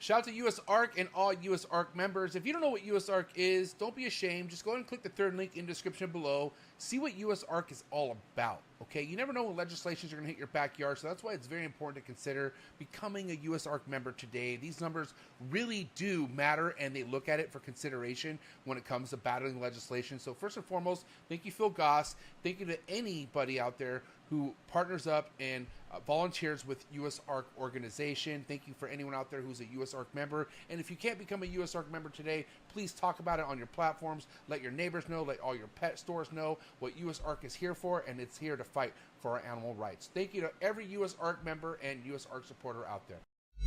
Shout out to USARK and all USARK members. If you don't know what USARK is, don't be ashamed. Just go ahead and click the third link in the description below. See what USARK is all about, okay? You never know when legislations are going to hit your backyard, so that's why it's very important to consider becoming a USARK member today. These numbers really do matter, and they look at it for consideration when it comes to battling legislation. So first and foremost, thank you, Phil Goss. Thank you to anybody out there who partners up and volunteers with USARK organization. Thank you for anyone out there who's a USARK member. And if you can't become a USARK member today, please talk about it on your platforms. Let your neighbors know, let all your pet stores know what USARK is here for, and it's here to fight for our animal rights. Thank you to every USARK member and USARK supporter out there.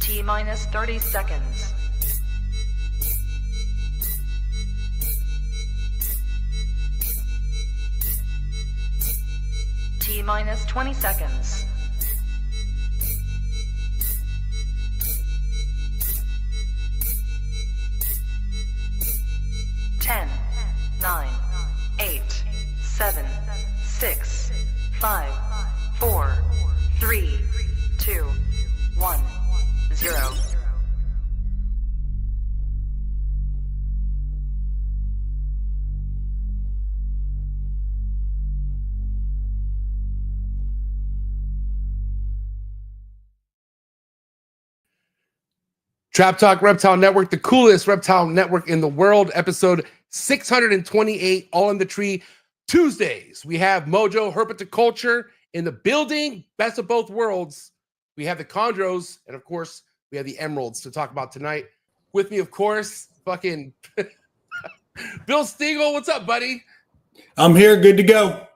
T-minus 30 seconds. T-minus 20 seconds. 10, 9, 8, 7, 6, 5, 4, 3, 2, 1, 0. Trap Talk Reptile Network, the coolest reptile network in the world, episode 628, all in the tree. Tuesdays, we have Mojo, Herpetoculture in the building, best of both worlds. We have the Condros, and of course, we have the Emeralds to talk about tonight. With me, of course, fucking Bill Stiegel. What's up, buddy? I'm here, good to go.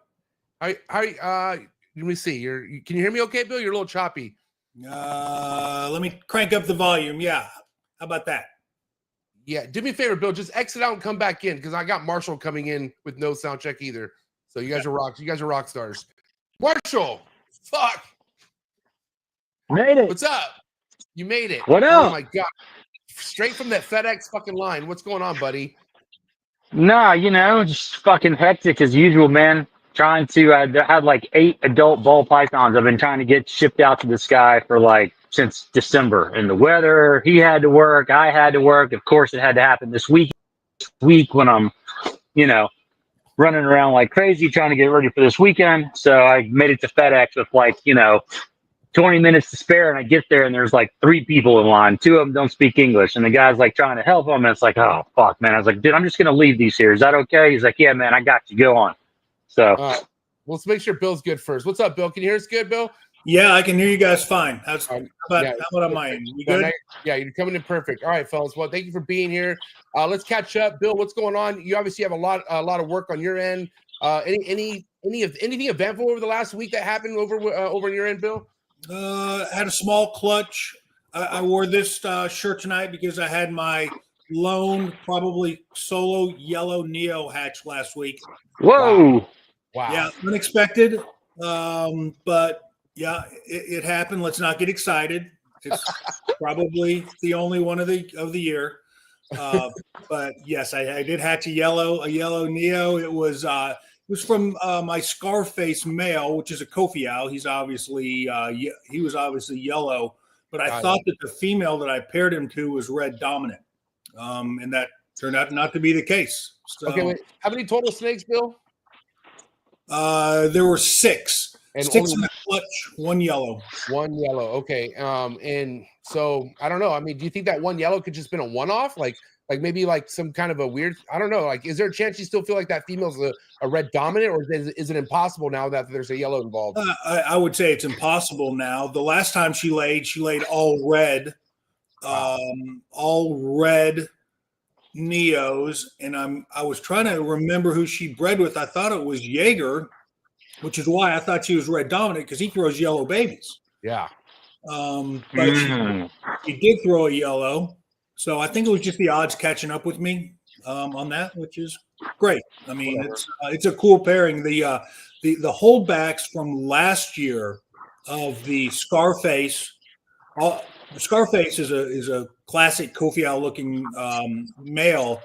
Let me see. Can you hear me okay, Bill? You're a little choppy. Let me crank up the volume. Yeah. How about that? Yeah. Do me a favor, Bill. Just exit out and come back in because I got Marshall coming in with no sound check either. So you guys are rocks. You guys are rock stars. Marshall, fuck. Made it. What's up? You made it. What up? Oh my god. Straight from that FedEx fucking line. What's going on, buddy? Nah, just fucking hectic as usual, man. Trying to had like 8 adult ball pythons I've been trying to get shipped out to this guy for since December. And the weather, he had to work, I had to work. Of course, it had to happen this week when I'm, running around like crazy trying to get ready for this weekend. So I made it to FedEx with 20 minutes to spare, and I get there and there's 3 people in line. 2 of them don't speak English, and the guy's trying to help them. And it's oh fuck, man. I was like, dude, I'm just gonna leave these here. Is that okay? He's like, yeah, man, I got you. Go on. So let's make sure Bill's good first. What's up, Bill? Can you hear us good, Bill? Yeah, I can hear you guys fine. How about on my end? You good? Yeah, you're coming in perfect. All right, fellas. Well, thank you for being here. Let's catch up. Bill, what's going on? You obviously have a lot of work on your end. Anything eventful over the last week that happened over on your end, Bill? Had a small clutch. I wore this shirt tonight because I had my lone, probably solo yellow neo hatch last week. Whoa. Wow. Yeah, unexpected. But yeah, it happened. Let's not get excited. It's probably the only one of the year. But yes, I did hatch a yellow neo. It was from my Scarface male, which is a Kofiau. He's obviously he was obviously yellow, but I thought that the female that I paired him to was red dominant, and that turned out not to be the case. So, okay, wait. How many total snakes, Bill? There were 6. And 6 in the clutch, 1 yellow. 1 yellow. Okay. And so I don't know. I mean, do you think that 1 yellow could just been a one-off? Maybe some kind of a weird, I don't know. Is there a chance you still feel like that female's a red dominant, or is it impossible now that there's a yellow involved? I would say it's impossible now. The last time she laid all red, all red neos, and I was trying to remember who she bred with. I thought it was Jaeger, which is why I thought she was red dominant, because he throws yellow babies. Yeah. But she did throw a yellow. So I think it was just the odds catching up with me on that, which is great. I mean, it's a cool pairing. The holdbacks from last year of the Scarface. The Scarface is a classic Kofiau looking male.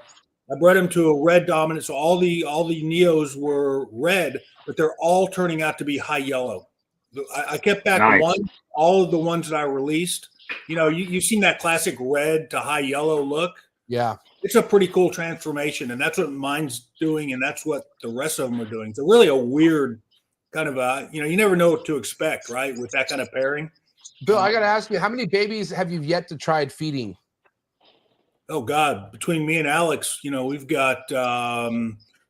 I bred him to a red dominant, so all the neos were red, but they're all turning out to be high yellow. I kept back one. All of the ones that I released you've seen that classic red to high yellow look. Yeah. It's a pretty cool transformation, and that's what mine's doing, and that's what the rest of them are doing. It's really a weird kind of you never know what to expect, right, with that kind of pairing. Bill, I got to ask you, how many babies have you yet to try feeding? Oh, God. Between me and Alex, we've got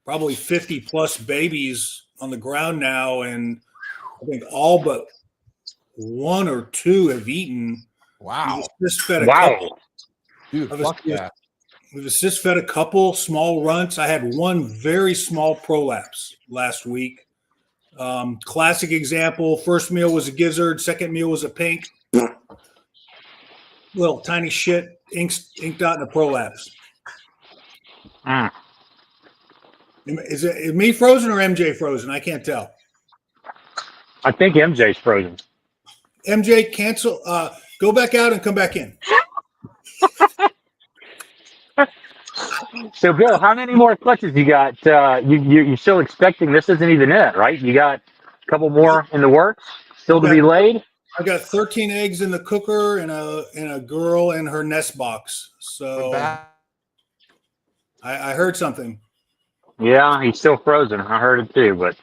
probably 50 plus babies on the ground now, and I think all but one or two have eaten. Wow. Wow. Dude, fuck that. We've assist fed a couple small runts. I had one very small prolapse last week. Classic example. First meal was a gizzard. Second meal was a pink. Little tiny shit inked out in a prolapse. Is it me frozen or MJ frozen? I can't tell. I think MJ's frozen. MJ, cancel. Go back out and come back in. So, Bill, how many more clutches you got? You're still expecting this isn't even it, right? You got a couple more in the works still to be laid? I got 13 eggs in the cooker and a girl in her nest box. So I heard something. Yeah, he's still frozen. I heard it too, but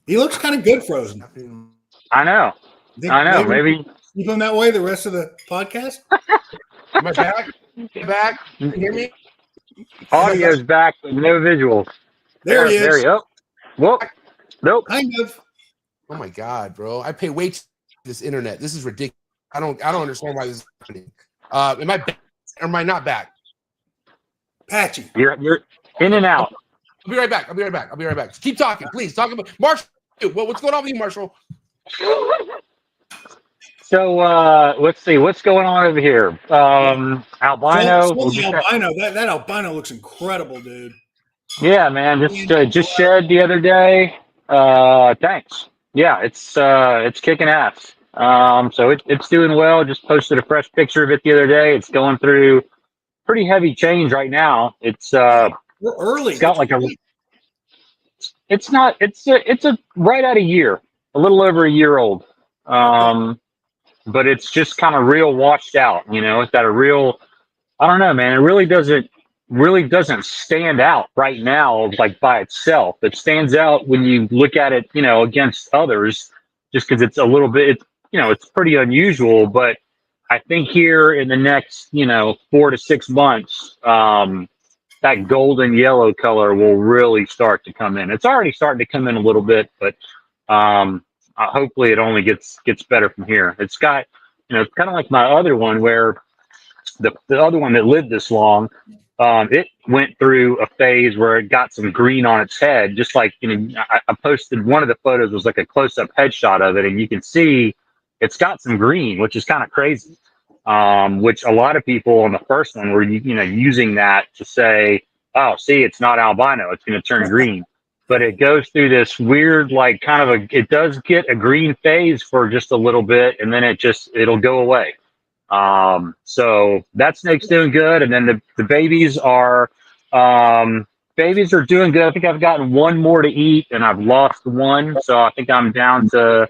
he looks kind of good frozen. I know. Maybe keep him that way the rest of the podcast. Am I back? Back? Can you hear me? Audio's back, but no visuals. There he is. There you go. Whoop. Nope. Kind of. Oh my God, bro! I pay way too much for this internet. This is ridiculous. I don't understand why this is happening. Am I back or am I not back? Patchy. You're in and out. I'll be right back. Just keep talking, please. Talk about Marshall. What's going on with you, Marshall? So let's see what's going on over here. Albino. Albino. That albino looks incredible, dude. Yeah, man. Just shed the other day. Thanks. Yeah, it's kicking ass. So it's doing well. Just posted a fresh picture of it the other day. It's going through pretty heavy change right now. We're early. It's got like it's a right at a year, a little over a year old. But it's just kind of real washed out, it's got a real, I don't know, man. It really doesn't stand out right now, like by itself. It stands out when you look at it, against others, just because it's a little bit, it's pretty unusual. But I think here in the next, 4 to 6 months, that golden yellow color will really start to come in. It's already starting to come in a little bit, but hopefully it only gets better from here. It's got, it's kind of like my other one where the other one that lived this long, it went through a phase where it got some green on its head, just like, I posted one of the photos was like a close-up headshot of it, and you can see it's got some green, which is kind of crazy. Which a lot of people on the first one were, using that to say, oh, see, it's not albino, it's going to turn green. But it goes through this weird, like it does get a green phase for just a little bit, and then it'll go away. So that snake's doing good. And then the babies are doing good. I think I've gotten one more to eat and I've lost one. So I think I'm down to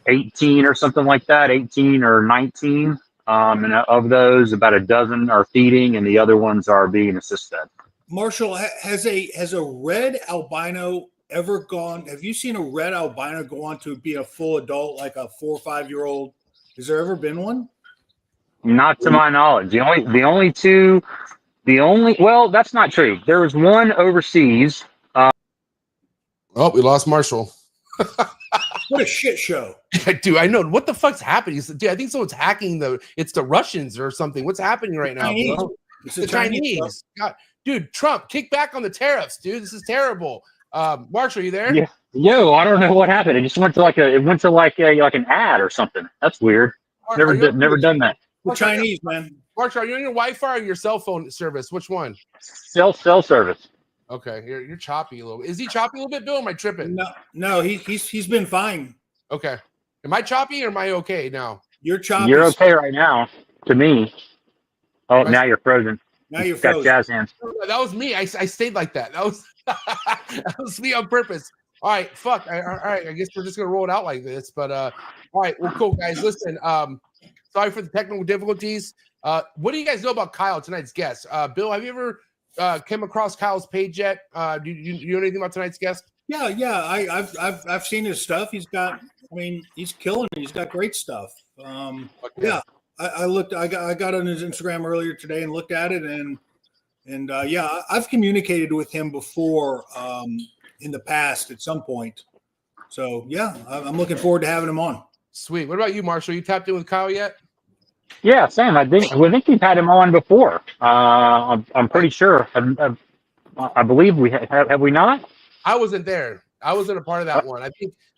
18 or something like that, 18 or 19. And of those, about a dozen are feeding and the other ones are being assisted. Marshall, has a red albino ever gone? Have you seen a red albino go on to be a full adult, like a 4 or 5 year old? Has there ever been one? Not to my knowledge. Well, that's not true. There was one overseas. Oh, we lost Marshall. What a shit show. Dude, I know. What the fuck's happening? Dude, I think someone's hacking it's the Russians or something. What's happening right now, bro? It's the Chinese. God, dude, Trump, kick back on the tariffs, dude. This is terrible. Marshall, are you there? Yeah. Yo, I don't know what happened. It just went to like an ad or something. That's weird. Never done that. The Chinese, man. Marshall, are you on your Wi-Fi or your cell phone service? Which one? Cell service. Okay, you're choppy a little bit. Is he choppy a little bit, Bill? Or am I tripping? No, he's been fine. Okay. Am I choppy or am I okay now? You're choppy. You're okay right now, to me. Oh, now you're frozen. Now you're got frozen. jazz hands. That was me. I stayed like that. That was me on purpose. All right, fuck. All right, I guess we're just gonna roll it out like this. But all right, well, cool, guys. Listen, Sorry for the technical difficulties. What do you guys know about Kyle, tonight's guest? Bill, have you ever came across Kyle's page yet? Do you know anything about tonight's guest? Yeah. I've seen his stuff. He's killing it. He's got great stuff. Yeah. I got on his Instagram earlier today and looked at it, and I've communicated with him before in the past at some point. So yeah, I'm looking forward to having him on. Sweet. What about you, Marshall? You tapped in with Kyle yet? Yeah, Sam. I think we've had him on before. I'm pretty sure. I believe we have we not? I wasn't there. I wasn't a part of that one.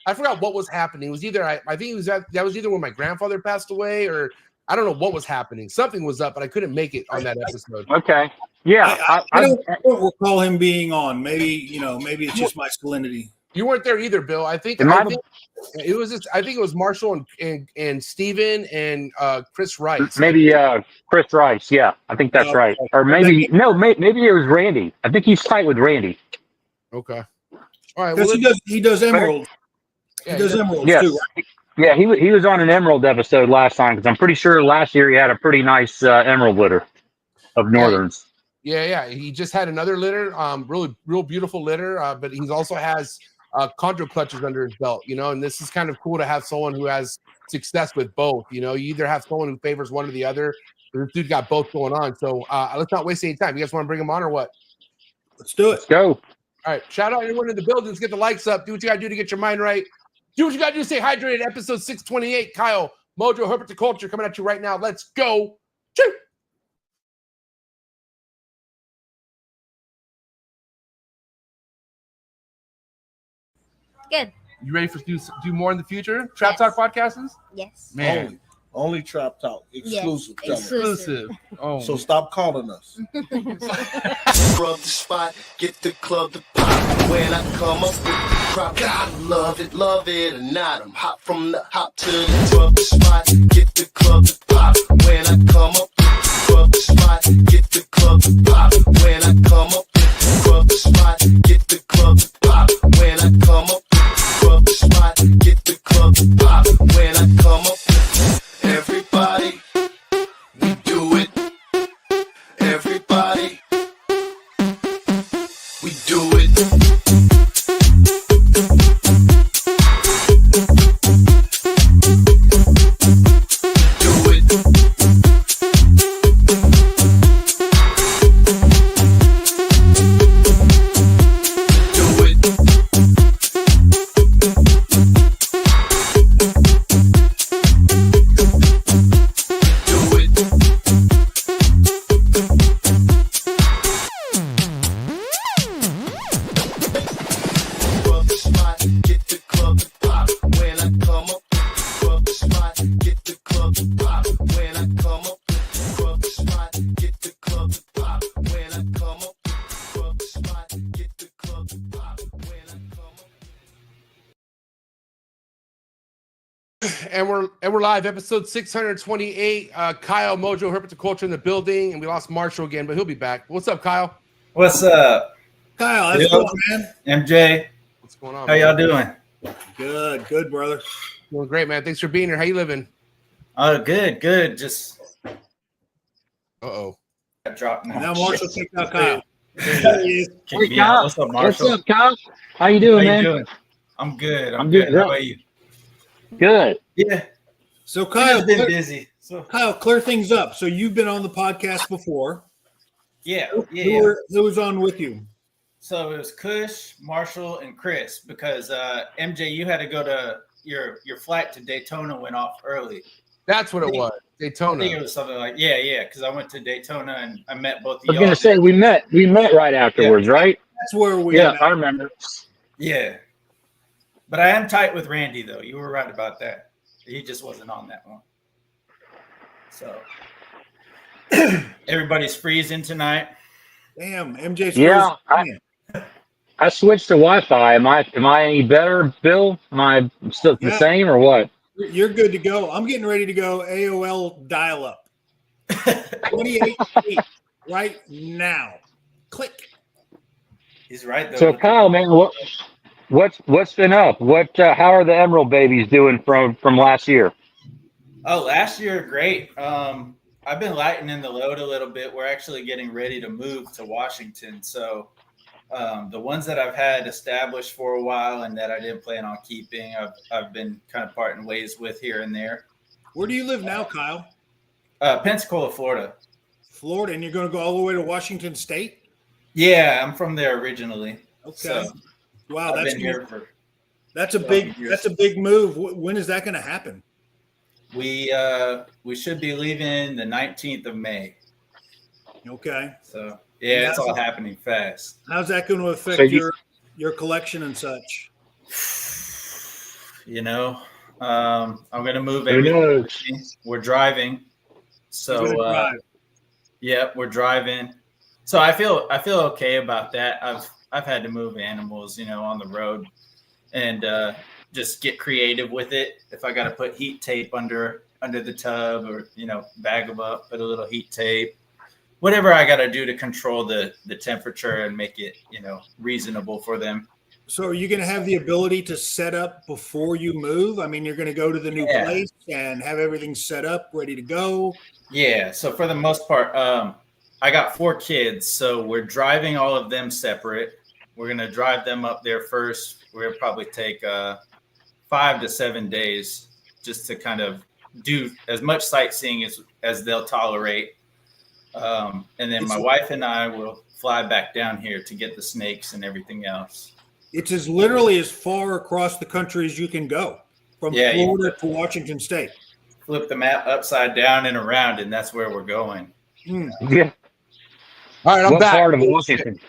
I forgot what was happening. It was either that was either when my grandfather passed away, or I don't know what was happening. Something was up, but I couldn't make it on that episode. Okay. Yeah. I don't recall him being on. Maybe it's just my salinity. You weren't there either, Bill. I think it was Marshall and Steven and Chris Rice. Maybe Chris Rice. Yeah, I think that's right. Or maybe maybe it was Randy. I think he's tight with Randy. Okay. All right. Because he does emerald. Yeah, he does emeralds too. Right? Yeah, he was on an emerald episode last time, because I'm pretty sure last year he had a pretty nice emerald litter of northerns. Yeah. He just had another litter, real beautiful litter, but he also has Condro clutches under his belt, and this is kind of cool to have someone who has success with both. You either have someone who favors one or the other, but this dude got both going on. So let's not waste any time. You guys want to bring him on or what? Let's do it. Let's go. All right. Shout out everyone in the building. Let's get the likes up. Do what you got to do to get your mind right. Do what you got to do to stay hydrated. Episode 628. Kyle, Mojo, Herpetoculture coming at you right now. Let's go. Choo! Good. You ready for do more in the future? Trap Talk podcasts? Yes. Man. Only Trap Talk. Exclusive. Yes. Exclusive. Oh. So stop calling us. Rub the spot, get the club to pop. When I come up with the crop, God, love it or not. I'm hot from the hop to the rub the spot, get the club to pop. When I come up with the rub the spot, get the club to pop. When I come up with the rub the spot, get the club to pop. When I come up with the rub the spot, get the club to pop. When I come up with everybody, we do it. Everybody, we do it. Do it. Do it. Do it. Rub the spot, get the club to pop. When I come up, rub the spot, get the club to pop. When I come up, rub the spot, get the club to pop. When I come up, rub the spot, get the club to pop. When I come up. And we're live, episode 628. Kyle, Mojo, Herpetoculture in the building, and we lost Marshall again, but he'll be back. What's up, Kyle? What's up, Kyle, how's it going, man? MJ? What's going on? How man? y'all doing? Good, brother. Doing great, man. Thanks for being here. How you living? Oh, good. Just Uh-oh. got dropped now. Now Marshall kicked out Kyle. Kick me Kyle. out. What's up, Marshall? What's up, Kyle? How you doing, How man? you doing? I'm good. I'm good. good. How about you? Good. Yeah. So I've been busy. So Kyle, clear things up. So you've been on the podcast before. yeah. Who was on with you? So it was Kush, Marshall, and Chris, because MJ, you had to go to your flight to Daytona went off early. That's what it was. I Daytona. think it was something like because I went to Daytona and I met both of I was y'all. gonna say we met right afterwards, right? That's where we Yeah, met. I remember. Yeah. But I am tight with Randy, though. You were right about that. He just wasn't on that one. So everybody's freezing tonight. Damn, MJ's Yeah, first. I switched to Wi-Fi. Am I any better, Bill? Am I still the Yeah. same or what? You're good to go. I'm getting ready to go AOL dial-up. 28 feet right now. Click. He's right, though. So Kyle, man, what's been up? How are the Emerald babies doing from last year? Oh, last year, great. I've been lightening the load a little bit. We're actually getting ready to move to Washington. So the ones that I've had established for a while and that I didn't plan on keeping, I've been kind of parting ways with here and there. Where do you live now, Kyle? Pensacola, Florida. Florida, and you're going to go all the way to Washington State? Yeah, I'm from there originally. Okay. So Wow, I've been here for. That's a big move. When is that going to happen? We should be leaving the 19th of May. Okay. So yeah, it's all happening fast. How's that going to affect your collection and such? You know, I'm going to move everything. We're driving. So yeah, we're driving. So I feel okay about that. I've had to move animals, you know, on the road and just get creative with it. If I got to put heat tape under the tub or, you know, bag them up, put a little heat tape, whatever I got to do to control the temperature and make it, you know, reasonable for them. So are you going to have the ability to set up before you move? I mean, you're going to go to the new place and have everything set up, ready to go? Yeah. So for the most part, I got 4 kids, so we're driving all of them separate. We're going to drive them up there first. We're going to probably take 5 to 7 days just to kind of do as much sightseeing as they'll tolerate. And then my wife and I will fly back down here to get the snakes and everything else. It's as literally as far across the country as you can go, from Florida to Washington State. Flip the map upside down and around, and that's where we're going. Yeah. All right, I'm what back. part of Washington?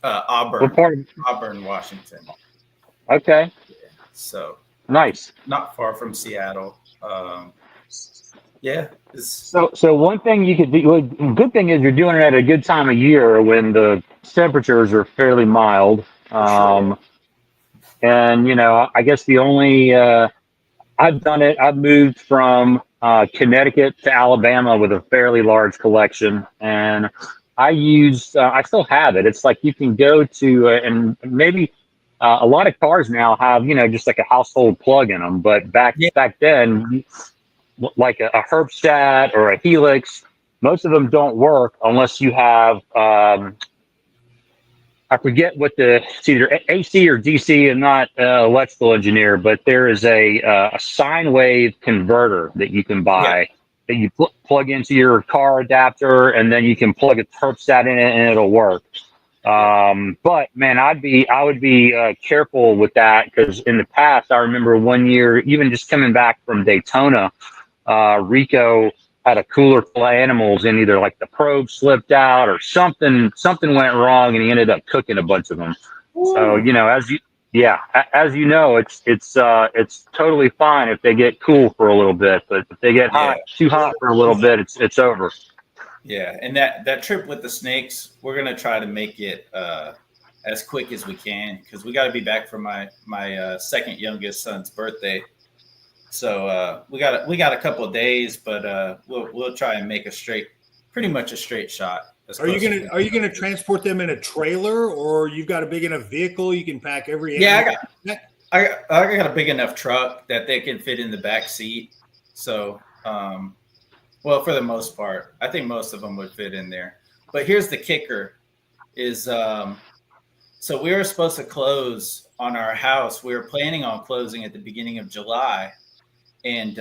Auburn. What part? Auburn, Washington. Okay. So nice. Not far from Seattle. Yeah. So one thing you could do. Good thing is you're doing it at a good time of year when the temperatures are fairly mild. Sure. And you know, I guess the only I've done it. I've moved from Connecticut to Alabama with a fairly large collection, and I still have it. It's like you can go to and maybe a lot of cars now have, you know, just like a household plug in them, but back then, like a Herbstat or a Helix, most of them don't work unless you have I forget what it's either AC or DC. I'm not an electrical engineer, but there is a sine wave converter that you can buy that you plug into your car adapter, and then you can plug a Herbstat in it and it'll work. But man, I would be careful with that, because in the past, I remember one year, even just coming back from Daytona, Rico had a cooler full of animals, and either like the probe slipped out or something went wrong, and he ended up cooking a bunch of them. Ooh. So, you know, as you know, it's totally fine if they get cool for a little bit, but if they get too hot for a little bit, it's over. Yeah, and that trip with the snakes, we're gonna try to make it as quick as we can, because we got to be back for my second youngest son's birthday. So we got a couple of days, but we'll try and make pretty much a straight shot. Are you gonna transport them in a trailer, or you've got a big enough vehicle you can pack every animal? I got a big enough truck that they can fit in the back seat. So well, for the most part, I think most of them would fit in there. But here's the kicker: is so we were supposed to close on our house. We were planning on closing at the beginning of July. And,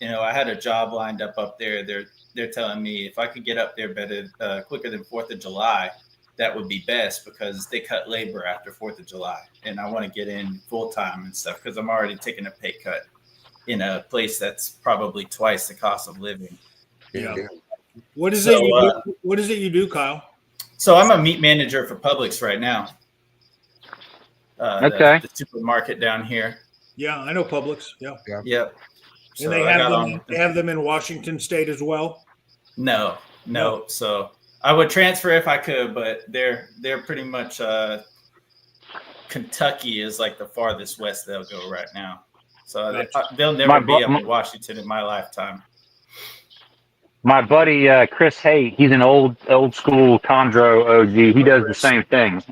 you know, I had a job lined up there. They're telling me if I could get up there better, quicker than 4th of July, that would be best, because they cut labor after 4th of July. And I want to get in full time and stuff, because I'm already taking a pay cut in a place that's probably twice the cost of living. Yeah. What is it you do, Kyle? So I'm a meat manager for Publix right now. The supermarket down here. Yeah, I know Publix. Yeah. Yep. So and they have them in Washington State as well? No. So I would transfer if I could, but they're pretty much Kentucky is like the farthest west they'll go right now. So they'll never be up in Washington in my lifetime. My buddy Chris Haight, he's an old school Condro OG. He does the same thing.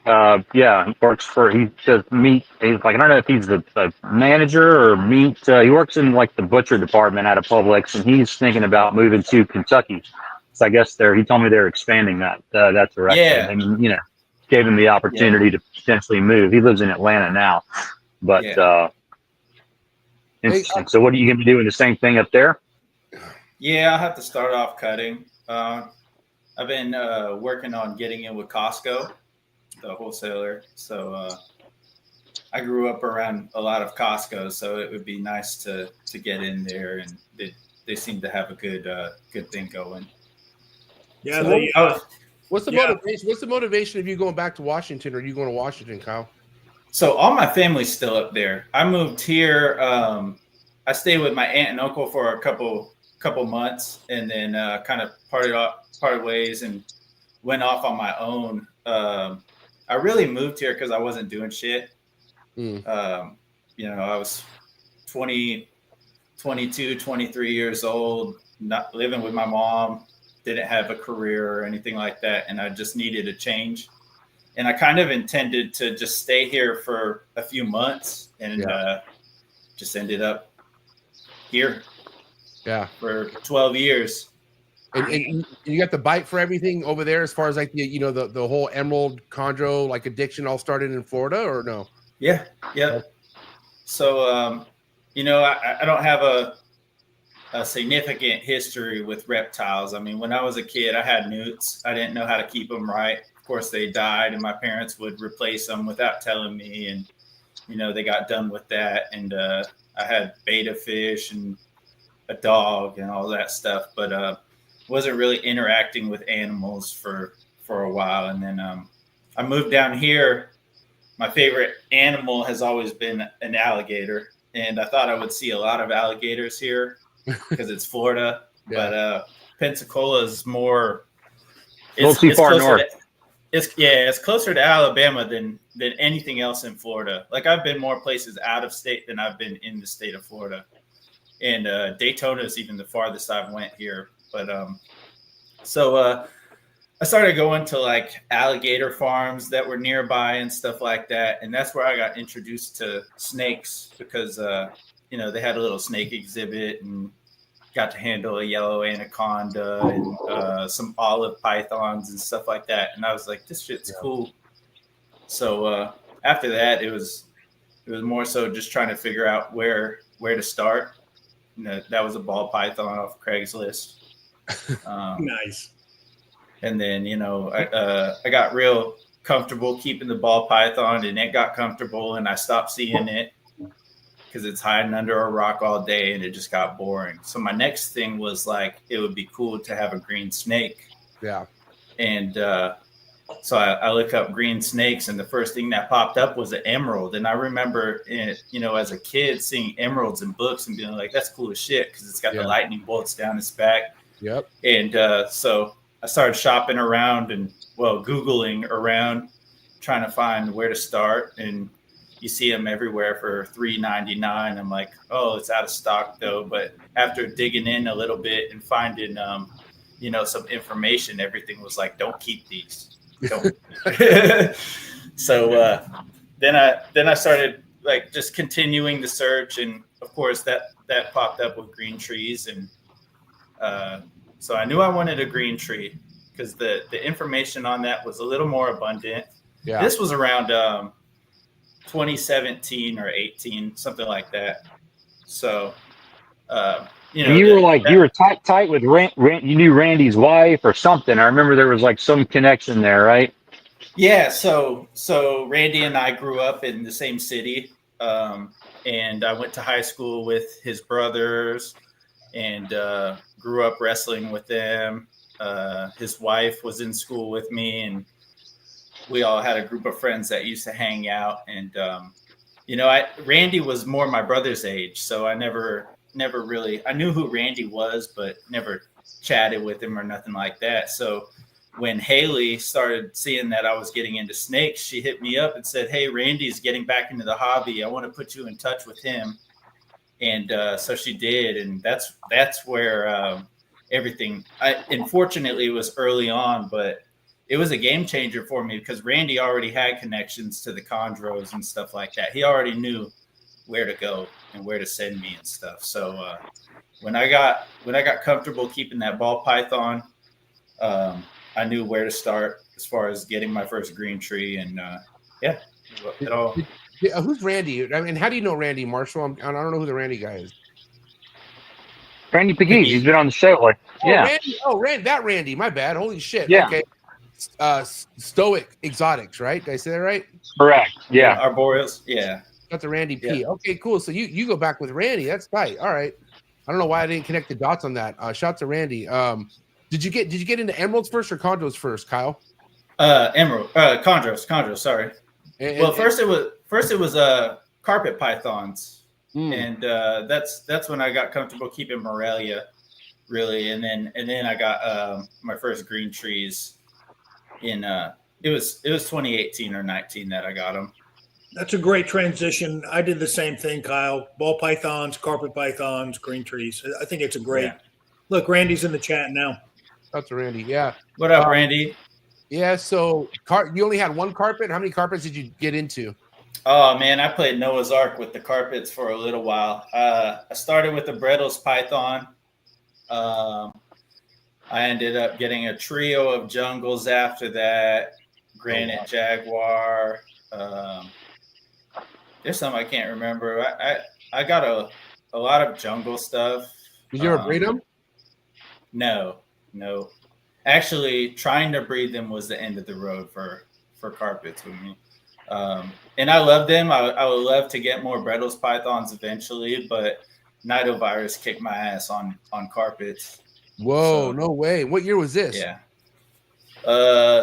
Yeah, works for he does meat. He's like I don't know if he's the manager or meat. He works in like the butcher department out of Publix, and he's thinking about moving to Kentucky. So I guess he told me they're expanding that direction. Yeah. And gave him the opportunity to potentially move. He lives in Atlanta now, but interesting. So what are you going to be doing? The same thing up there? Yeah, I'll have to start off cutting. I've been working on getting in with Costco, the wholesaler. So I grew up around a lot of Costco, so it would be nice to get in there, and they seem to have a good thing going. Yeah. So What's the motivation? What's the motivation of you going back to Washington, or are you going to Washington, Kyle? So all my family's still up there. I moved here. I stayed with my aunt and uncle for a couple months, and then kind of parted ways and went off on my own. I really moved here because I wasn't doing shit. I was 22, 23 years old, not living with my mom, didn't have a career or anything like that, and I just needed a change. And I kind of intended to just stay here for a few months, and just ended up here. Yeah, for 12 years. And you got the bite for everything over there, as far as like the whole emerald chondro like addiction all started in Florida, or no? Yeah. So I don't have a significant history with reptiles. I mean, when I was a kid, I had newts. I didn't know how to keep them right. Of course, they died, and my parents would replace them without telling me, and they got done with that. And I had betta fish and a dog and all that stuff, but wasn't really interacting with animals for a while. And then I moved down here. My favorite animal has always been an alligator, and I thought I would see a lot of alligators here because it's Florida. But Pensacola is more. It's too far north. It's closer to Alabama than anything else in Florida. Like I've been more places out of state than I've been in the state of Florida. And Daytona is even the farthest I've went here. But so I started going to like alligator farms that were nearby and stuff like that. And that's where I got introduced to snakes because, they had a little snake exhibit and got to handle a yellow anaconda and some olive pythons and stuff like that. And I was like, this shit's cool. So after that, it was more so just trying to figure out where to start. That was a ball python off Craigslist. Nice. And then, I got real comfortable keeping the ball python, and it got comfortable, and I stopped seeing it because it's hiding under a rock all day, and it just got boring. So my next thing was like, it would be cool to have a green snake. Yeah. And so I look up green snakes, and the first thing that popped up was an emerald. And I remember, as a kid, seeing emeralds in books and being like, that's cool as shit because it's got the lightning bolts down its back. Yep. And so I started shopping around and, Googling around, trying to find where to start. And you see them everywhere for $3.99. I'm like, oh, it's out of stock though. But after digging in a little bit and finding, some information, everything was like, don't keep these. Don't. So then I started like just continuing the search, and of course that popped up with green trees, and so I knew I wanted a green tree because the information on that was a little more abundant. Yeah. This was around 2017 or 18, something like that. So you were tight with you knew Randy's wife or something. I remember there was like some connection there, right? Yeah. So Randy and I grew up in the same city, and I went to high school with his brothers, and grew up wrestling with them. His wife was in school with me, and we all had a group of friends that used to hang out. And Randy was more my brother's age, so I never really, I knew who Randy was, but never chatted with him or nothing like that. So when Haley started seeing that I was getting into snakes, she hit me up and said, hey, Randy's getting back into the hobby. I want to put you in touch with him. And so she did. And that's where everything. Unfortunately, it was early on, but it was a game changer for me because Randy already had connections to the Condros and stuff like that. He already knew where to go and where to send me and stuff. So when I got comfortable keeping that ball python, I knew where to start as far as getting my first green tree. And it all. Who's Randy? I mean, how do you know Randy Marshall? I don't know who the Randy guy is. Randy Pegues, he's been on the show. Like, yeah. Randy, that Randy. My bad. Holy shit. Yeah. Okay. Stoic Exotics, right? Did I say that right? Correct. Yeah. Arboreals. Yeah. That's a Randy P. Yeah. Okay, cool. So you go back with Randy. That's tight. All right. I don't know why I didn't connect the dots on that. Shout to Randy. Did you get into emeralds first or chondros first, Kyle? Chondros. Sorry. First it was carpet pythons. And that's when I got comfortable keeping Morelia, really, and then I got my first green trees in it was 2018 or 19 that I got them. That's a great transition. I did the same thing, Kyle. Ball pythons, carpet pythons, green trees. I think it's a great. Yeah. Look, Randy's in the chat now. That's Randy. Yeah. What up, Randy? Yeah. So you only had one carpet. How many carpets did you get into? Oh man, I played Noah's Ark with the carpets for a little while. I started with the Brettles python. I ended up getting a trio of jungles after that. Granite Jaguar. There's some I can't remember. I got a lot of jungle stuff. Did you ever breed them? No. Actually, trying to breed them was the end of the road for carpets with me. And I love them. I would love to get more Brettles pythons eventually, but Nidovirus kicked my ass on carpets. Whoa, no way. What year was this? Yeah.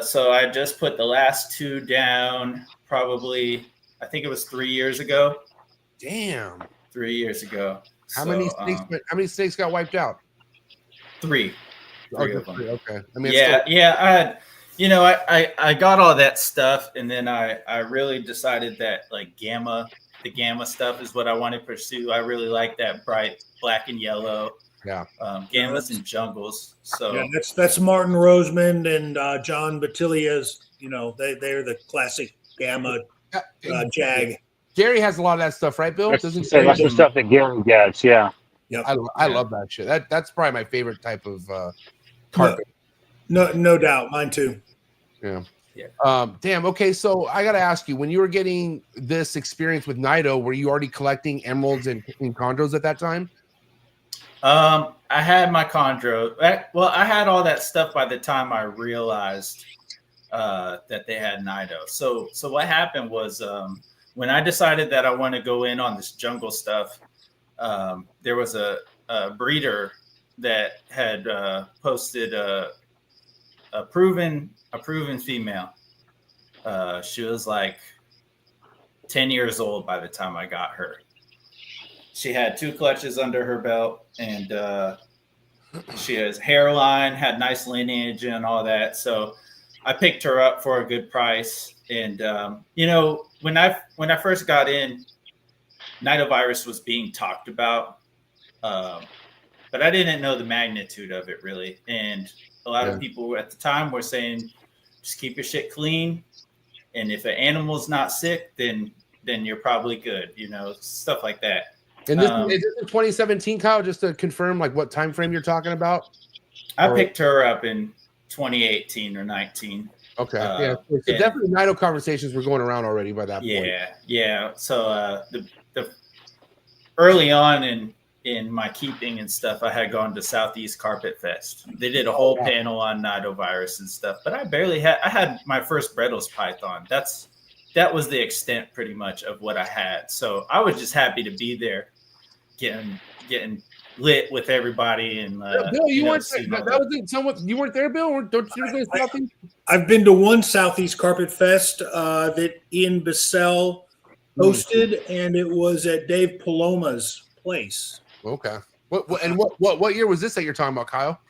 So I just put the last two down probably, I think it was 3 years ago. Damn. 3 years ago. How many snakes got wiped out? Three of them. Okay. I mean, I had, I got all that stuff, and then I really decided that like the gamma stuff is what I want to pursue. I really like that bright black and yellow. Yeah. Gammas and jungles. So yeah, that's Martin Rosemond and John Battilia's. They're the classic gamma jag. Gary has a lot of that stuff, right, Bill? That's the stuff that Gary gets. Yeah. Yep. I love that shit. That's probably my favorite type of carpet. No doubt, mine too. Yeah. Damn. Okay. So I got to ask you, when you were getting this experience with Nido, were you already collecting emeralds and chondros at that time? I had my chondro. Well, I had all that stuff by the time I realized that they had Nido. So what happened was when I decided that I want to go in on this jungle stuff, there was a breeder that had posted a proven female. She was like 10 years old by the time I got her. She had 2 clutches under her belt, and she has hairline, had nice lineage and all that. So I picked her up for a good price. And when I first got in, Nidovirus was being talked about, but I didn't know the magnitude of it really. And a lot of people at the time were saying, just keep your shit clean. And if an animal's not sick, then you're probably good, stuff like that. And this is in 2017, Kyle, just to confirm like what time frame you're talking about? I picked her up in 2018 or 19. Okay. So definitely Nido conversations were going around already by that point. Yeah. So the early on in my keeping and stuff, I had gone to Southeast Carpet Fest. They did a whole panel on Nidovirus and stuff, but I had my first Brettles python. That was the extent pretty much of what I had. So I was just happy to be there, getting lit with everybody. And Bill, you weren't there. That wasn't somewhat. You weren't there, Bill. Don't you go to Southeast? I've been to one Southeast Carpet Fest that Ian Bissell hosted, and it was at Dave Paloma's place. Okay. What year was this that you're talking about, Kyle?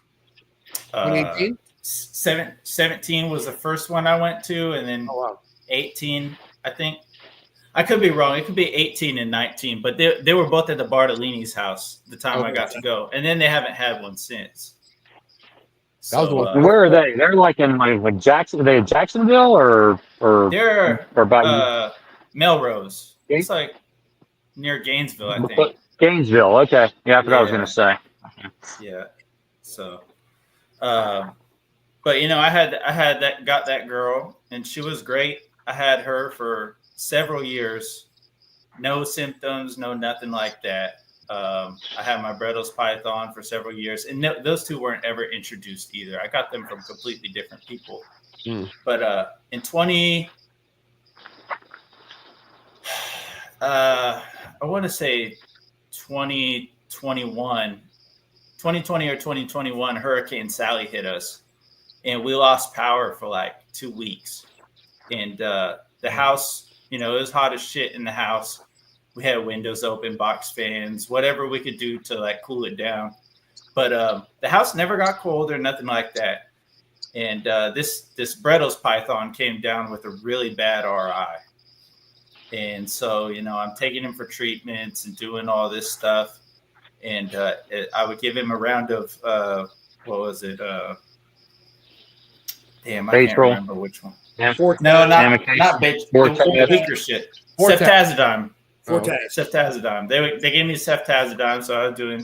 2018? 17 was the first one I went to, and then 18, I think. I could be wrong. It could be 18 and 19, but they were both at the Bartolini's house the time I got to go. And then they haven't had one since. That was the one. Where are they? They're like in like Jackson. Are they in Jacksonville or they're about Melrose. It's like near Gainesville, I think. Gainesville. Okay, yeah, that's what I was gonna say. Yeah. So, but you know, I got that girl, and she was great. I had her for several years, no symptoms, no nothing like that. I had my Bredl's Python for several years, and those two weren't ever introduced either. I got them from completely different people. But in 20, I want to say 2020 or 2021, Hurricane Sally hit us, and we lost power for like 2 weeks. And the house, you know, it was hot as shit in the house. We had windows open, box fans, whatever we could do to like cool it down. But the house never got cold or nothing like that. And this Bredl's Python came down with a really bad RI. And so, you know, I'm taking him for treatments and doing all this stuff. And I would give him a round of, what was it? Damn, I can't remember which one. No, not the weaker shit. Ceftazidime. Ceftazidime. They gave me ceftazidime, so I was doing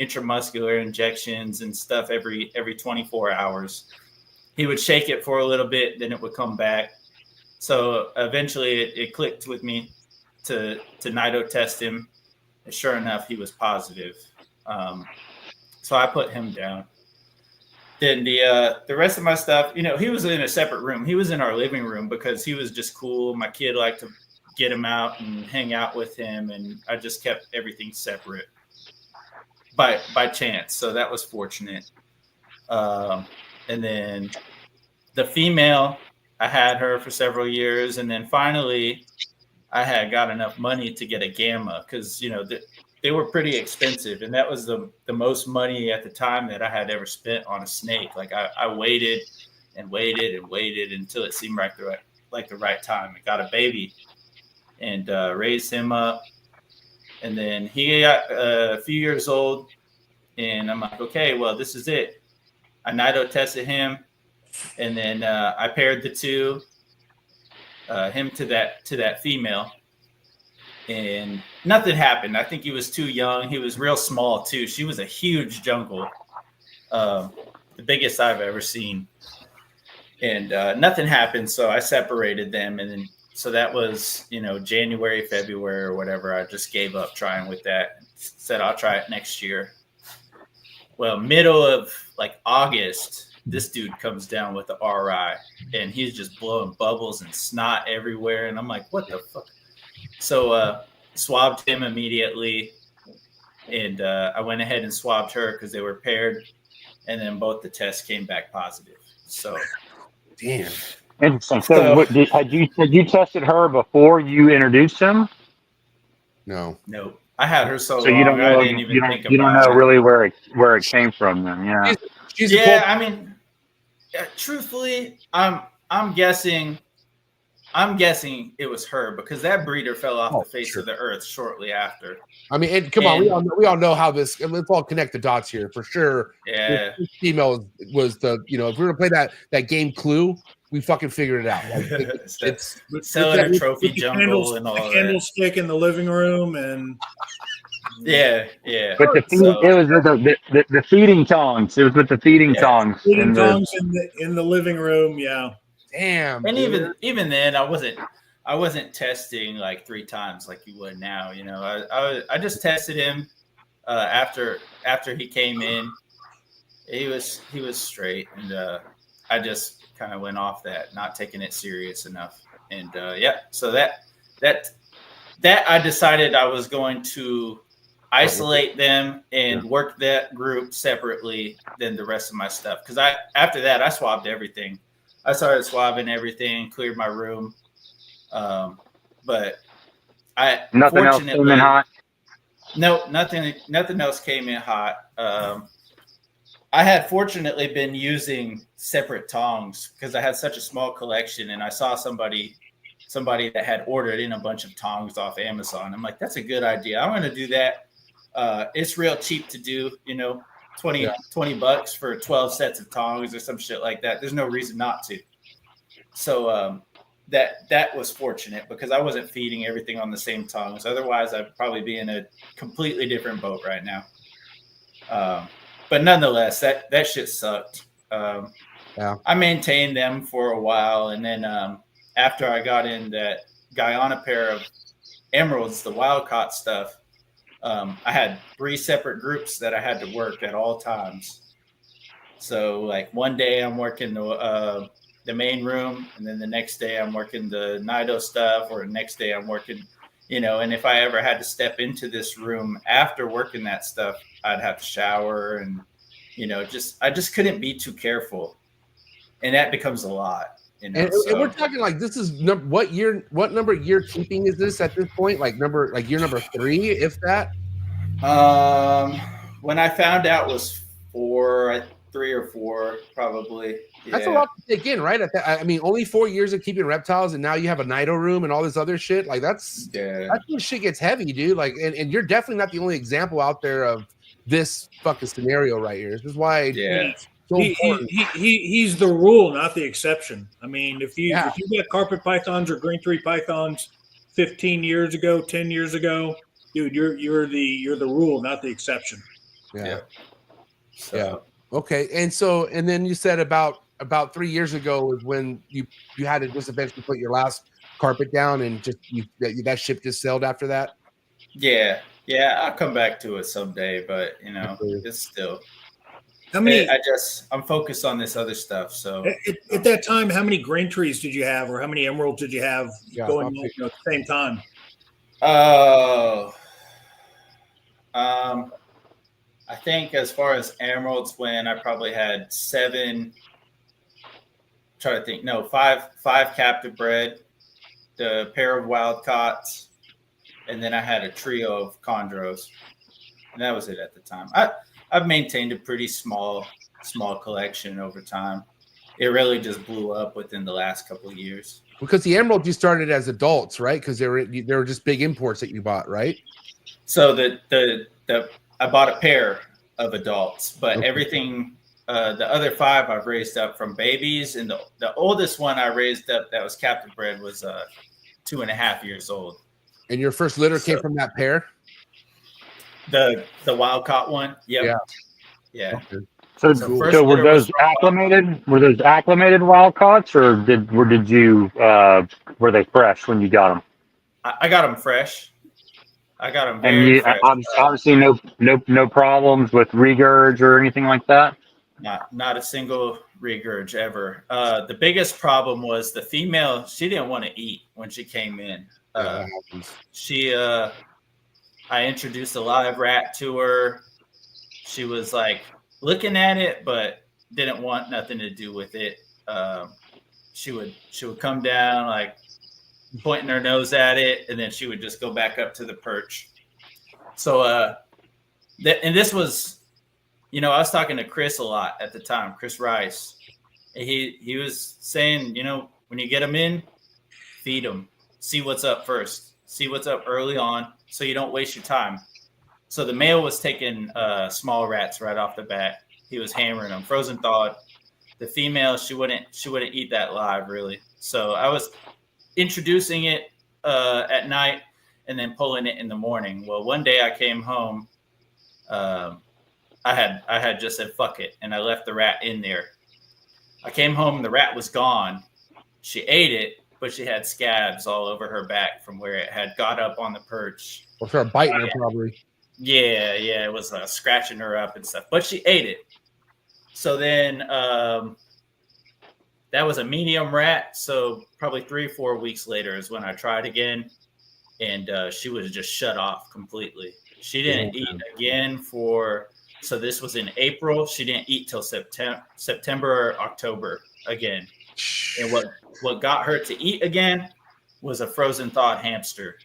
intramuscular injections and stuff every 24 hours. He would shake it for a little bit, then it would come back. So eventually it clicked with me to Nido test him. And sure enough, he was positive. So I put him down. Then the rest of my stuff, you know, he was in a separate room. He was in our living room because he was just cool. My kid liked to get him out and hang out with him, and I just kept everything separate by chance. So that was fortunate. And then the female, I had her for several years, and then finally I had got enough money to get a gamma because, you know, they were pretty expensive, and that was the most money at the time that I had ever spent on a snake. Like I waited and waited and waited until it seemed like the right time. I got a baby and raised him up, and then he got a few years old, and I'm like, okay, well, this is it. I Nido tested him, and then I paired the two, him to that female, and nothing happened. I think he was too young. He was real small too. She was a huge jungle, the biggest I've ever seen, and nothing happened. So I separated them, and then so that was, you know, January, February, or whatever. I just gave up trying with that. Said I'll try it next year. Well, middle of like August, this dude comes down with the RI, and he's just blowing bubbles and snot everywhere. And I'm like, what the fuck? So swabbed him immediately, and I went ahead and swabbed her because they were paired, and then both the tests came back positive. So, damn. Interesting. So had you tested her before you introduced him? No. I had her so you long, don't know. I didn't even think about it. You don't know really where it came from then. Yeah. I mean, truthfully, I'm guessing it was her because that breeder fell off the face of the earth shortly after. I mean, and come on, we all know how this. Let's all connect the dots here for sure. Yeah, this female was the, you know, if we were to play that game Clue, we fucking figured it out. Like, it's selling a trophy jungle and all that. Candlestick in the living room and. Yeah. But it was the feeding tongs. It was with the feeding tongs. Feeding tongs in the living room. Yeah. Damn. And even then, I wasn't testing like 3 times like you would now. You know, I just tested him after he came in. He was straight, and I just kind of went off that, not taking it serious enough. And so that I decided I was going to isolate them and work that group separately than the rest of my stuff. Because after that, I swabbed everything. I started swabbing everything, cleared my room. But nothing else came in hot. No, nothing else came in hot. I had fortunately been using separate tongs because I had such a small collection, and I saw somebody that had ordered in a bunch of tongs off Amazon. I'm like, that's a good idea. I'm going to do that. It's real cheap to do, you know. 20 bucks for 12 sets of tongs or some shit like that. There's no reason not to. So that was fortunate because I wasn't feeding everything on the same tongs. Otherwise, I'd probably be in a completely different boat right now. But nonetheless, that shit sucked. I maintained them for a while, and then after I got in that Guyana pair of emeralds, the wild caught stuff, I had 3 separate groups that I had to work at all times. So like one day I'm working the main room, and then the next day I'm working the Nido stuff, or the next day I'm working, and if I ever had to step into this room after working that stuff, I'd have to shower and, I just couldn't be too careful. And that becomes a lot. And we're talking like, this is what number year keeping is this at this point? Like year number 3, if that? When I found out was 3 or 4, probably. Yeah. That's a lot to take in, right? I mean, only 4 years of keeping reptiles, and now you have a Nido room and all this other shit. Like that's when shit gets heavy, dude. Like, and you're definitely not the only example out there of this fucking scenario right here. This is why. Yeah. He's the rule, not the exception. I mean, if you got carpet pythons or green tree pythons 15 years ago, 10 years ago, dude, you're the rule, not the exception. Yeah. Okay. And then you said about 3 years ago is when you had to just eventually put your last carpet down, and just that ship just sailed after that. Yeah. I'll come back to it someday, but it's still. I'm focused on this other stuff. So at that time, how many grain trees did you have, or how many emeralds did you have going on at the same time? I think as far as emeralds, when I probably had 7. Try to think. No, 5 captive bred, the pair of wild caughts, and then I had a trio of chondros, and that was it at the time. I've maintained a pretty small collection over time. It really just blew up within the last couple of years. Because the emeralds you started as adults, right? Because they were just big imports that you bought, right? So I bought a pair of adults, but everything, the other 5 I've raised up from babies, and the oldest one I raised up that was captive bred was 2.5 years old. And your first litter came from that pair? The wild caught one. Yep. Yeah. Okay. So were those acclimated? Were those acclimated wild caughts, or did you were they fresh when you got them? I got them fresh. I got them. And obviously no problems with regurg or anything like that. Not a single regurg ever. The biggest problem was the female. She didn't want to eat when she came in. I introduced a live rat to her. She was like looking at it, but didn't want nothing to do with it. She would come down, like pointing her nose at it, and then she would just go back up to the perch. So, and this was, I was talking to Chris a lot at the time, Chris Rice. And he was saying, when you get them in, feed them. See what's up first. See what's up early on, so you don't waste your time. So the male was taking small rats right off the bat. He was hammering them, frozen thawed. The female, she wouldn't eat that live really. So I was introducing it at night and then pulling it in the morning. Well, one day I came home. I had just said fuck it, and I left the rat in there. I came home, the rat was gone. She ate it, but she had scabs all over her back from where it had got up on the perch. Or started biting her, probably. Yeah, it was scratching her up and stuff. But she ate it. So then that was a medium rat. So probably 3 or 4 weeks later is when I tried again, and she was just shut off completely. She didn't eat again so this was in April. She didn't eat till September or October again. And what got her to eat again was a frozen thawed hamster.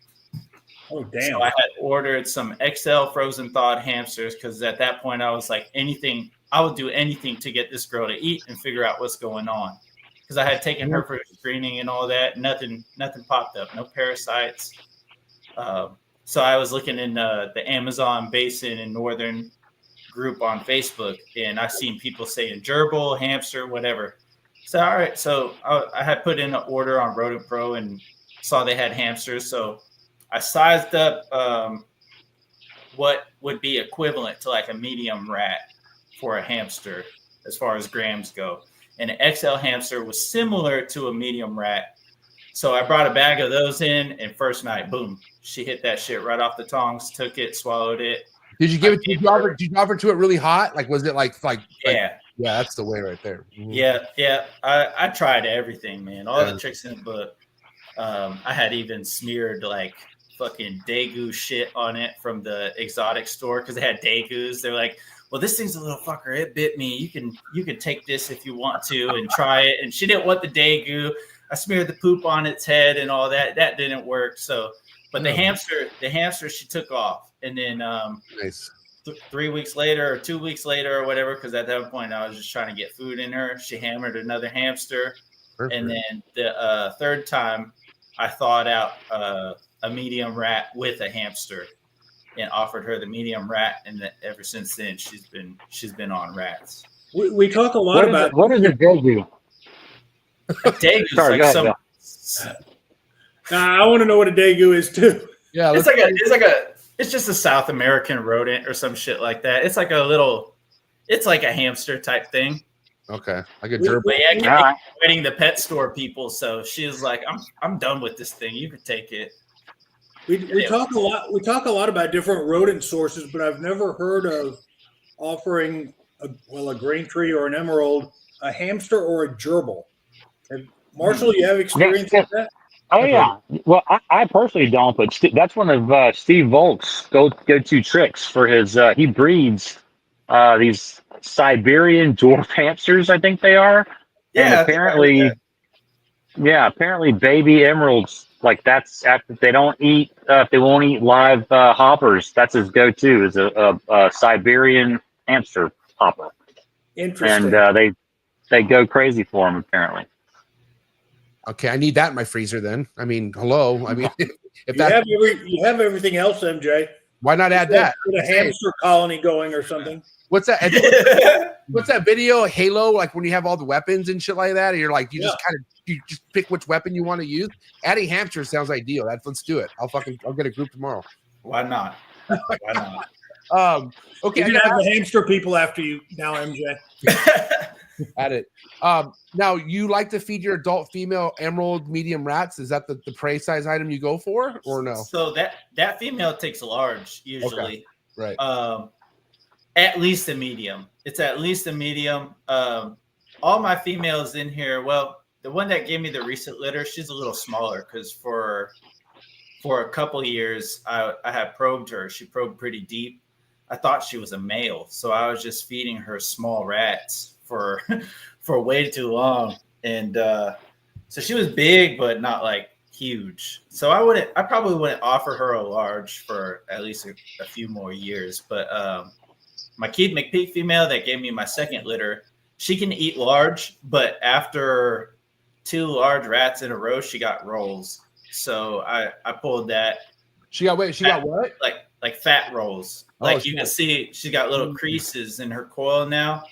Oh, damn. So I had ordered some XL frozen thawed hamsters because at that point I was like, I would do anything to get this girl to eat and figure out what's going on. Because I had taken her for screening and all that. Nothing popped up. No parasites. So I was looking in the Amazon basin in northern group on Facebook, and I seen people saying gerbil, hamster, whatever. So all right, so I had put in an order on Rodent Pro and saw they had hamsters. So I sized up what would be equivalent to like a medium rat for a hamster as far as grams go. And an XL hamster was similar to a medium rat. So I brought a bag of those in, and first night, boom, she hit that shit right off the tongs, took it, swallowed it. Did you give it? Did you offer to it really hot? Like, was it like yeah? Yeah, that's the way right there. Mm-hmm. Yeah. I tried everything, man. All the tricks in the book. I had even smeared like fucking Daegu shit on it from the exotic store because they had Daegus. They're like, well, this thing's a little fucker. It bit me. You can take this if you want to and try it. And she didn't want the Daegu. I smeared the poop on its head and all that. That didn't work. So, but the hamster she took off, and then nice. 3 weeks later or 2 weeks later or whatever, because at that point I was just trying to get food in her. She hammered another hamster. Perfect. And then the third time I thawed out a medium rat with a hamster and offered her the medium rat. And ever since then, she's been on rats. We talk a lot about what is a Daegu? Daegu's like some. I want to know what a Daegu is too. Yeah, it's just a South American rodent or some shit like that. It's like a hamster type thing. Okay, like a gerbil. But yeah, wedding the pet store people. So she was like, I'm done with this thing. You can take it. We talk a lot. We talk a lot about different rodent sources, but I've never heard of offering a green tree or an emerald, a hamster or a gerbil. Marshall, you have experience with that? Oh yeah. Well, I personally don't, but that's one of Steve Volk's go-to tricks for his. He breeds these Siberian dwarf hamsters, I think they are. Yeah. And apparently, baby emeralds, like that's after they don't eat. If they won't eat live hoppers, that's his go-to is a Siberian hamster hopper. Interesting. And they go crazy for him apparently. Okay, I need that in my freezer then. I mean, hello. I mean, if you have everything else, MJ. Why not add that? Get a hamster colony going or something. What's that? What's that video? Halo, like when you have all the weapons and shit like that, and you're like, you just pick which weapon you want to use. Adding hamsters sounds ideal. Let's do it. I'll get a group tomorrow. Why not? Why not? Okay, you can have the hamster people after you now, MJ. At it. Now you like to feed your adult female emerald medium rats? Is that the prey size item you go for, or no? So that female takes a large usually. Okay. Right. At least a medium. It's at least a medium. All my females in here. Well, the one that gave me the recent litter, she's a little smaller because for a couple years I had probed her. She probed pretty deep. I thought she was a male, so I was just feeding her small rats for way too long, and so she was big but not like huge. So I probably wouldn't offer her a large for at least a few more years. But my Keith McPeak female that gave me my second litter, she can eat large, but after 2 large rats in a row, she got rolls. So I pulled that. She got what? Like fat rolls. Like you can see she's got little creases in her coil now.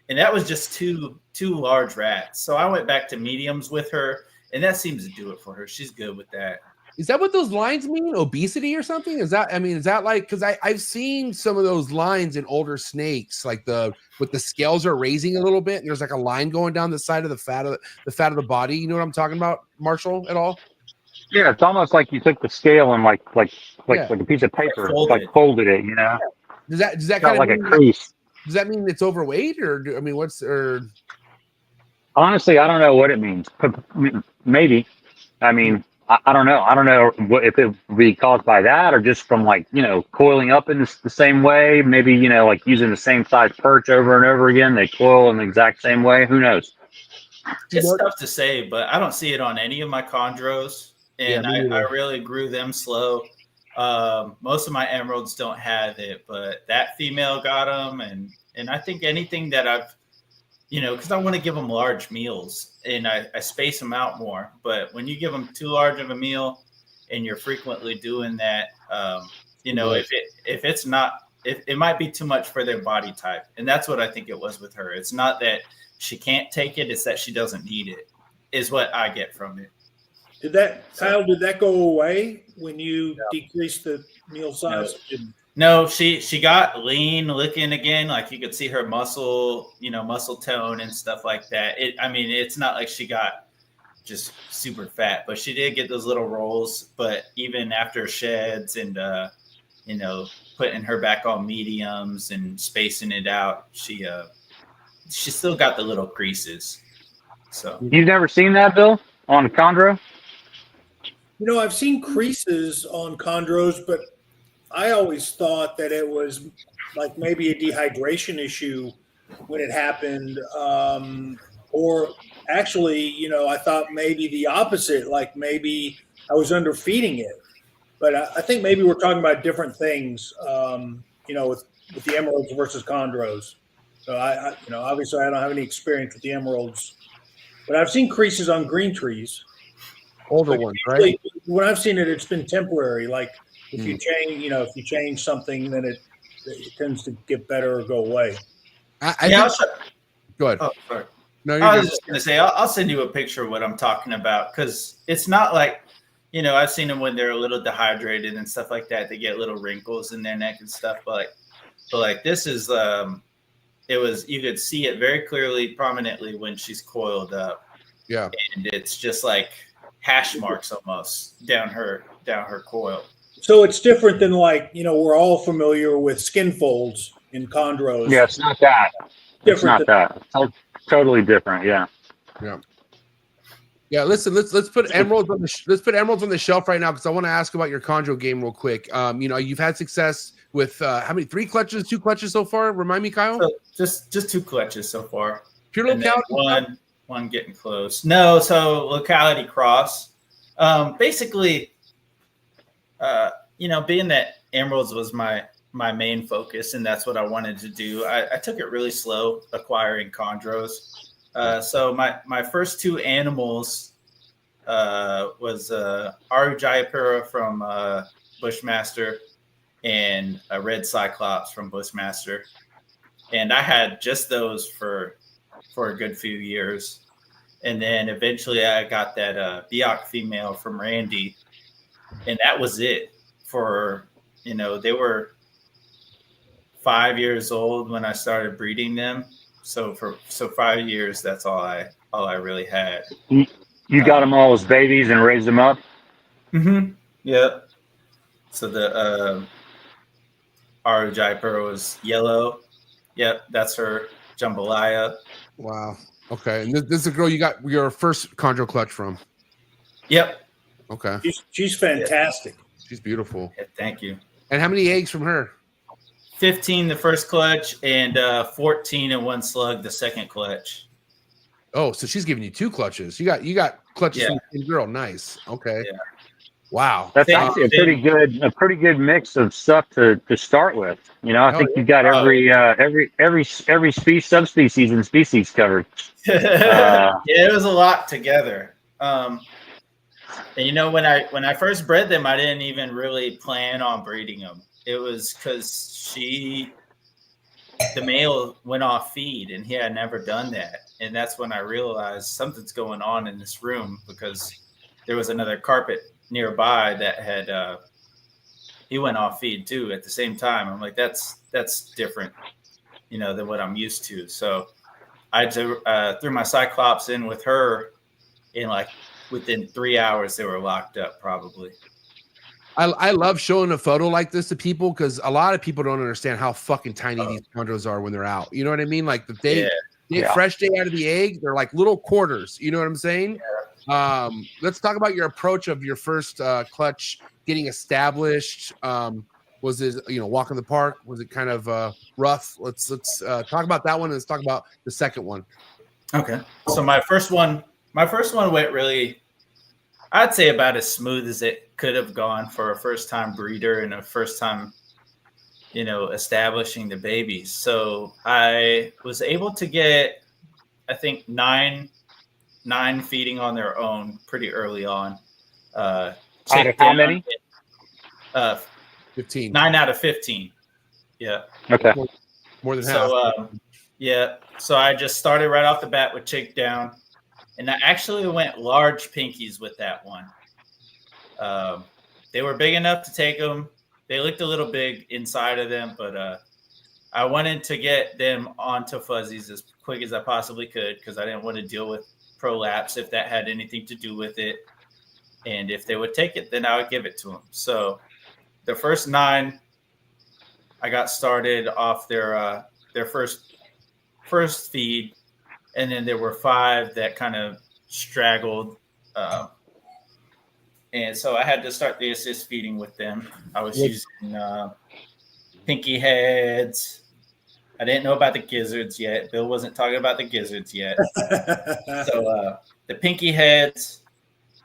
And that was just two large rats. So I went back to mediums with her, and that seems to do it for her. She's good with that. Is that what those lines mean? Obesity or something? Is that like, because I've seen some of those lines in older snakes, like with the scales are raising a little bit, and there's like a line going down the side of the fat of the body. You know what I'm talking about, Marshall, at all? Yeah, it's almost like you took the scale and like a piece of paper, folded it. You know? Yeah. Does that kind of like a crease? Does that mean it's overweight, or honestly, I don't know what it means. Maybe. I mean, I don't know. I don't know if it would be caused by that or just from coiling up in the same way. Maybe, like using the same size perch over and over again. They coil in the exact same way. Who knows? It's tough to say, but I don't see it on any of my chondros, and I really grew them slow. Most of my emeralds don't have it, but that female got them, and I think anything that I've, because I want to give them large meals, and I space them out more. But when you give them too large of a meal, and you're frequently doing that, if it's not it might be too much for their body type. And that's what I think it was with her. It's not that she can't take it, it's that she doesn't need it, is what I get from it. Kyle, did that go away when you decreased the meal size? No, she got lean looking again. Like you could see her muscle, muscle tone and stuff like that. It's not like she got just super fat, but she did get those little rolls. But even after sheds and, putting her back on mediums and spacing it out, she still got the little creases. So you've never seen that, Bill, on Condro? I've seen creases on Condros, but I always thought that it was like maybe a dehydration issue when it happened. Or actually, I thought maybe the opposite, like maybe I was underfeeding it. But I think maybe we're talking about different things, with the emeralds versus chondros. So I obviously I don't have any experience with the emeralds, but I've seen creases on green trees. Older ones, right? When I've seen it, it's been temporary. Like if you change something, then it tends to get better or go away. Go ahead. Oh, sorry. No, I was just going to say, I'll send you a picture of what I'm talking about, because it's not like, I've seen them when they're a little dehydrated and stuff like that. They get little wrinkles in their neck and stuff. But this is, you could see it very clearly, prominently when she's coiled up. Yeah. And it's just like hash marks almost down her coil. So it's different than we're all familiar with skin folds in chondros. Yeah, it's not that. It's not that. It's totally different. Yeah. Yeah. Yeah. Listen, let's put emeralds on the shelf right now, because I want to ask about your chondro game real quick. You've had success with how many? 2 clutches so far? Remind me, Kyle. So just 2 clutches so far. Pure locality. One getting close. No, so locality cross. Basically, being that emeralds was my main focus, and that's what I wanted to do. I took it really slow acquiring chondros. So my first 2 animals was Aru Jayapura from Bushmaster and a red Cyclops from Bushmaster. And I had just those for a good few years. And then eventually I got that Biak female from Randy. And that was it for, they were 5 years old when I started breeding them. So 5 years, that's all I really had. You got them all as babies and raised them up? Mm-hmm. Yeah. So the Aru Jaipur was yellow. Yep, that's her. Jambalaya. Wow. Okay. And this is the girl you got your first chondro clutch from. Yep. Okay. She's fantastic. She's beautiful. Yeah, thank you. And how many eggs from her? 15 the first clutch, and 14 in 1 slug the second clutch. Oh, so she's giving you 2 clutches. You got clutches from the same girl. Nice. Okay. Yeah. Wow. That's actually a pretty good mix of stuff to start with. I think you've got every subspecies and species covered. It was a lot together. And when I first bred them, I didn't even really plan on breeding them. It was because the male went off feed, and he had never done that. And that's when I realized something's going on in this room, because there was another carpet nearby that had he went off feed too at the same time. I'm like, that's different, than what I'm used to. So I threw my Cyclops in with her, and within 3 hours they were locked up probably. I love showing a photo like this to people, because a lot of people don't understand how fucking tiny these chondros are when they're out. You know what I mean? Like fresh day out of the egg, they're like little quarters. You know what I'm saying? Yeah. Let's talk about your approach of your first clutch getting established. Was it walk in the park? Was it kind of rough? Let's talk about that one, and let's talk about the second one. Okay. So my first one went really, I'd say, about as smooth as it could have gone for a first time breeder and a first time establishing the babies. So I was able to get, I think, nine feeding on their own pretty early on. Out of how many? 15. 9 out of 15. Yeah. Okay. More than half. So yeah. So I just started right off the bat with chick down, and I actually went large pinkies with that one. They were big enough to take them. They looked a little big inside of them, but I wanted to get them onto fuzzies as quick as I possibly could because I didn't want to deal with prolapse if that had anything to do with it. And if they would take it, then I would give it to them. So the first 9, I got started off their first feed, and then there were 5 that kind of straggled. And so I had to start the assist feeding with them. I was using pinky heads. I didn't know about the gizzards yet. Bill wasn't talking about the gizzards yet. So the pinky heads,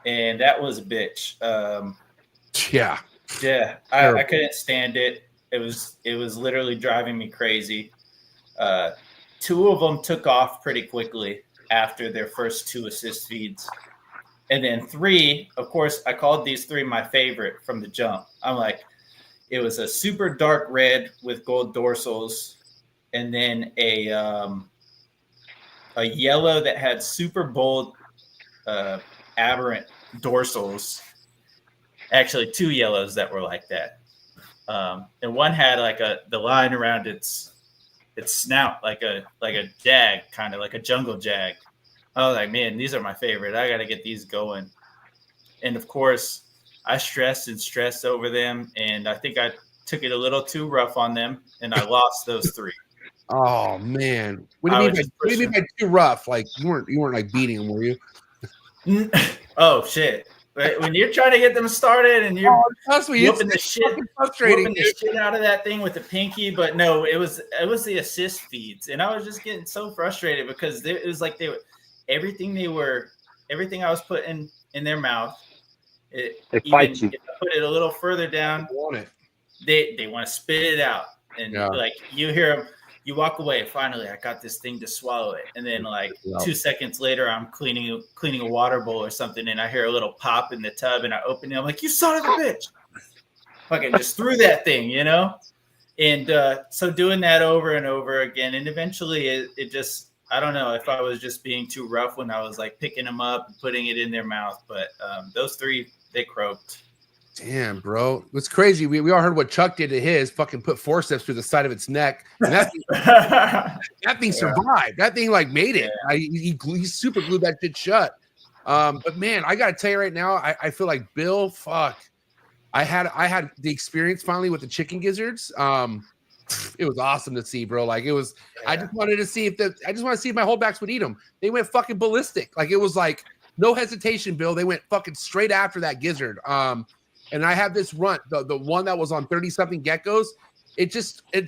and that was a bitch. Yeah. Yeah, I couldn't stand it. It was literally driving me crazy. 2 of them took off pretty quickly after their first 2 assist feeds. And then 3, of course, I called these 3 my favorite from the jump. I'm like, it was a super dark red with gold dorsals, and then a yellow that had super bold aberrant dorsals. Actually, 2 yellows that were like that. And one had like the line around its snout, like a jag, kind of like a jungle jag. I was like, man, these are my favorite. I got to get these going. And of course, I stressed over them, and I think I took it a little too rough on them, and I lost those 3. Oh man, what do you mean by too rough? Like you weren't like beating them, were you? Oh shit! Right? When you're trying to get them started and you're whooping the shit out of that thing with the pinky, but no, it was the assist feeds, and I was just getting so frustrated because it was like everything I was putting in their mouth. If I put it a little further down, they want to spit it out, and like you hear them. You walk away. Finally, I got this thing to swallow it, and then like 2 seconds later, I'm cleaning a water bowl or something, and I hear a little pop in the tub, and I open it. I'm like, "You son of a bitch!" Fucking just threw that thing, you know. And so doing that over and over again, and eventually it just, I don't know if I was just being too rough when I was like picking them up and putting it in their mouth, but those 3, they croaked. Damn, bro. It's crazy. We all heard what Chuck did to his, fucking put forceps through the side of its neck. And that thing survived. That thing like made it. He super glued that shit shut. But man, I got to tell you right now, I feel like Bill, fuck. I had the experience finally with the chicken gizzards. It was awesome to see, bro. Like it was, I just wanted to see if my holdbacks would eat them. They went fucking ballistic. Like it was like no hesitation, Bill. They went fucking straight after that gizzard. And I have this runt, the one that was on 30-something geckos. It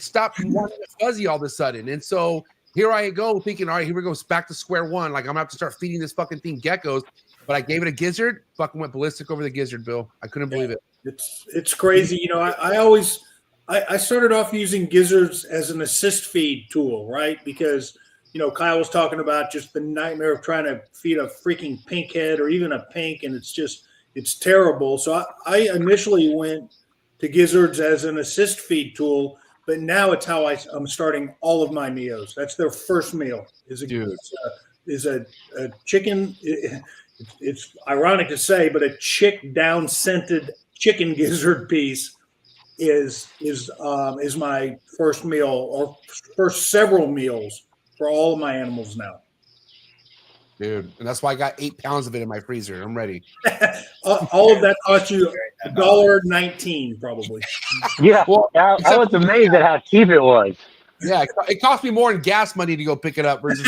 stopped wanting a fuzzy all of a sudden. And so here I go thinking, all right, here we go, back to square one. Like I'm gonna have to start feeding this fucking thing geckos. But I gave it a gizzard, fucking went ballistic over the gizzard, Bill. I couldn't believe it. It's crazy. You know, I started off using gizzards as an assist feed tool, right? Because, you know, Kyle was talking about just the nightmare of trying to feed a freaking pink head or even a pink, and it's terrible. So I initially went to gizzards as an assist feed tool, but now it's how I'm starting all of my neos. That's their first meal is a chicken. It's ironic to say, but a chick down scented chicken gizzard piece is my first meal or first several meals for all of my animals now. Dude, and that's why I got 8 pounds of it in my freezer. I'm ready. All of that cost you $1.19 probably. Yeah, well, I was amazed at how cheap it was. Yeah, it cost me more in gas money to go pick it up versus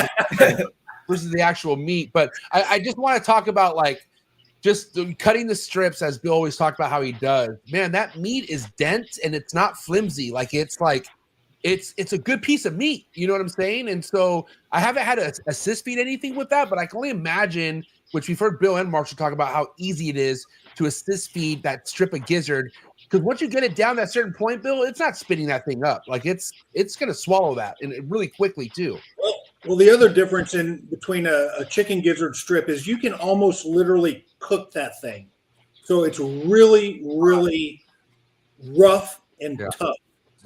the actual meat. But I just want to talk about like just cutting the strips, as Bill always talked about how he does. Man, that meat is dense and it's not flimsy. It's a good piece of meat. You know what I'm saying? And so I haven't had to assist feed anything with that, but I can only imagine, which we've heard Bill and Marshall talk about how easy it is to assist feed that strip of gizzard. Because once you get it down that certain point, Bill, it's not spitting that thing up. Like it's going to swallow that and really quickly too. Well, the other difference in between a chicken gizzard strip is you can almost literally cook that thing. So it's really, really rough and tough.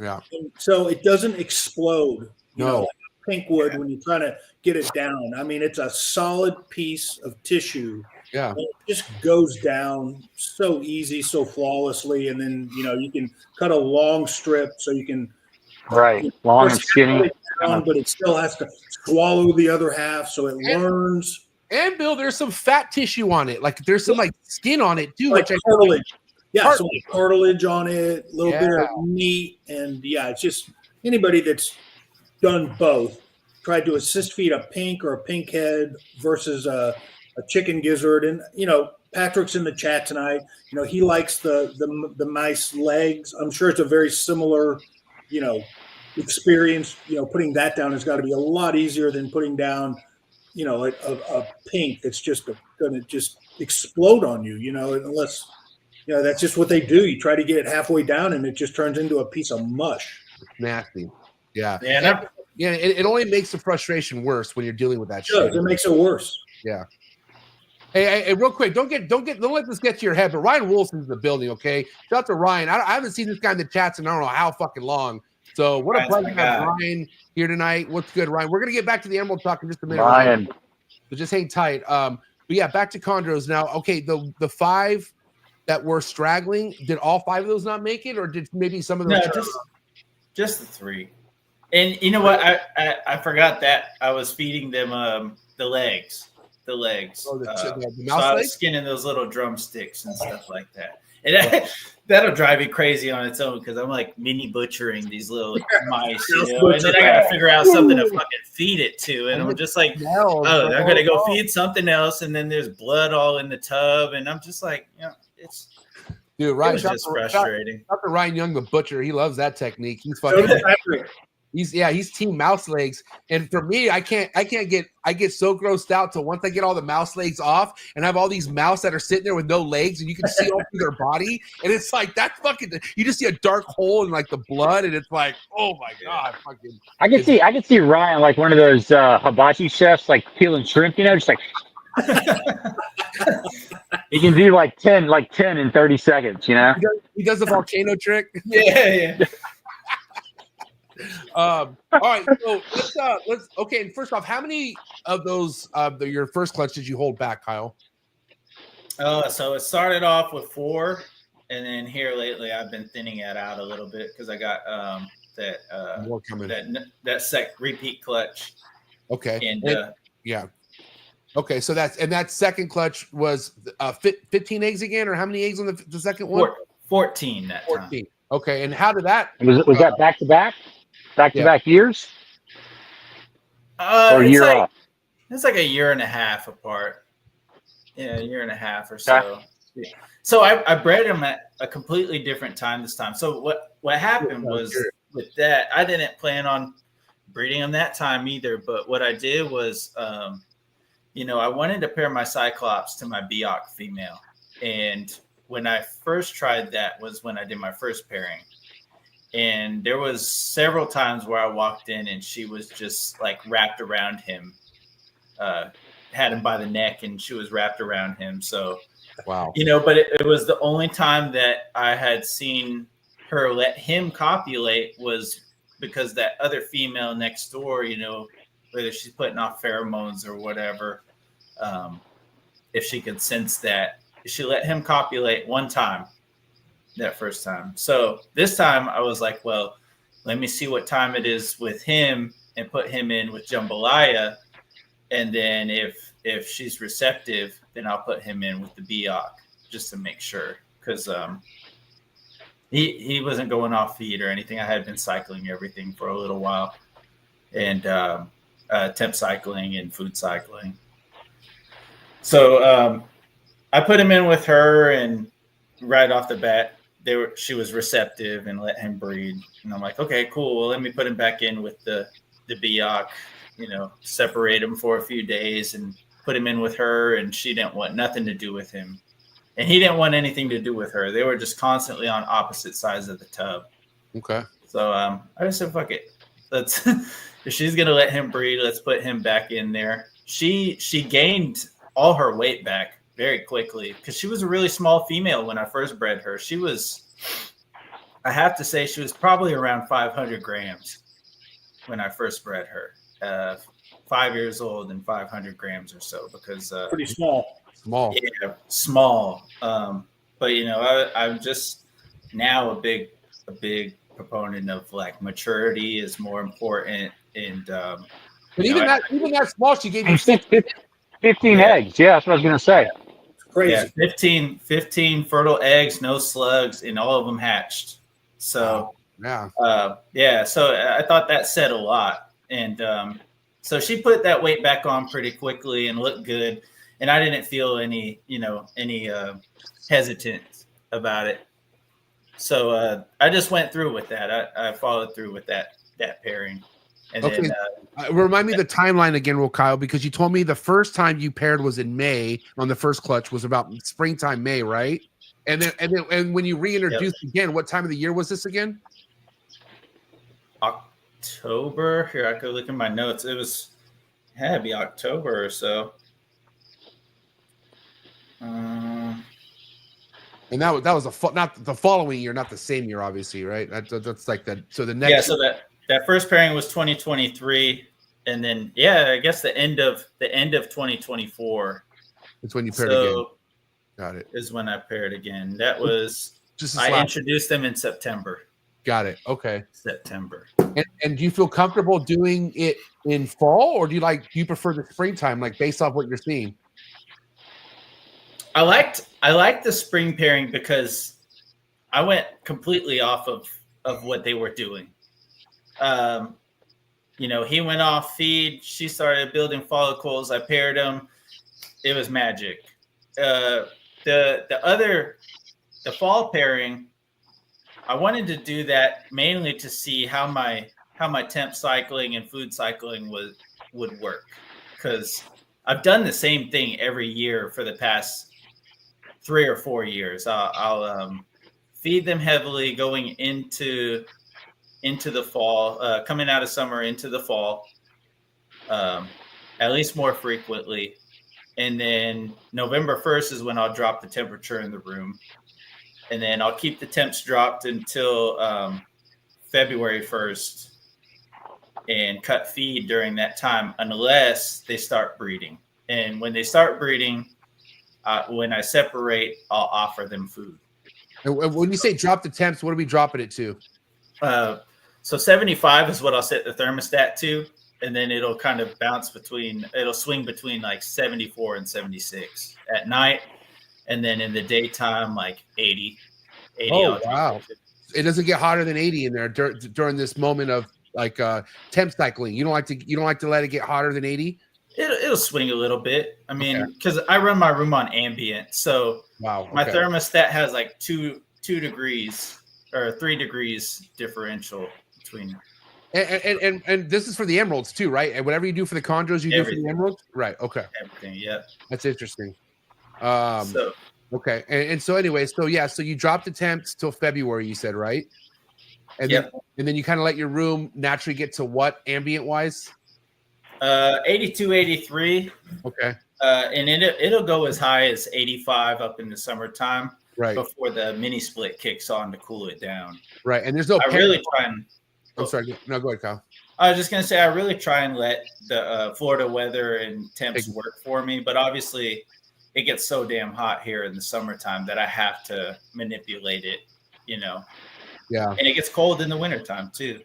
Yeah. And so it doesn't explode. You know, No. like pink wood when you're trying to get it down. I mean, it's a solid piece of tissue. Yeah. And it just goes down so easy, so flawlessly. And then, you know, you can cut a long strip so you can Right. Long and skinny. down, but it still has to swallow the other half, so it learns. And Bill, there's some fat tissue on it. Like there's some like skin on it too, Like which cartilage. Yeah, Cartilage. some cartilage on it, a little bit Yeah. of meat, and yeah, it's just anybody that's done both, tried to assist feed a pink or a pink head versus a chicken gizzard. And you know, Patrick's in the chat tonight. You know, he likes the mice legs. I'm sure it's a very similar, you know, experience. You know, putting that down has got to be a lot easier than putting down, you know, a pink that's just going to just explode on you. You know, unless, you know, that's just what they do. You try to get it halfway down, and it just turns into a piece of mush. nasty. Yeah. Yeah. Yeah, it only makes the frustration worse when you're dealing with that It does. shit. It makes it worse. Yeah. Hey, real quick, don't let this get to your head. But Ryan Wilson's in the building, okay? Shout out to Ryan. I haven't seen this guy in the chats in I don't know how fucking long. So what a pleasure to have Ryan here tonight. What's good, Ryan? We're gonna get back to the Emerald talk in just a minute. Ryan. So just hang tight. But yeah, back to Condros now. Okay, the 5 that were straggling, did all 5 of those not make it, or did maybe some of those? No, just the 3. And you know what? I forgot that I was feeding them the legs. Oh, the so mouse I was legs? skinning those little drumsticks and stuff like that. And that'll drive me crazy on its own because I'm like mini butchering these little mice, you know? And then I gotta figure out something to fucking feed it to. And I'm just like, oh, I'm gonna go feed something else, and then there's blood all in the tub, and I'm just like, you know, it's Dude, Ryan, it was just frustrating. Shout out to Ryan Young, the butcher. He loves that technique. He's fucking. He's team mouse legs, and for me, I get so grossed out till once I get all the mouse legs off, and I have all these mouse that are sitting there with no legs, and you can see all through their body, and it's like that's fucking. You just see a dark hole in like the blood, and it's like, oh my god, fucking. I can see Ryan like one of those hibachi chefs, like peeling shrimp, you know, just like. He can do like 10 in 30 seconds, you know. He does the volcano trick. Yeah. All right, so let's okay. And first off, how many of those your first clutch did you hold back, Kyle? So it started off with 4, and then here lately I've been thinning it out a little bit because I got More coming. that repeat clutch. Okay, And yeah. Okay, so that second clutch was 15 eggs again, or how many eggs on the second one? 14 that 14. time. Okay, and how did that? Was that back to back years? Or a year off? It's like a year and a half apart. Yeah, a year and a half or so. Yeah. So I bred them at a completely different time this time. So what happened was with that, I didn't plan on breeding them that time either. But what I did was, I wanted to pair my Cyclops to my Biak female. And when I first tried that was when I did my first pairing. And there was several times where I walked in and she was just like wrapped around him, had him by the neck, and she was wrapped around him. So, wow, but it was the only time that I had seen her let him copulate was because that other female next door, whether she's putting off pheromones or whatever, if she could sense that, she let him copulate one time. That first time. So this time I was like, well, let me see what time it is with him and put him in with jambalaya. And then if she's receptive, then I'll put him in with the Biak just to make sure. Because he wasn't going off feed or anything. I had been cycling everything for a little while. And temp cycling and food cycling. So I put him in with her, and right off the bat, she was receptive and let him breed. And I'm like, okay, cool. Well, let me put him back in with the Biak, separate him for a few days and put him in with her. And she didn't want nothing to do with him. And he didn't want anything to do with her. They were just constantly on opposite sides of the tub. Okay. So I just said, fuck it. Let's, if she's going to let him breed, let's put him back in there. She gained all her weight back very quickly because she was a really small female when I first bred her. She was I have to say she was probably around 500 grams when I first bred her. 5 years old and 500 grams or so, because Pretty small. Small. yeah, small. But you know, I'm just now a big proponent of like maturity is more important, and But you know, even that small, she gave you 15 eggs. Yeah, that's what I was gonna say. Crazy. yeah, 15 fertile eggs, no slugs, and all of them hatched. So Yeah. So I thought that said a lot. And so she put that weight back on pretty quickly and looked good. And I didn't feel any hesitance about it. So I just went through with that. I followed through with that pairing. And Okay. then Remind me the timeline again, real Kyle, because you told me the first time you paired was in May on the first clutch was about springtime, May, right? And when you reintroduced again, what time of the year was this again? October. Here, I could look at my notes. It had to be October or so. And that was not the following year, not the same year, obviously, right? That's like that. So the next. Yeah. So that first pairing was 2023, and then I guess the end of 2024. It's when you paired again. Got it. Is when I paired again. That was just I introduced them in September. Got it. Okay. September. And do you feel comfortable doing it in fall, or do you prefer the springtime, like based off what you're seeing? I liked the spring pairing because I went completely off of what they were doing. You know, he went off feed. She started building follicles. I paired them. It was magic. The fall pairing, I wanted to do that mainly to see how my temp cycling and food cycling would work, because I've done the same thing every year for the past 3 or 4 years. I'll feed them heavily going into the fall, coming out of summer into the fall, at least more frequently. And then November 1st is when I'll drop the temperature in the room. And then I'll keep the temps dropped until February 1st and cut feed during that time, unless they start breeding. And when they start breeding, when I separate, I'll offer them food. And when you say drop the temps, what are we dropping it to? So 75 is what I'll set the thermostat to. And then it'll kind of it'll swing between like 74 and 76 at night. And then in the daytime, like 80. Oh, wow. It doesn't get hotter than 80 in there during this moment of like temp cycling. You don't like to let it get hotter than 80? It'll swing a little bit. I mean, because I run my room on ambient. So my thermostat has like 2 degrees or 3 degrees differential between. And this is for the emeralds too, right? And whatever you do for the chondros, you do for the emeralds, right? Okay, everything. Yeah, that's interesting. Okay, and so anyway, so you dropped the temps till February, you said, right? And then you kind of let your room naturally get to what ambient wise? 82, 83. Okay. And it'll go as high as 85 up in the summertime, right? Before the mini split kicks on to cool it down, right? And there's no. I really try and. I'm sorry. No, go ahead, Kyle. I was just gonna say I really try and let the Florida weather and temps work for me, but obviously it gets so damn hot here in the summertime that I have to manipulate it, you know. Yeah. And it gets cold in the wintertime too.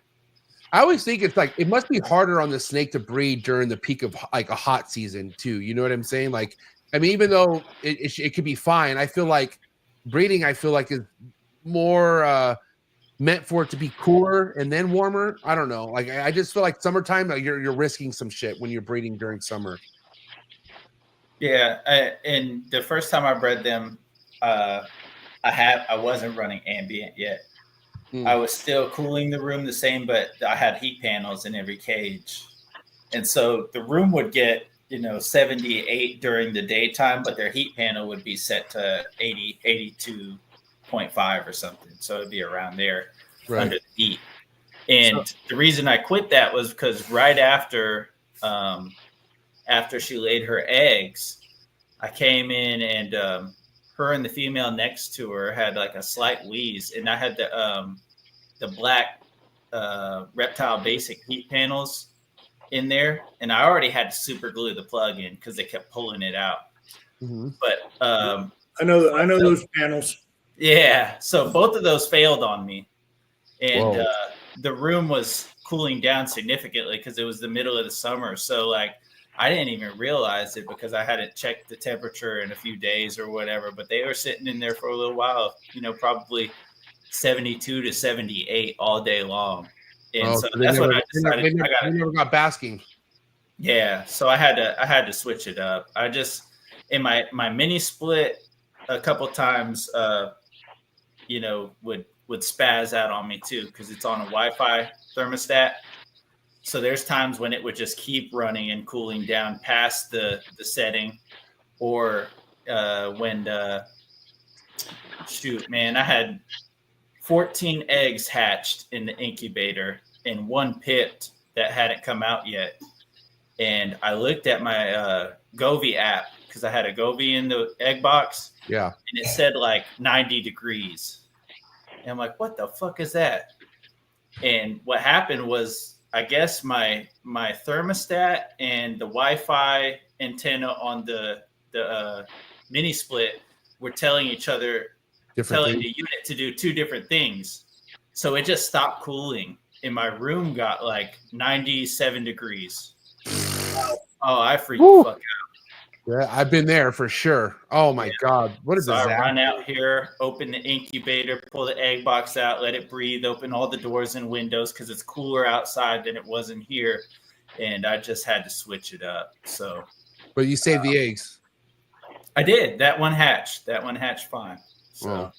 I always think it's like it must be harder on the snake to breed during the peak of like a hot season too. You know what I'm saying? Like, I mean, even though it could be fine, I feel like breeding is more meant for it to be cooler and then warmer. I don't know. Like, I just feel like summertime, you're risking some shit when you're breeding during summer. Yeah, and the first time I bred them, I wasn't running ambient yet. I was still cooling the room the same, but I had heat panels in every cage. And so the room would get, 78 during the daytime, but their heat panel would be set to 80, 82.5 or something. So it'd be around there under the heat. And the reason I quit that was because right after she laid her eggs, I came in and her and the female next to her had like a slight wheeze, and I had to the black Reptile basic heat panels in there, and I already had to super glue the plug in because they kept pulling it out. Mm-hmm. But I know those panels. Yeah, so both of those failed on me, and the room was cooling down significantly because it was the middle of the summer. So like I didn't even realize it because I hadn't checked the temperature in a few days or whatever. But they were sitting in there for a little while, probably 72 to 78 all day long. And so that's when I decided I never got basking. Yeah, so I had to switch it up. I just in my mini split a couple times would spaz out on me too because it's on a Wi-Fi thermostat. So there's times when it would just keep running and cooling down past the setting, or when I had 14 eggs hatched in the incubator and one pipped that hadn't come out yet. And I looked at my Govee app because I had a Govee in the egg box. Yeah. And it said like 90 degrees. And I'm like, what the fuck is that? And what happened was, I guess my thermostat and the Wi-Fi antenna on the mini split were telling each other, telling the unit to do two different things. So it just stopped cooling. And my room got like 97 degrees. Oh, I freaked the fuck out. Yeah, I've been there for sure. Oh my God. What is so disaster. I run out here, open the incubator, pull the egg box out, let it breathe, open all the doors and windows because it's cooler outside than it was in here. And I just had to switch it up. So, but you saved the eggs. I did. That one hatched fine. So,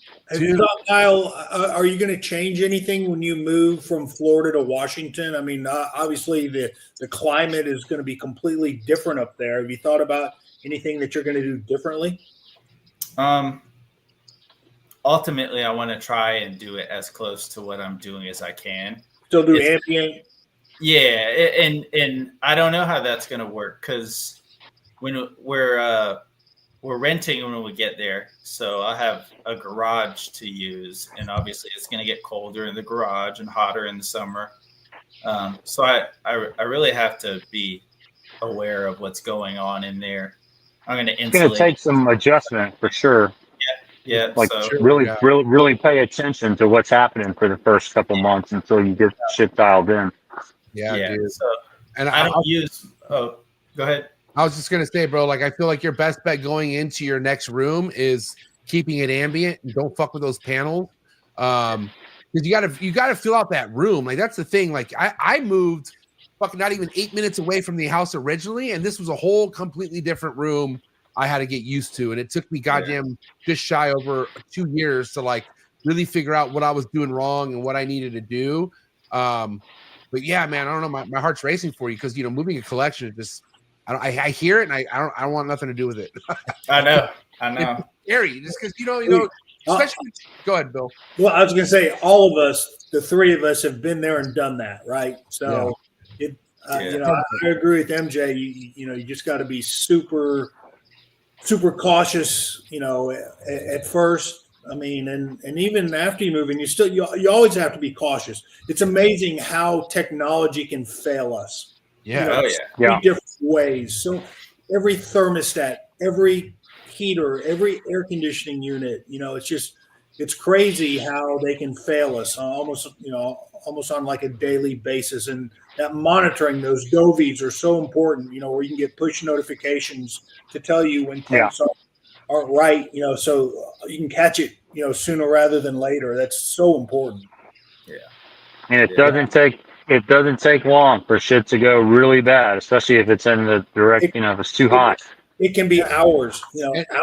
Kyle, are you going to change anything when you move from Florida to Washington? I mean, obviously the climate is going to be completely different up there. Have you thought about anything that you're going to do differently? Ultimately, I want to try and do it as close to what I'm doing as I can. Still do ambient? Yeah, and I don't know how that's going to work because when we're renting when we get there, so I'll have a garage to use, and obviously it's going to get colder in the garage and hotter in the summer. So I really have to be aware of what's going on in there. I'm going to insulate. It's going to take some adjustment for sure. Yeah. Like really pay attention to what's happening for the first couple months until you get shit dialed in. Yeah. Dude. So, and I don't use. Oh, go ahead. I was just gonna say, bro, like I feel like your best bet going into your next room is keeping it ambient and don't fuck with those panels. Because you gotta fill out that room. Like that's the thing. Like I moved fucking not even 8 minutes away from the house originally, and this was a whole completely different room I had to get used to. And it took me just shy over 2 years to like really figure out what I was doing wrong and what I needed to do. But yeah, man, I don't know. My heart's racing for you because moving a collection is just I hear it and I don't want nothing to do with it. I know. It's scary just because especially. Go ahead, Bill. Well, I was going to say all of us, the three of us, have been there and done that, right? So I agree with MJ. You just got to be super cautious. At first. I mean, and even after you move in, you always have to be cautious. It's amazing how technology can fail us. Yeah. Three different ways. So every thermostat, every heater, every air conditioning unit, it's crazy how they can fail us almost on like a daily basis. And that monitoring, those Govees are so important, where you can get push notifications to tell you when things aren't right, so you can catch it, sooner rather than later. That's so important. Yeah. And it doesn't take long for shit to go really bad, especially if it's in the direct, if it's too hot. It can be hours.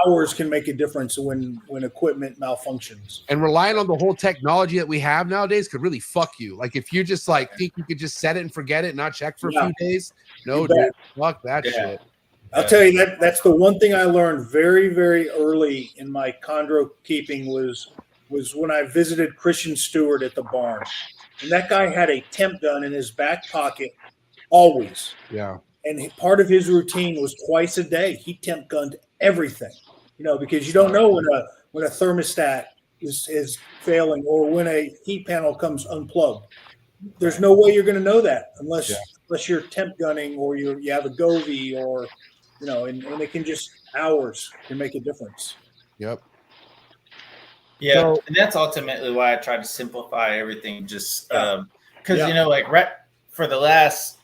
Hours can make a difference when equipment malfunctions. And relying on the whole technology that we have nowadays could really fuck you. Like if you just think you could just set it and forget it and not check for a few days. No, dude, fuck that shit. I'll tell you that's the one thing I learned very, very early in my Condro keeping was when I visited Christian Stewart at the barn. And that guy had a temp gun in his back pocket always. Yeah. And part of his routine was twice a day. He temp gunned everything, because you don't know when a thermostat, is failing, or when a heat panel comes unplugged. There's no way you're going to know that unless you're temp gunning or you have a Govee or and it can just hours can make a difference. Yep. Yeah, So- and that's ultimately why I try to simplify everything. Just because Yeah. like for the last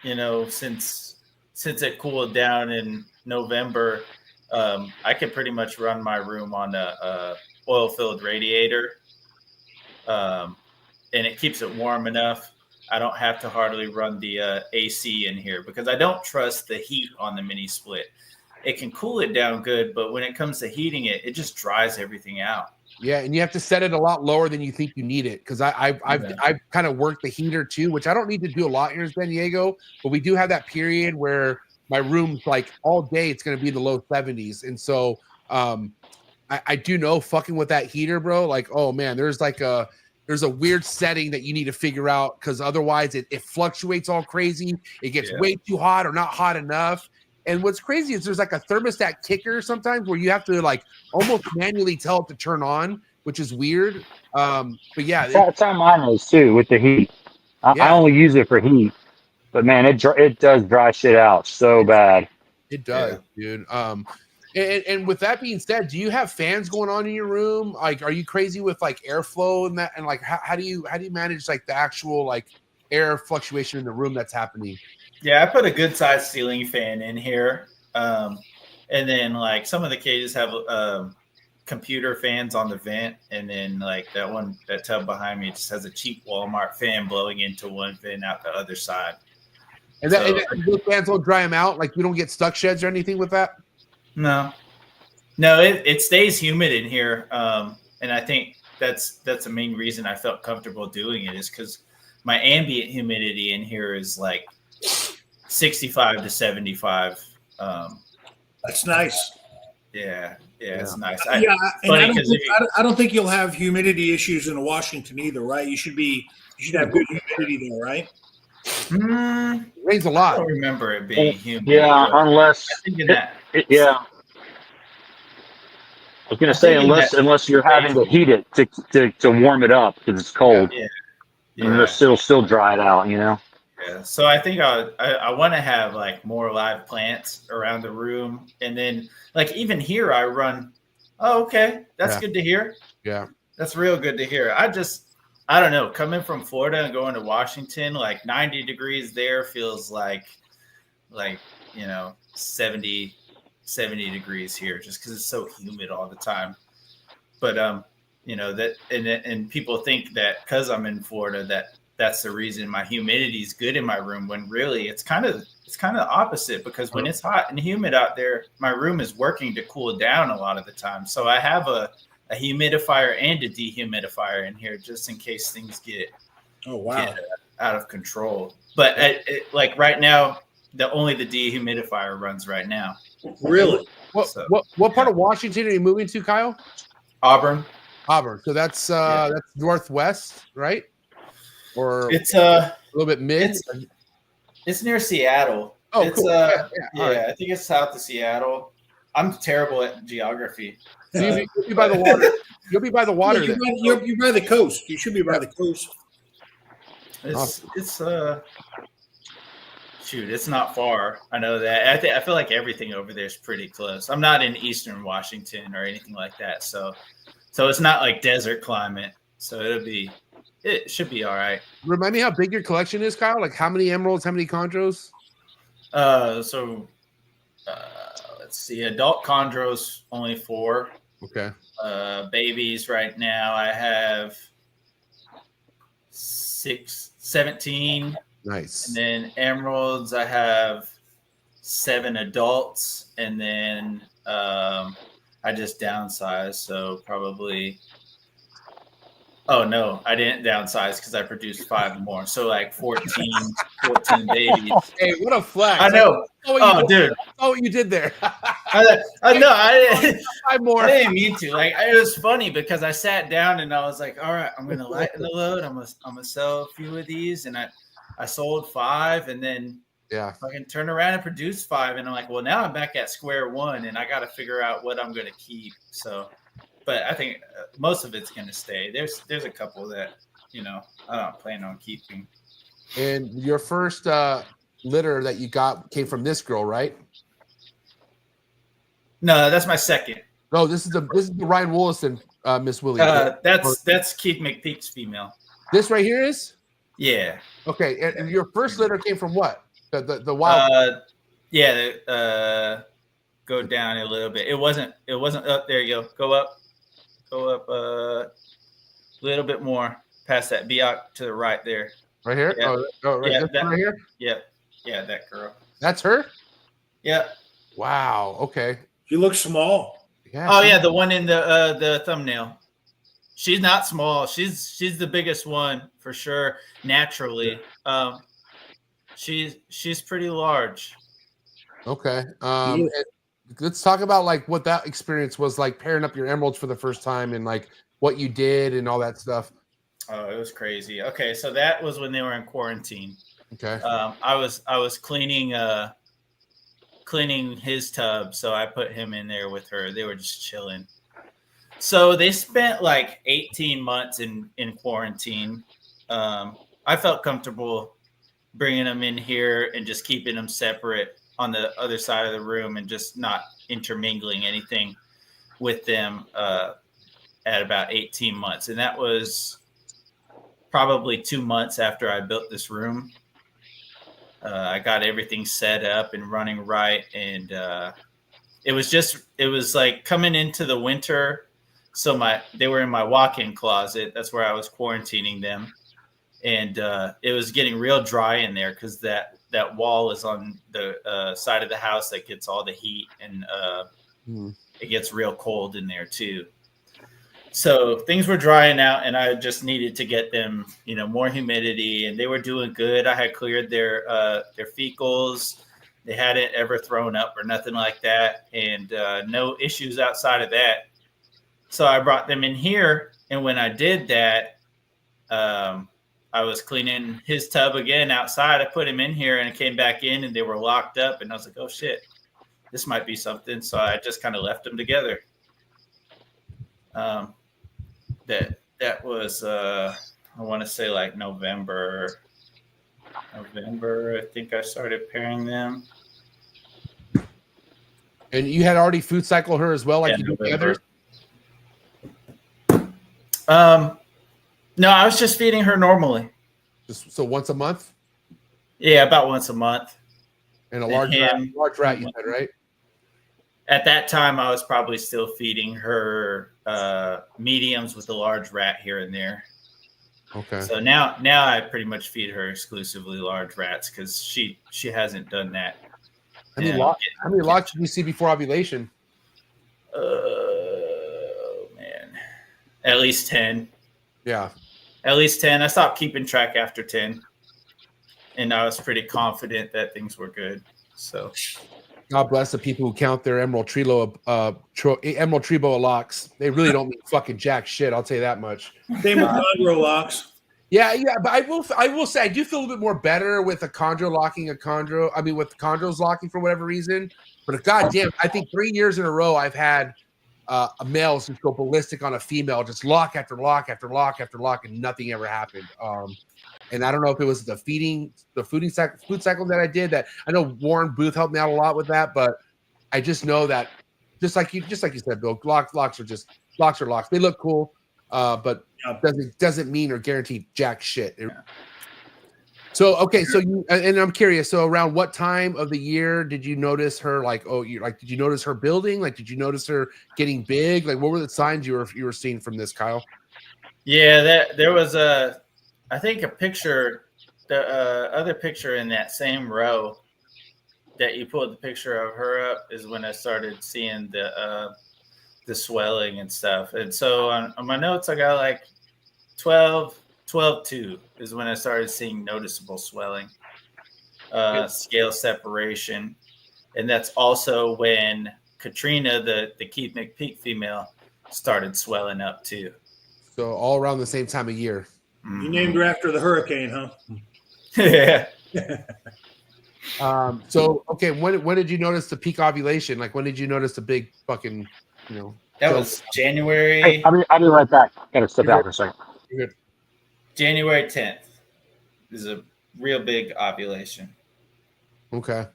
since it cooled down in November, I can pretty much run my room on a oil-filled radiator, and it keeps it warm enough. I don't have to hardly run the AC in here because I don't trust the heat on the mini split. It can cool it down good, but when it comes to heating it, it just dries everything out. Yeah, and you have to set it a lot lower than you think you need it because I've kind of worked the heater too, which I don't need to do a lot here in San Diego, but we do have that period where my room's like all day it's going to be in the low 70s, and so I do know fucking with that heater, bro. Like, oh man, there's a weird setting that you need to figure out because otherwise it fluctuates all crazy. It gets way too hot or not hot enough. And what's crazy is there's like a thermostat kicker sometimes where you have to like almost manually tell it to turn on, which is weird. But yeah, That's how mine is too with the heat. I only use it for heat, but man, it does dry shit out so bad. It does, dude. And with that being said, do you have fans going on in your room? Like, are you crazy with like airflow and that? And like, how do you manage like the actual like air fluctuation in the room that's happening? Yeah, I put a good sized ceiling fan in here. And then like some of the cages have computer fans on the vent. And then like that tub behind me just has a cheap Walmart fan blowing into one vent out the other side. And those fans don't dry them out? Like you don't get stuck sheds or anything with that? No, it stays humid in here. And I think that's the main reason I felt comfortable doing it is because my ambient humidity in here is like 65 to 75. That's nice. Yeah, it's nice. I don't think you'll have humidity issues in Washington either, right? You should have good humidity there, right? It rains a lot. I don't remember it being humid. Yeah, unless I was gonna say unless you're having to heat it to warm it up because it's cold. And it'll still dry it out, Yeah. So I think I want to have like more live plants around the room, and then like even here I run. Oh, okay, that's good to hear. Yeah, that's real good to hear. I don't know. Coming from Florida and going to Washington, like 90 degrees there feels like 70 degrees here, just because it's so humid all the time. But that and people think that because I'm in Florida that's the reason my humidity is good in my room, when really it's kind of the opposite, because when it's hot and humid out there, my room is working to cool down a lot of the time. So I have a humidifier and a dehumidifier in here just in case things get out of control. But like right now, only the dehumidifier runs right now. Really? What part of Washington are you moving to, Kyle? Auburn. So that's northwest, right? Or it's a little bit mid. It's near Seattle. Oh, it's cool. I think it's south of Seattle. I'm terrible at geography. You'll be by the water. You'll be by the water. You're by the coast. You should be by the coast. It's it's not far. I know that. I feel like everything over there is pretty close. I'm not in Eastern Washington or anything like that, so it's not like desert climate. So it should be all right. Remind me how big your collection is, Kyle. Like how many emeralds, how many chondros? Let's see. Adult chondros only 4. Okay. Babies right now I have 17. Nice. And then emeralds I have 7 adults, and then I just downsized, so probably. Oh no, I didn't downsize because I produced 5 more. So like 14 babies. Hey, what a flex! I know. Dude, oh, what you did there. I know. I didn't. 5 more. I didn't mean to. Like it was funny because I sat down and I was like, "All right, I'm gonna lighten the load. I'm gonna sell a few of these," and I sold 5, and then I can turn around and produce 5, and I'm like, well, now I'm back at square one, and I got to figure out what I'm gonna keep. So. but I think most of it's going to stay. There's a couple that, you know, I don't plan on keeping. And your first litter that you got came from this girl, right? No, that's my second. No, this is the Ryan Wollison, Miss Willie. That's Keith McPeak's female. This right here is? Yeah. Okay, and your first litter came from what? The wild. Go down a little bit. It wasn't up. There you go. Go up a little bit more past that. Be out to the right there. Right here? Yeah. Right, yeah, that, right here? Yeah, that girl. That's her? Yeah. Wow. Okay. She looks small. Yeah. Oh yeah, the one in the thumbnail. She's not small. She's the biggest one for sure. Naturally, she's pretty large. Okay. Let's talk about like what that experience was like, pairing up your emeralds for the first time, and like what you did and all that stuff. Oh, it was crazy. Okay, so that was when they were in quarantine. Okay. I was cleaning his tub, so I put him in there with her. They were just chilling. So they spent like 18 months in quarantine. I felt comfortable bringing them in here and just keeping them separate on the other side of the room and just not intermingling anything with them at about 18 months. And that was probably 2 months after I built this room. I got everything set up and running right. And it was like coming into the winter. So they were in my walk-in closet. That's where I was quarantining them. And it was getting real dry in there because that wall is on the side of the house that gets all the heat, and it gets real cold in there too. So things were drying out, and I just needed to get them, more humidity, and they were doing good. I had cleared their fecals. They hadn't ever thrown up or nothing like that, and no issues outside of that. So I brought them in here, and when I did that, I was cleaning his tub again outside. I put him in here, and I came back in, and they were locked up, and I was like, oh shit, this might be something. So I just kind of left them together. That was I want to say like November. I think I started pairing them. And you had already food cycled her as well, like you do the others? No, I was just feeding her normally. So once a month? Yeah, about once a month. And a large rat, you said, right? At that time, I was probably still feeding her mediums with a large rat here and there. Okay. So now I pretty much feed her exclusively large rats because she hasn't done that. How many locks did you see before ovulation? Oh man, at least 10. Yeah, at least 10. I stopped keeping track after 10, and I was pretty confident that things were good. So. God bless the people who count their emerald trilo locks. They really don't mean fucking jack shit. I'll tell you that much. Same with Condro locks. Yeah, but I will say I do feel a little bit more better with a Condro locking with Condros locking for whatever reason. But goddamn, I think 3 years in a row I've had a male just go ballistic on a female, just lock after lock after lock after lock, and nothing ever happened. And I don't know if it was the food cycle that I did. That I know Warren Booth helped me out a lot with that, but I just know that just like you said, Bill, locks are locks. They look cool, but doesn't mean or guarantee jack shit. So okay, so and I'm curious. So around what time of the year did you notice her? Did you notice her building? Like, did you notice her getting big? Like, what were the signs you were seeing from this, Kyle? Yeah, there was I think a picture, the other picture in that same row that you pulled the picture of her up is when I started seeing the swelling and stuff. And so on my notes, I got like 12-2 is when I started seeing noticeable swelling, scale separation. And that's also when Katrina, the Keith McPeak female, started swelling up too. So all around the same time of year. You named her after the hurricane, huh? Yeah. So okay, when did you notice the peak ovulation? Like, when did you notice the big fucking, That So- was January. Hey, I'll be right back. Gotta step out for a second. You're good. January 10th is a real big ovulation. Okay.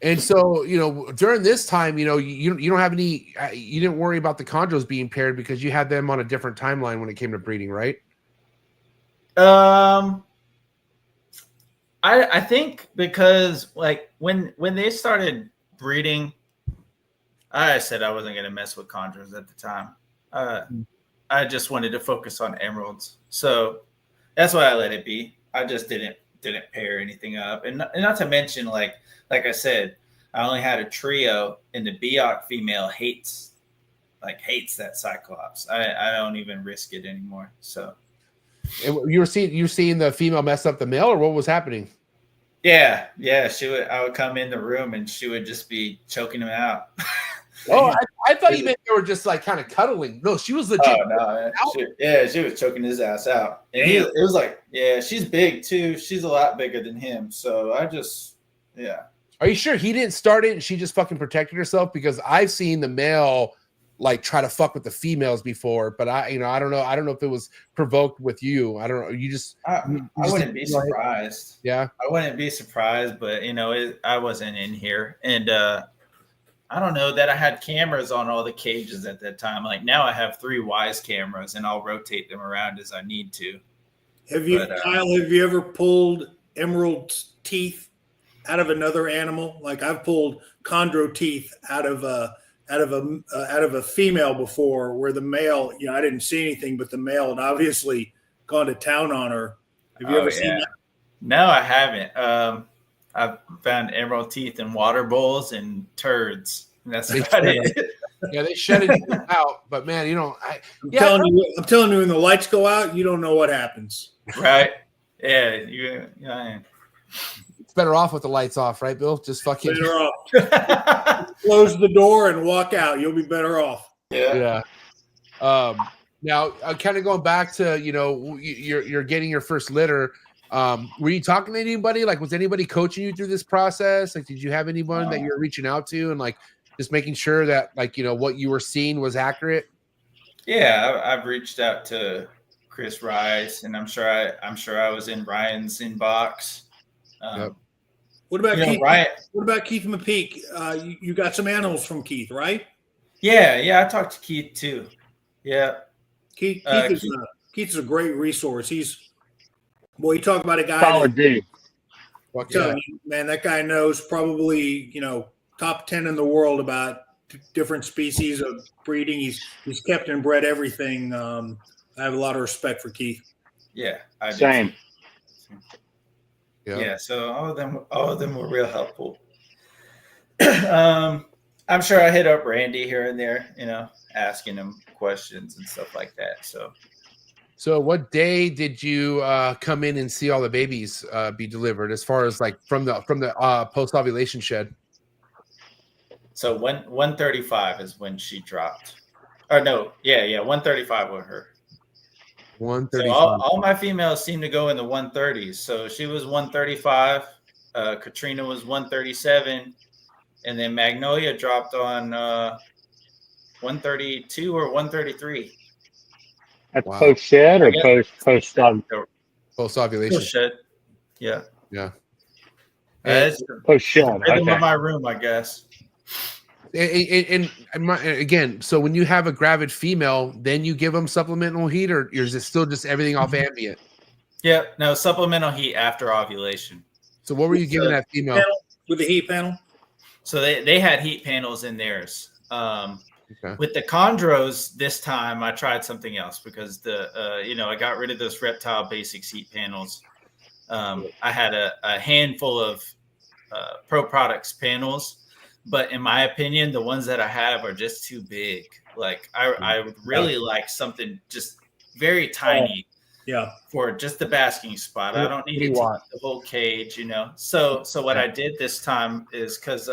And so, during this time, you don't have any, you didn't worry about the chondros being paired because you had them on a different timeline when it came to breeding, right? I think because like when they started breeding, I said I wasn't gonna mess with chondros at the time. I just wanted to focus on emeralds, so that's why I let it be. I just didn't pair anything up, and not to mention like I said, I only had a trio, and the Biok female hates that Cyclops. I don't even risk it anymore. So. And you were seeing the female mess up the male, or what was happening? Yeah. I would come in the room and she would just be choking him out. Oh, I thought you meant they were just like kind of cuddling. No, she was legit. Oh no, she was choking his ass out. And it was like, yeah, she's big too. She's a lot bigger than him. So Are you sure he didn't start it and she just fucking protected herself? Because I've seen the male like try to fuck with the females before, but I don't know. I don't know if it was provoked with you. I don't know. I wouldn't be surprised. Yeah, I wouldn't be surprised, but I wasn't in here, and I don't know that I had cameras on all the cages at that time. Like now, I have 3 Wise cameras, and I'll rotate them around as I need to. Kyle, have you ever pulled emerald teeth out of another animal? Like I've pulled chondro teeth out of a female before, where the male, I didn't see anything, but the male had obviously gone to town on her. Have you ever seen that? No, I haven't. I've found emerald teeth in water bowls and turds. And that's about it. Yeah, they shut it out, but man, I'm telling you, when the lights go out, you don't know what happens. Right? Yeah, it's better off with the lights off, right, Bill? Just fucking better off. Close the door and walk out. You'll be better off. Yeah. Now, kind of going back to you're getting your first litter. Were you talking to anybody? Like, was anybody coaching you through this process? Like, did you have anyone that you're reaching out to and like just making sure that what you were seeing was accurate? Yeah, I've reached out to Chris Rice, and I'm sure I was in Ryan's inbox. Yep. What about Keith? Ryan? What about Keith McPeak? You got some animals from Keith, right? Yeah, I talked to Keith too. Yeah, Keith is a great resource. You talk about a guy. Solid dude. Man, that guy knows probably top 10 in the world about different species of breeding. He's kept and bred everything. I have a lot of respect for Keith. Yeah, I do. Same. Yeah, so all of them were real helpful. I'm sure I hit up Randy here and there, asking him questions and stuff like that. So what day did you come in and see all the babies be delivered, as far as like from the post ovulation shed? So 135 is when she dropped. Or no, yeah, 135 with her. 135. So all my females seem to go in the 130s. So she was 135. Katrina was 137, and then Magnolia dropped on 132 or 133. That's post shed or post post ovulation? Post shed. Yeah. Post shed. Rhythm of my room, I guess. And again, so when you have a gravid female, then you give them supplemental heat, or is it still just everything off ambient? Yeah, no, supplemental heat after ovulation. So what were you giving that female? With the heat panel? So they had heat panels in theirs. Okay. With the chondros this time, I tried something else because I got rid of those Reptile Basics heat panels. I had a handful of Pro Products panels, but in my opinion, the ones that I have are just too big. Like I would really like something just very tiny. Yeah. For just the basking spot. I don't need it to the whole cage, So what I did this time is because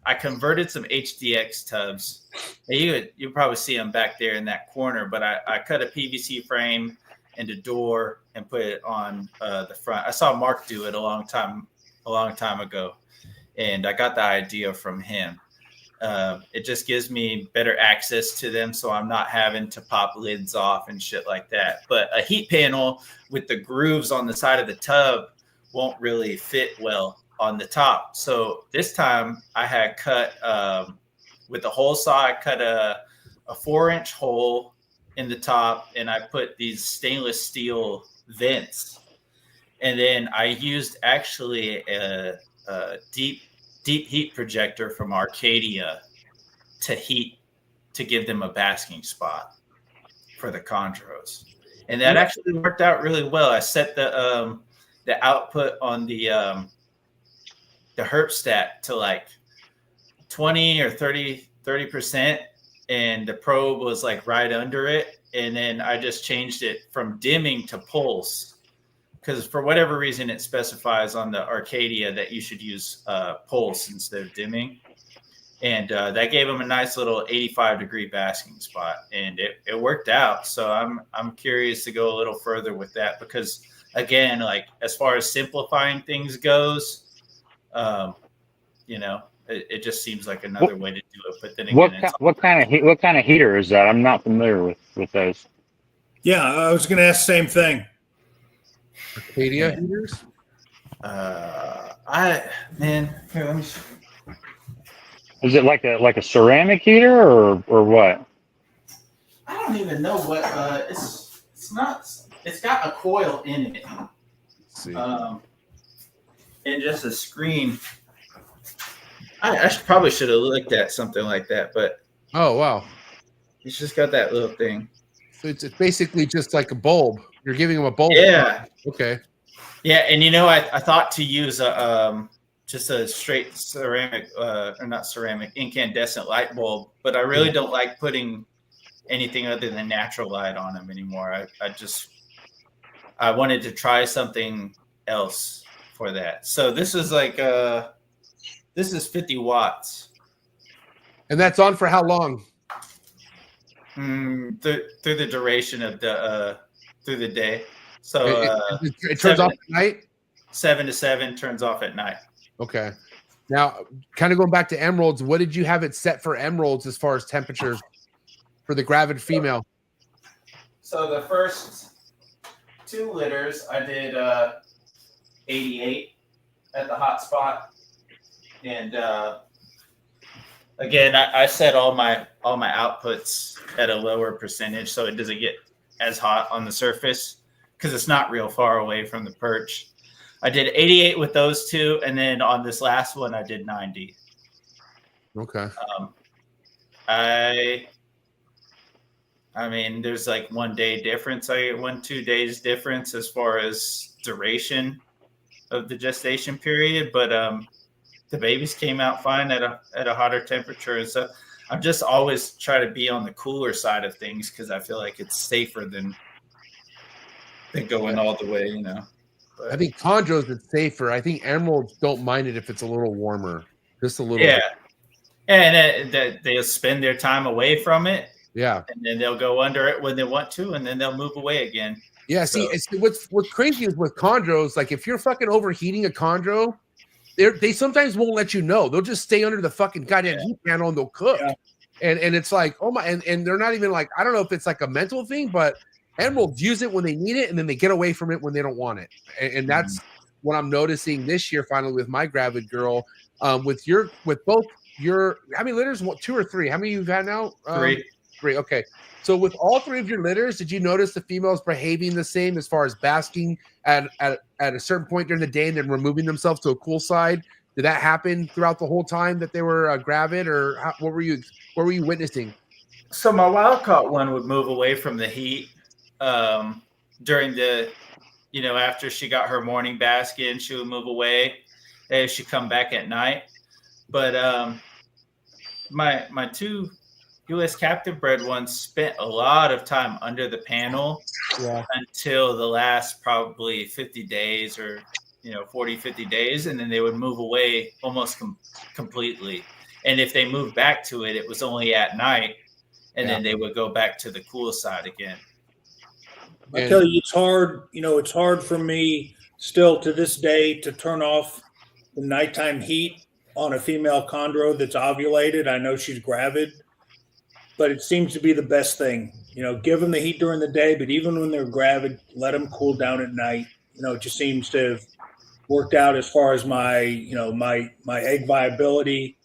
I converted some HDX tubs. You probably see them back there in that corner, but I cut a PVC frame and a door and put it on the front. I saw Mark do it a long time ago, and I got the idea from him. It just gives me better access to them, so I'm not having to pop lids off and shit like that. But a heat panel with the grooves on the side of the tub won't really fit well on the top. So this time I had cut with the hole saw, I cut a 4-inch hole in the top, and I put these stainless steel vents. And then I used actually a deep heat projector from Arcadia to give them a basking spot for the chondros. And that actually worked out really well. I set the output on the herp stat to like 20 or 30%, and the probe was like right under it. And then I just changed it from dimming to pulse, because for whatever reason it specifies on the Arcadia that you should use pulse instead of dimming. And that gave them a nice little 85-degree basking spot, and it worked out. So I'm curious to go a little further with that, because again, like as far as simplifying things goes, it just seems like another way to do it. But then again, what kind of heater is that? I'm not familiar with those. Yeah, I was going to ask the same thing. Arcadia heaters? Here, let me see. Is it like a ceramic heater or what? I don't even know what it's not. It's got a coil in it. Let's see. And just a screen. I probably should have looked at something like that, but Oh, wow. it's just got that little thing. So it's basically just like a bulb. You're giving them a bulb. Yeah. Okay. Yeah, and I thought to use just a straight ceramic, or not ceramic, incandescent light bulb, but I really don't like putting anything other than natural light on them anymore. I wanted to try something else for that. So this is like this is 50 watts. And that's on for how long? Through the duration of through the day. So it turns off at night? 7 to 7, turns off at night. Okay. Now, kind of going back to emeralds, what did you have it set for emeralds as far as temperatures for the gravid female? So the first 2 litters, I did 88 at the hot spot. And again, I set all my outputs at a lower percentage so it doesn't get as hot on the surface, because it's not real far away from the perch. I did 88 with those 2, and then on this last one I did 90. Okay. I mean, there's like 1 day difference. 2 days difference as far as duration of the gestation period, but the babies came out fine at a hotter temperature. And so I'm just always try to be on the cooler side of things, because I feel like it's safer than going all the way, But, I think chondros is safer. I think emeralds don't mind it if it's a little warmer, just a little. Yeah, and they'll spend their time away from it. Yeah, and then they'll go under it when they want to, and then they'll move away again. Yeah. So. See, what's crazy is with chondros. Like if you're fucking overheating a chondro, they sometimes won't let you know. They'll just stay under the fucking goddamn heat panel and they'll cook. Yeah. And it's like, oh my, and they're not even like, I don't know if it's like a mental thing, but emeralds use it when they need it, and then they get away from it when they don't want it. And that's what I'm noticing this year finally with my gravid girl. With both your, how many litters? 2 or 3? How many you've had now? 3. 3. Okay. So with all 3 of your litters, did you notice the females behaving the same as far as basking at a certain point during the day and then removing themselves to a cool side? Did that happen throughout the whole what that they were gravid, or what were you witnessing? So my wild caught one would move away from the heat during the, after she got her morning bask in, she would move away. She'd come back at night. But my 2 U.S. captive bred ones spent a lot of time under the panel until the last probably 50 days or 40, 50 days, and then they would move away almost completely. And if they moved back to it, it was only at night, and then they would go back to the cool side again. I tell you, it's hard. It's hard for me still to this day to turn off the nighttime heat. on a female chondro that's ovulated. I know she's gravid, but it seems to be the best thing. Give them the heat during the day, but even when they're gravid, let them cool down at night. It just seems to have worked out as far as my egg viability.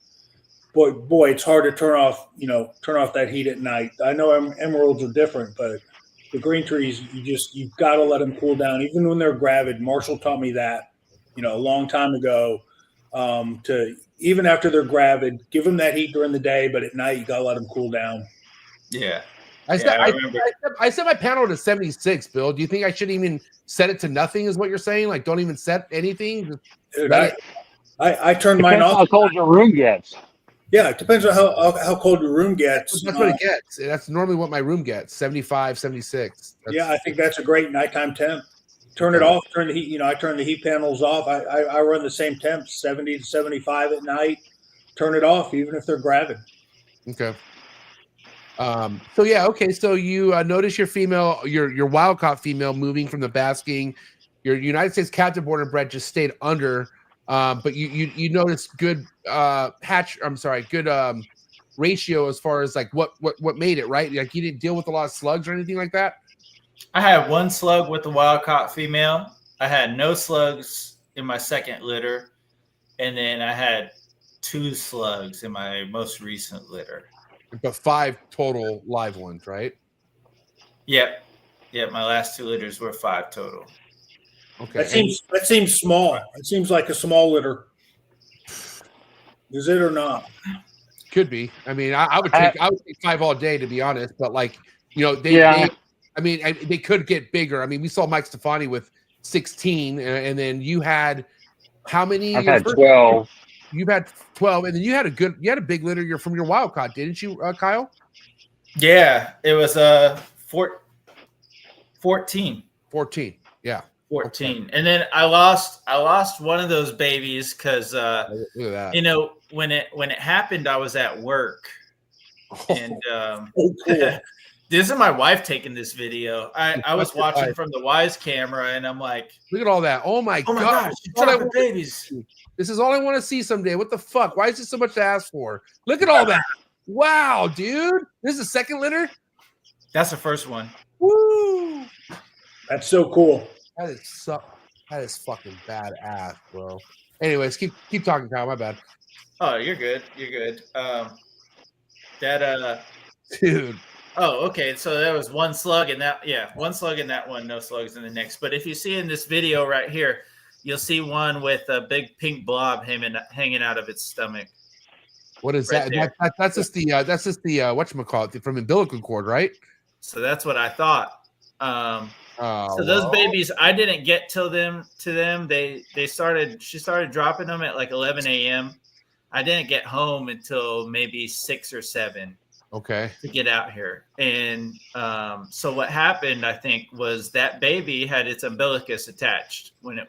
Boy, it's hard to turn off that heat at night. I know emeralds are different, but the green trees, you've got to let them cool down, even when they're gravid. Marshall taught me that, a long time ago. To even after they're gravid, give them that heat during the day, but at night you got to let them cool down. Yeah. I set my panel to 76, Bill. Do you think I should even set it to nothing is what you're saying? Like, don't even set anything? Dude, I turned mine off. How cold your room gets. Yeah, it depends on how cold your room gets. That's what it gets. That's normally what my room gets, 75, 76. Yeah, I think that's a great nighttime temp. Turn it off, turn the heat. I turn the heat panels off. I run the same temp, 70 to 75 at night. Turn it off, even if they're gravid. Okay. So you notice your female, your wild caught female moving from the basking. Your United States captive border bred just stayed under, but you notice good good ratio as far as like what made it, right? Like you didn't deal with a lot of slugs or anything like that. I had one slug with the wild caught female. I had no slugs in my second litter, and then I had 2 slugs in my most recent litter. But 5 total live ones, right? Yep. My last 2 litters were 5 total. Okay. That seems small. It seems like a small litter. Is it or not? Could be. I mean, I would take 5 all day, to be honest. But like, they could get bigger. I mean, we saw Mike Stefani with 16, and then you had how many? I've had 12. You've had 12, and then you had a big litter from your wild caught, didn't you, Kyle? Yeah, it was 14. 14, yeah. 14. Okay. And then I lost one of those babies because when it happened, I was at work. And cool. This is my wife taking this video. I was watching from the Wise camera, and I'm like, look at all that. Oh my gosh, babies. This is all I want to see someday. What the fuck? Why is this so much to ask for? Look at all that. Wow, dude. This is the second litter? That's the first one. Woo! That's so cool. That is fucking badass, bro. Anyways, keep talking, Kyle. My bad. Oh, you're good. You're good. Dude. Oh, okay. So there was one slug in that. Yeah, one slug in that one, no slugs in the next. But if you see in this video right here, you'll see one with a big pink blob hanging out of its stomach. What is that? That's just the whatchamacallit from umbilical cord, right? So that's what I thought. Those babies, I didn't get to them. She started dropping them at like 11 a.m. I didn't get home until maybe 6 or 7. Okay. To get out here. And so what happened, I think, was that baby had its umbilicus attached when it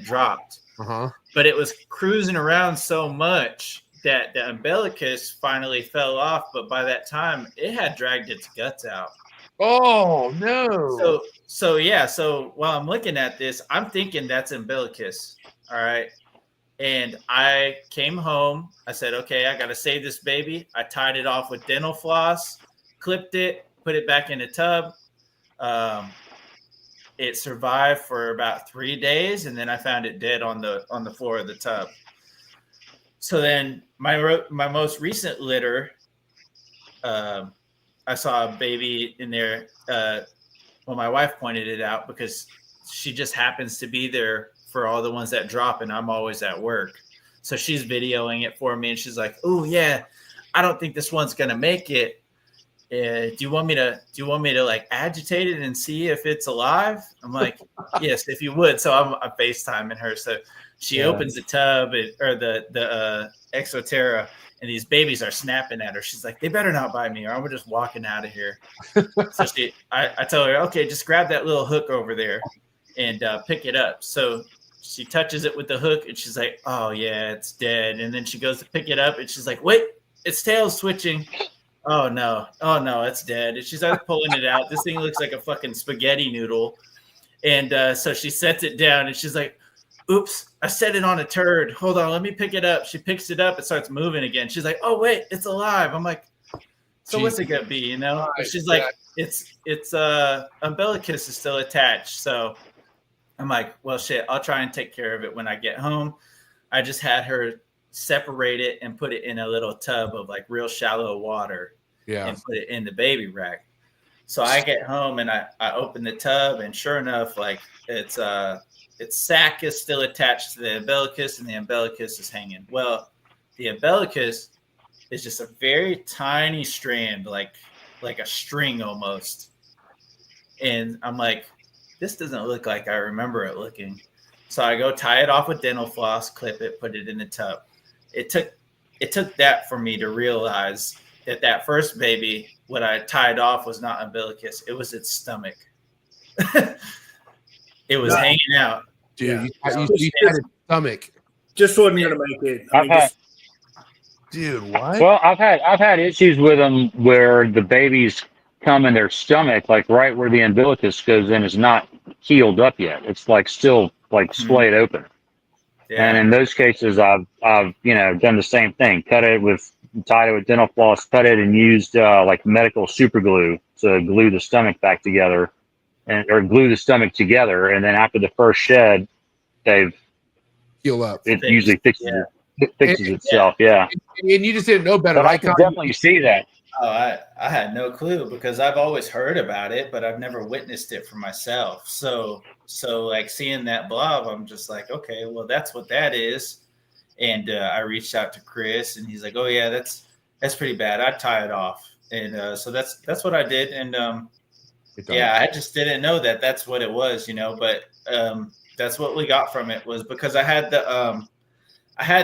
dropped. Uh-huh. But it was cruising around so much that the umbilicus finally fell off. But by that time, it had dragged its guts out. Oh no. So while I'm looking at this, I'm thinking that's umbilicus. All right. And I came home. I said, okay, I got to save this baby. I tied it off with dental floss, clipped it, put it back in a tub. It survived for about 3 days, and then I found it dead on the floor of the tub. So then my most recent litter, I saw a baby in there. My wife pointed it out because she just happens to be there for all the ones that drop, and I'm always at work. So she's videoing it for me, and she's like, "Oh yeah, I don't think this one's gonna make it. Do you want me to like agitate it and see if it's alive?" I'm like, "Yes, if you would." So I'm FaceTiming her. So she opens the tub or the Exoterra, and these babies are snapping at her. She's like, "They better not bite me, or I'm just walking out of here." So I tell her, "Okay, just grab that little hook over there and pick it up." So she touches it with the hook, and she's like, "Oh yeah, it's dead." And then she goes to pick it up, and she's like, "Wait, its tail's switching." Oh no, it's dead. And she starts pulling it out. This thing looks like a fucking spaghetti noodle. And so she sets it down, and she's like, oops, I set it on a turd. Hold on, let me pick it up. She picks it up. It starts moving again. She's like, oh, wait, it's alive. I'm like, so what's it going to be, you know? But she's like, it's umbilicus is still attached. So I'm like, well, shit, I'll try and take care of it when I get home. I just had her separate it and put it in a little tub of like real shallow water and put it in the baby rack. So I get home and I open the tub, and sure enough, like its sac is still attached to the umbilicus, and the umbilicus is hanging. Well, the umbilicus is just a very tiny strand, like a string almost. And I'm like, this doesn't look like I remember it looking. So I go tie it off with dental floss, clip it, put it in the tub. It took that for me to realize that first baby, what I tied off was not umbilicus. It was its stomach. It was hanging out. Dude, you tied its stomach. Just wasn't going to make it. Dude, what? Well, I've had issues with them where the babies come in their stomach, like right where the umbilicus goes in, is not healed up yet. It's like still like splayed open. Yeah. And in those cases, I've done the same thing. Tied it with dental floss, cut it, and used like medical super glue to glue the stomach back together, or glue the stomach together. And then after the first shed, they've heal up. It usually fixes itself. Yeah. And you just didn't know better. But I can definitely see that. Oh, I had no clue, because I've always heard about it, but I've never witnessed it for myself. So like seeing that blob, I'm just like, okay, well, that's what that is. And I reached out to Chris, and he's like, oh yeah, that's pretty bad. I'd tie it off. And so that's what I did. And I just didn't know that that's what it was, but that's what we got from it, was because I had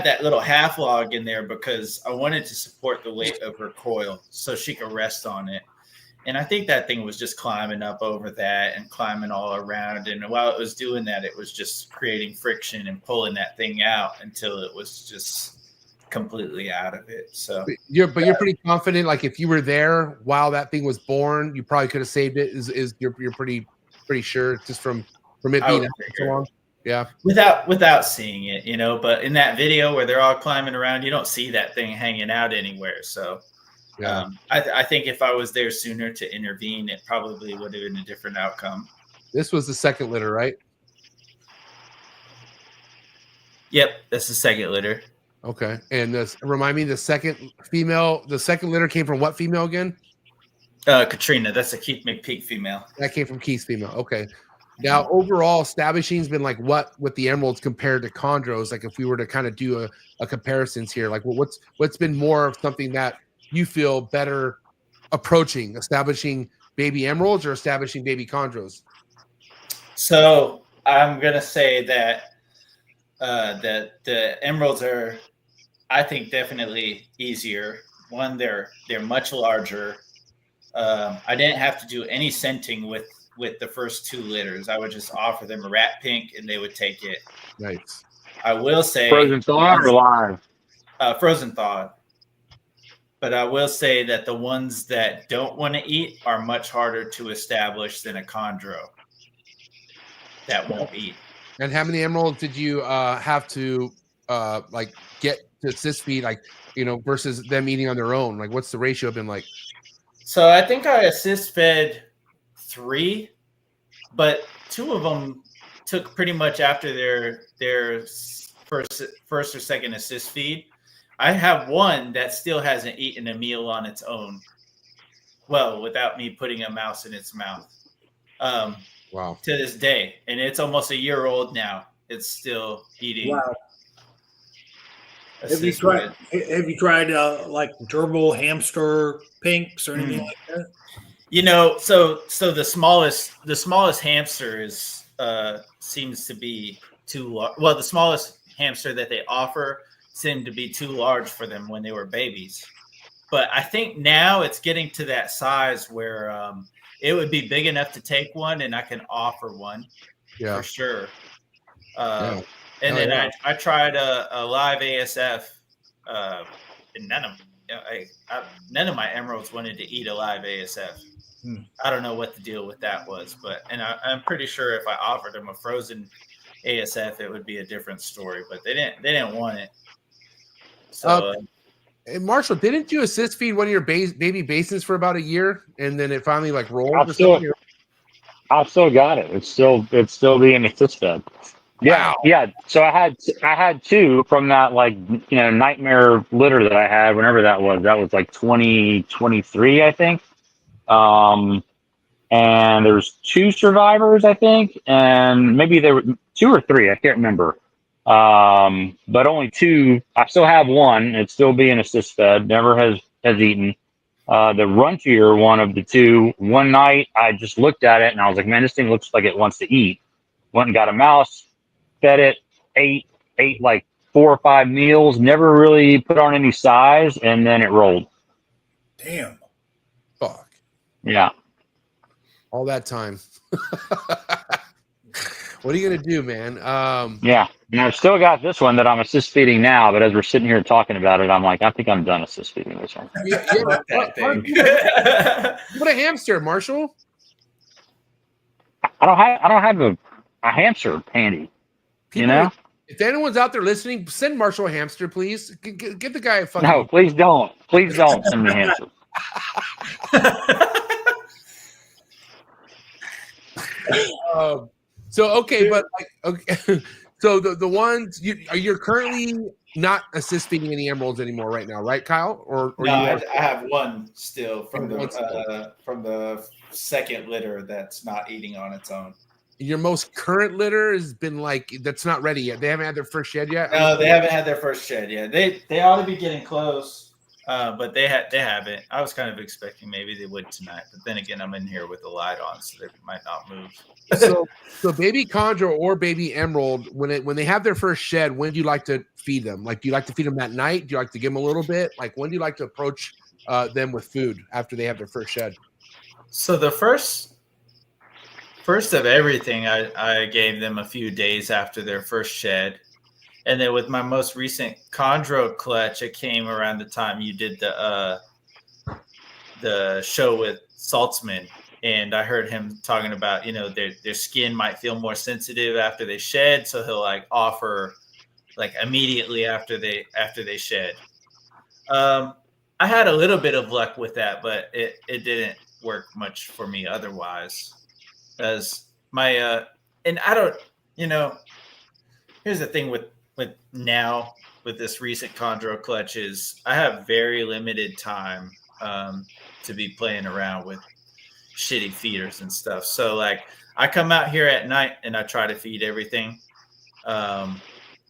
that little half log in there because I wanted to support the weight of her coil so she could rest on it. And I think that thing was just climbing up over that and climbing all around. And while it was doing that, it was just creating friction and pulling that thing out until it was just completely out of it. So you're pretty confident, like if you were there while that thing was born, you probably could have saved it. You're pretty sure, just from it being so long. Yeah. Without seeing it, but in that video where they're all climbing around, you don't see that thing hanging out anywhere. So yeah. I think if I was there sooner to intervene, it probably would have been a different outcome. This was the second litter, right? Yep. That's the second litter. Okay. And remind me, the second litter came from what female again? Katrina. That's a Keith McPeak female. That came from Keith's female. Okay. Now, overall, establishing's been like what with the emeralds compared to chondros? Like if we were to kind of do a comparisons here, like what's been more of something that you feel better approaching, establishing baby emeralds or establishing baby chondros? So I'm going to say that the emeralds are, I think, definitely easier. One, they're much larger. I didn't have to do any scenting with the first two litters. I would just offer them a rat pink and they would take it. Nice. I will say frozen thawed or live? Frozen thawed. But I will say that the ones that don't want to eat are much harder to establish than a chondro that won't eat. And how many emeralds did you have to like get to assist feed, like, versus them eating on their own? Like, what's the ratio been like? So I think I assist fed 3, but 2 of them took pretty much after their first or second assist feed. I have one that still hasn't eaten a meal on its own. Well, without me putting a mouse in its mouth. Wow. To this day. And it's almost a year old now. It's still eating. Wow. Have you tried like gerbil hamster pinks or anything like that? So the smallest hamster is seems to be too large. Well, the smallest hamster that they offer seemed to be too large for them when they were babies. But I think now it's getting to that size where it would be big enough to take one, and I can offer one for sure. And then I tried a live ASF, and none of my emeralds wanted to eat a live ASF. I don't know what the deal with that was, but I'm pretty sure if I offered them a frozen ASF, it would be a different story. But they didn't want it. So. Hey, Marshall, didn't you assist feed one of your baby basins for about a year, and then it finally like rolled? I've still got it. It's still being assist fed. Yeah, Wow. yeah. So I had 2 from that nightmare litter that I had. Whenever that was like 2023, I think. And there's 2 survivors, I think, and maybe there were 2 or 3. I can't remember. But only 2. I still have 1. It's still being assist fed. Never has eaten. The runchier one of the 2. One night I just looked at it and I was like, man, this thing looks like it wants to eat. Went and got a mouse, fed it, ate like 4 or 5 meals. Never really put on any size, and then it rolled. Damn. Fuck. Yeah. All that time. What are you gonna do, man? Yeah, and I've still got this one that I'm assist feeding now. But as we're sitting here talking about it, I'm like, I think I'm done assist feeding this one. What a hamster, Marshall. I don't have a hamster handy. If anyone's out there listening, send Marshall a hamster, please. Give the guy a fucking. No, please don't. Please don't send me a hamster. So okay, but okay. So the ones you're currently not assist feeding any emeralds anymore right now, right, Kyle? Or no, I have 1 still from the second litter that's not eating on its own. Your most current litter has been that's not ready yet. They haven't had their first shed yet. No, they haven't had their first shed yet. They ought to be getting close. But they haven't. I was kind of expecting maybe they would tonight, but then again, I'm in here with the light on, so they might not move. so baby Condro or baby emerald, when they have their first shed, when do you like to feed them? Like, do you like to feed them that night? Do you like to give them a little bit? Like, when do you like to approach them with food after they have their first shed? So the first of everything, I gave them a few days after their first shed. And then with my most recent Condro clutch, it came around the time you did the show with Saltzman, and I heard him talking about their skin might feel more sensitive after they shed, so he'll offer immediately after they shed. I had a little bit of luck with that, but it didn't work much for me otherwise, as my and I don't here's the thing with this recent Condro clutch is I have very limited time to be playing around with shitty feeders and stuff. So I come out here at night and I try to feed everything.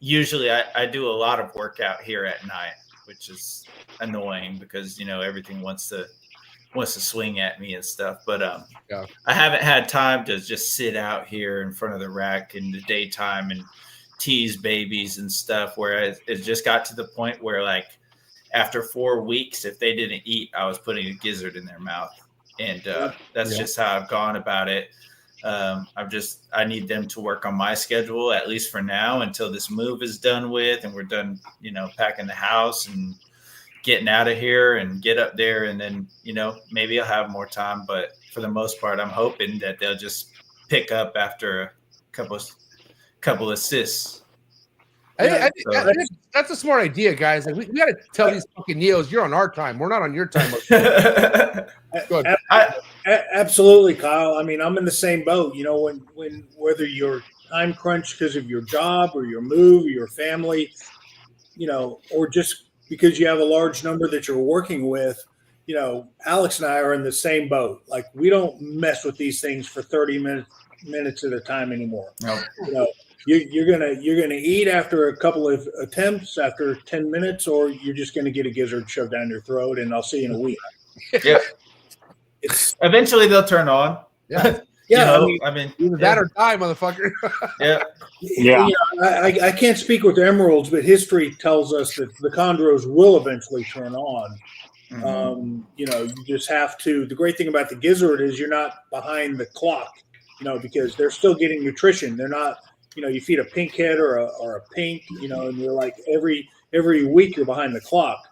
Usually I do a lot of work out here at night, which is annoying because everything wants to swing at me and stuff. But yeah. I haven't had time to just sit out here in front of the rack in the daytime and tease babies and stuff, where it just got to the point where after 4 weeks, if they didn't eat, I was putting a gizzard in their mouth. And that's just how I've gone about it. I need them to work on my schedule, at least for now, until this move is done with and we're done, packing the house and getting out of here and get up there. And then, maybe I'll have more time, but for the most part, I'm hoping that they'll just pick up after a couple assists. I think that's a smart idea, guys. We got to tell these fucking Neos, you're on our time. We're not on your time. Good. Absolutely, Kyle. I mean, I'm in the same boat. When whether you're time crunched because of your job or your move or your family, or just because you have a large number that you're working with, Alex and I are in the same boat. We don't mess with these things for 30 minutes at a time anymore. No. You're gonna eat after a couple of attempts, after 10 minutes, or you're just gonna get a gizzard shoved down your throat, and I'll see you in a week. Yeah. Eventually they'll turn on. Yeah. Yeah. I mean either that or die, motherfucker. Yeah. Yeah. I can't speak with the emeralds, but history tells us that the chondros will eventually turn on. Mm-hmm. You just have to. The great thing about the gizzard is you're not behind the clock, because they're still getting nutrition. They're not. You feed a pink head or a pink, and you're every week you're behind the clock.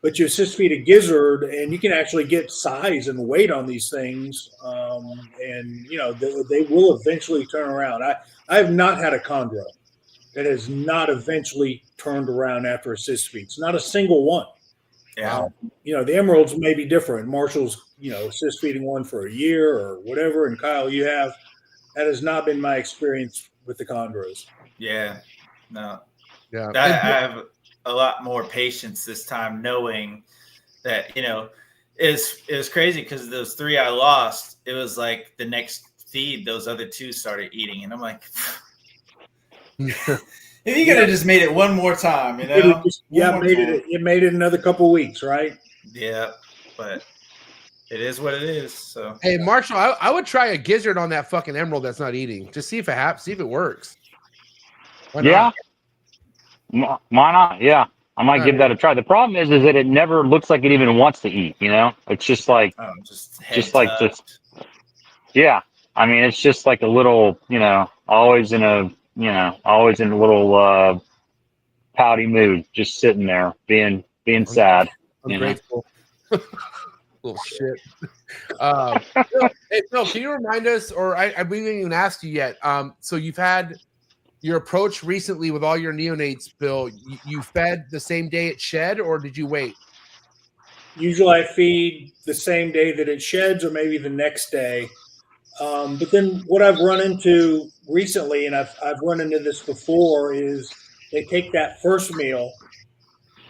but you assist feed a gizzard, and you can actually get size and weight on these things, and they will eventually turn around. I have not had a chondro that has not eventually turned around after assist feeds. Not a single one. Yeah. The emeralds may be different. Marshall's, assist feeding one for a year or whatever, and Kyle, you have. That has not been my experience with the chondros. Yeah. No. Yeah. I have a lot more patience this time, knowing that, it was crazy because those 3 I lost, it was like the next feed, those other 2 started eating. And I'm like, if you could have just made it one more time, It made it another couple weeks, right? Yeah, but it is what it is. So hey, Marshall, I would try a gizzard on that fucking emerald that's not eating. Just see if it happens, see if it works. Why not? Yeah. Why not? Yeah. I might give that a try. The problem is that it never looks like it even wants to eat, It's just like just like this. Yeah. I mean, it's just like a little, always in a little pouty mood, just sitting there being sad. I'm grateful. Little shit. Hey, Phil, can you remind us, or I haven't even asked you yet. So you've had your approach recently with all your neonates, Bill. You fed the same day it shed, or did you wait? Usually I feed the same day that it sheds or maybe the next day. But then what I've run into recently, and I've run into this before, is they take that first meal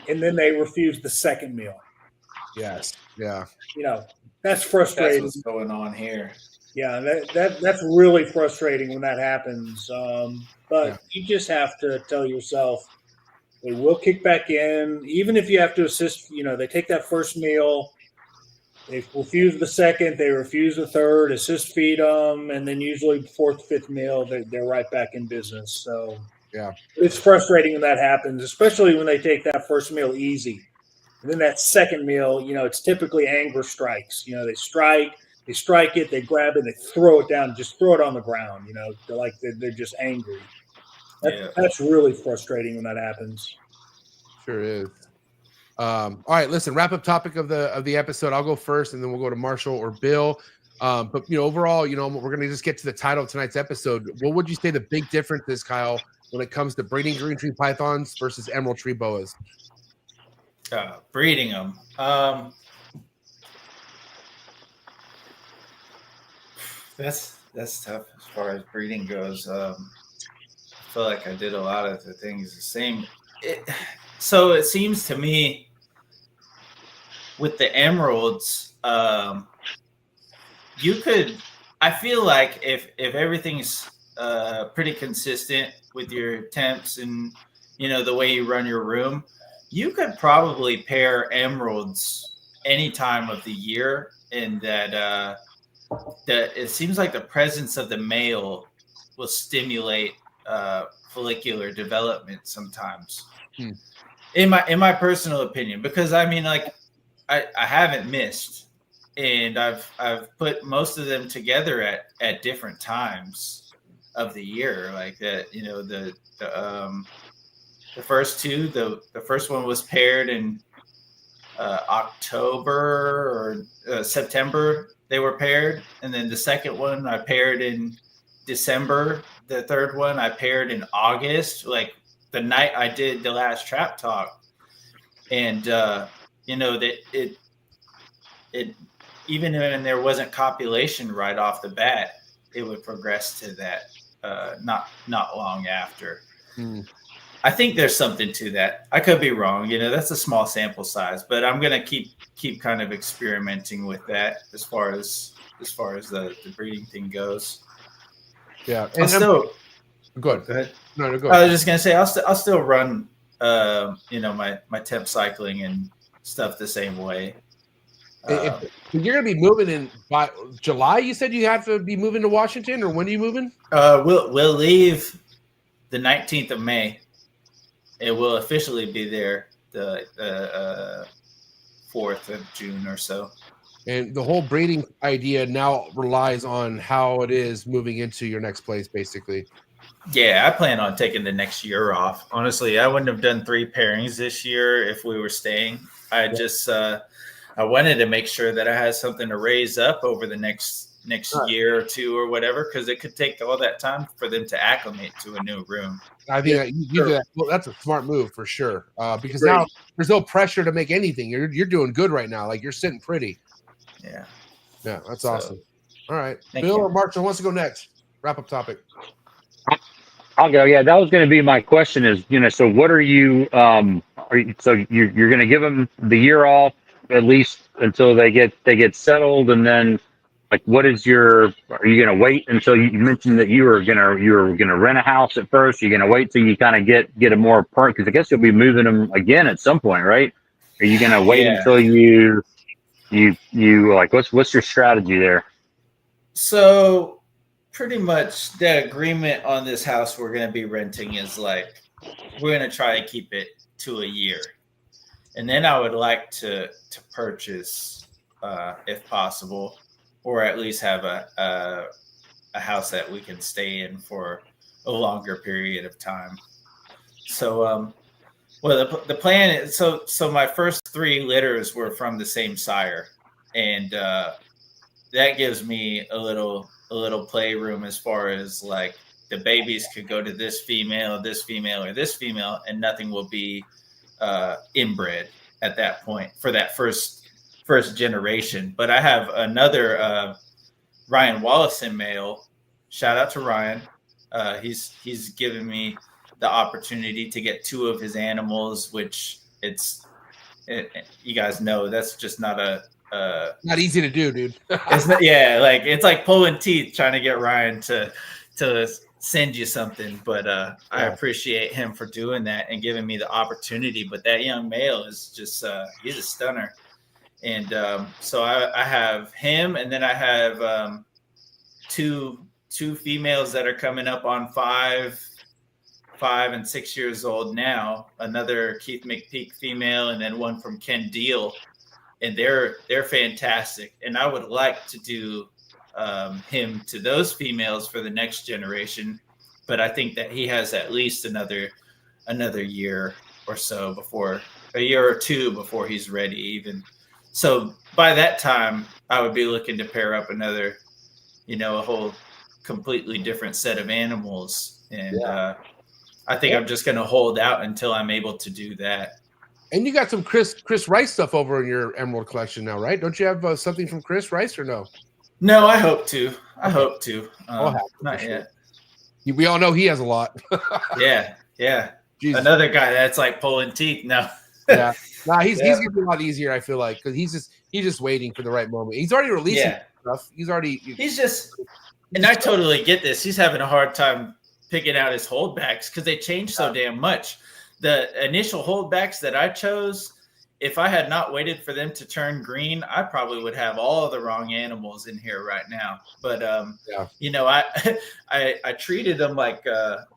and then they refuse the second meal. Yes. Yeah. That's frustrating. That's what's going on here. Yeah, that's really frustrating when that happens. But you just have to tell yourself they will kick back in, even if you have to assist. They take that first meal, they refuse the second, they refuse the third, assist feed them, and then usually fourth, fifth meal, they're right back in business. So yeah, it's frustrating when that happens, especially when they take that first meal easy. And then that second meal, it's typically anger strikes. They strike it, they grab it, they throw it down, just throw it on the ground. They're just angry. That's really frustrating when that happens. Sure is. All right, listen. Wrap up topic of the episode. I'll go first, and then we'll go to Marshall or Bill. But overall, we're gonna just get to the title of tonight's episode. What would you say the big difference is, Kyle, when it comes to breeding green tree pythons versus emerald tree boas? Breeding them. That's tough as far as breeding goes. I feel like I did a lot of the things the same. So it seems to me with the emeralds, you could. I feel like if everything's pretty consistent with your temps and the way you run your room, you could probably pair emeralds any time of the year, and that it seems like the presence of the male will stimulate follicular development sometimes. In my personal opinion, because I mean, like I haven't missed, and I've put most of them together at different times of the year, like that. The first two, the first one was paired in October or September. They were paired, and then the second one I paired in December. The third one I paired in August, like the night I did the last trap talk. And that it even when there wasn't copulation right off the bat, it would progress to that not long after. I think there's something to that. I could be wrong. That's a small sample size, but I'm gonna keep kind of experimenting with that as far as the breeding thing goes. Yeah, and go ahead. No, go ahead. I was just gonna say I'll still run my temp cycling and stuff the same way. If you're gonna be moving in by July, you said you have to be moving to Washington, or when are you moving? We'll leave the 19th of May. It will officially be there the 4th of June or so. And the whole breeding idea now relies on how it is moving into your next place, basically. Yeah, I plan on taking the next year off. Honestly, I wouldn't have done 3 pairings this year if we were staying. I just I wanted to make sure that I had something to raise up over the next year or two or whatever, because it could take all that time for them to acclimate to a new room. I think that you do that. Well, that's a smart move for sure. Because now there's no pressure to make anything. You're doing good right now. Like you're sitting pretty. Yeah. Yeah, that's awesome. All right. Thank Bill you. or Mark, who wants to go next? Wrap up topic. I'll go. Yeah, that was going to be my question. Is so what are you? So you're going to give them the year off at least until they get settled, and then like what is your? Are you going to wait until you mentioned that you were gonna rent a house at first? You're going to wait till you kind of get a more permanent, because I guess you'll be moving them again at some point, right? Are you going to wait until you like what's your strategy there? So pretty much the agreement on this house we're going to be renting is like we're going to try to keep it to a year, and then I would like to purchase if possible, or at least have a house that we can stay in for a longer period of time. So well, the plan is so my first 3 litters were from the same sire, and that gives me a little playroom as far as like the babies could go to this female, or this female, and nothing will be inbred at that point for that first generation. But I have another Ryan Wallison male. Shout out to Ryan. He's given me the opportunity to get 2 of his animals, which you guys know that's just not not easy to do, dude. it's not, it's like pulling teeth trying to get Ryan to send you something, but I appreciate him for doing that and giving me the opportunity. But that young male is just he's a stunner, and so I have him, and then I have two females that are coming up on 5 and 6 years old now. Another Keith McPeak female, and then one from Ken Deal. And they're fantastic, and I would like to do him to those females for the next generation, but I think that he has at least another year or so a year or 2 before he's ready even. So by that time, I would be looking to pair up another, a whole completely different set of animals, and I think I'm just going to hold out until I'm able to do that. And you got some Chris Rice stuff over in your Emerald collection now, right? Don't you have something from Chris Rice or no? No, I hope to. Not yet. We all know he has a lot. Yeah. Jesus. Another guy that's like pulling teeth. No. Yeah. Nah, he's gonna be a lot easier, I feel like, because he's just waiting for the right moment. He's already releasing stuff. And I totally get this. He's having a hard time picking out his holdbacks because they change so damn much. The initial holdbacks that I chose, if I had not waited for them to turn green, I probably would have all the wrong animals in here right now. But I treated them like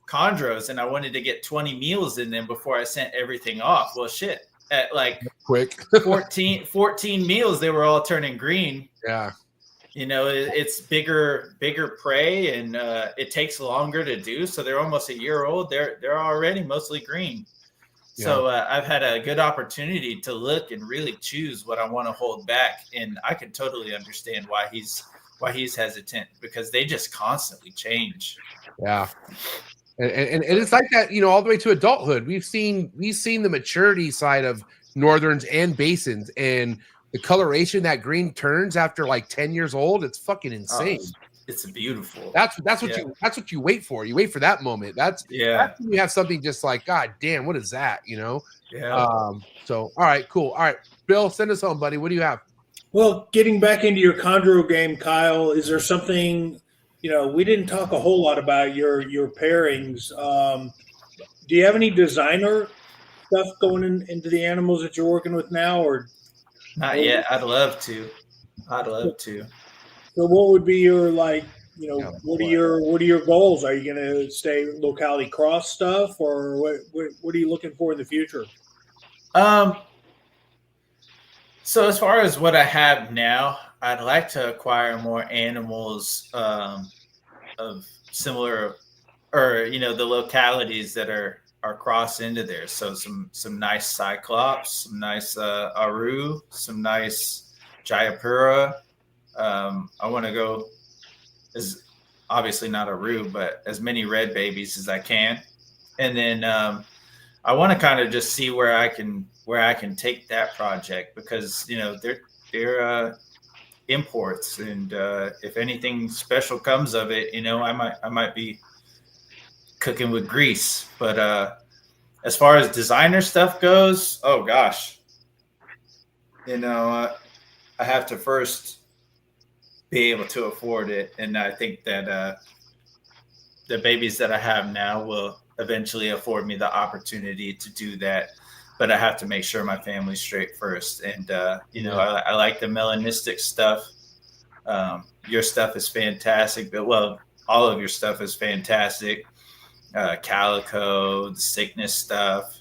chondros, and I wanted to get 20 meals in them before I sent everything off. Well, shit, at like quick 14 meals, they were all turning green. Yeah. It's bigger prey, and it takes longer to do. So they're almost a year old. They're already mostly green. Yeah. So I've had a good opportunity to look and really choose what I want to hold back, and I can totally understand why he's hesitant, because they just constantly change. Yeah, and it's like that, all the way to adulthood. We've seen the maturity side of northerns and basins, and the coloration that green turns after like 10 years old. It's fucking insane. It's beautiful. That's what you wait for. You wait for that moment. That's when you have something just like, God damn, what is that? Yeah. So all right, cool. All right, Bill, send us home, buddy. What do you have? Well, getting back into your Condro game, Kyle, is there something? We didn't talk a whole lot about your pairings. Do you have any designer stuff going into the animals that you're working with now, or not yet? I'd love to. So what would be your what are your goals? Are you going to stay locality cross stuff, or what are you looking for in the future? So as far as what I have now, I'd like to acquire more animals of similar, or the localities that are crossed into there. So some nice Cyclops, some nice Aru, some nice Jayapura. I want to go as obviously not Aru, but as many red babies as I can, and then I want to kind of just see where I can take that project, because they're imports, and if anything special comes of it, I might be cooking with grease. But as far as designer stuff goes, oh gosh, I have to first be able to afford it, and I think that the babies that I have now will eventually afford me the opportunity to do that. But I have to make sure my family's straight first. And, I like the melanistic stuff. Your stuff is fantastic. But, well, all of your stuff is fantastic. Calico, the sickness stuff.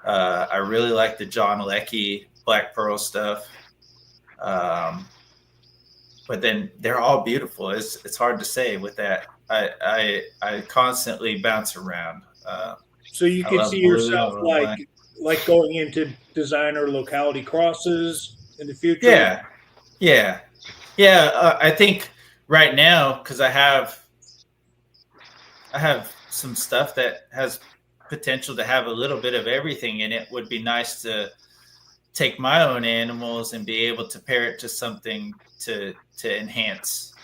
I really like the John Leckie Black Pearl stuff. But then they're all beautiful. It's hard to say with that. I constantly bounce around. So you can see yourself like going into designer locality crosses in the future? Yeah. I think right now, because I have some stuff that has potential to have a little bit of everything in it. Would be nice to take my own animals and be able to pair it to something to enhance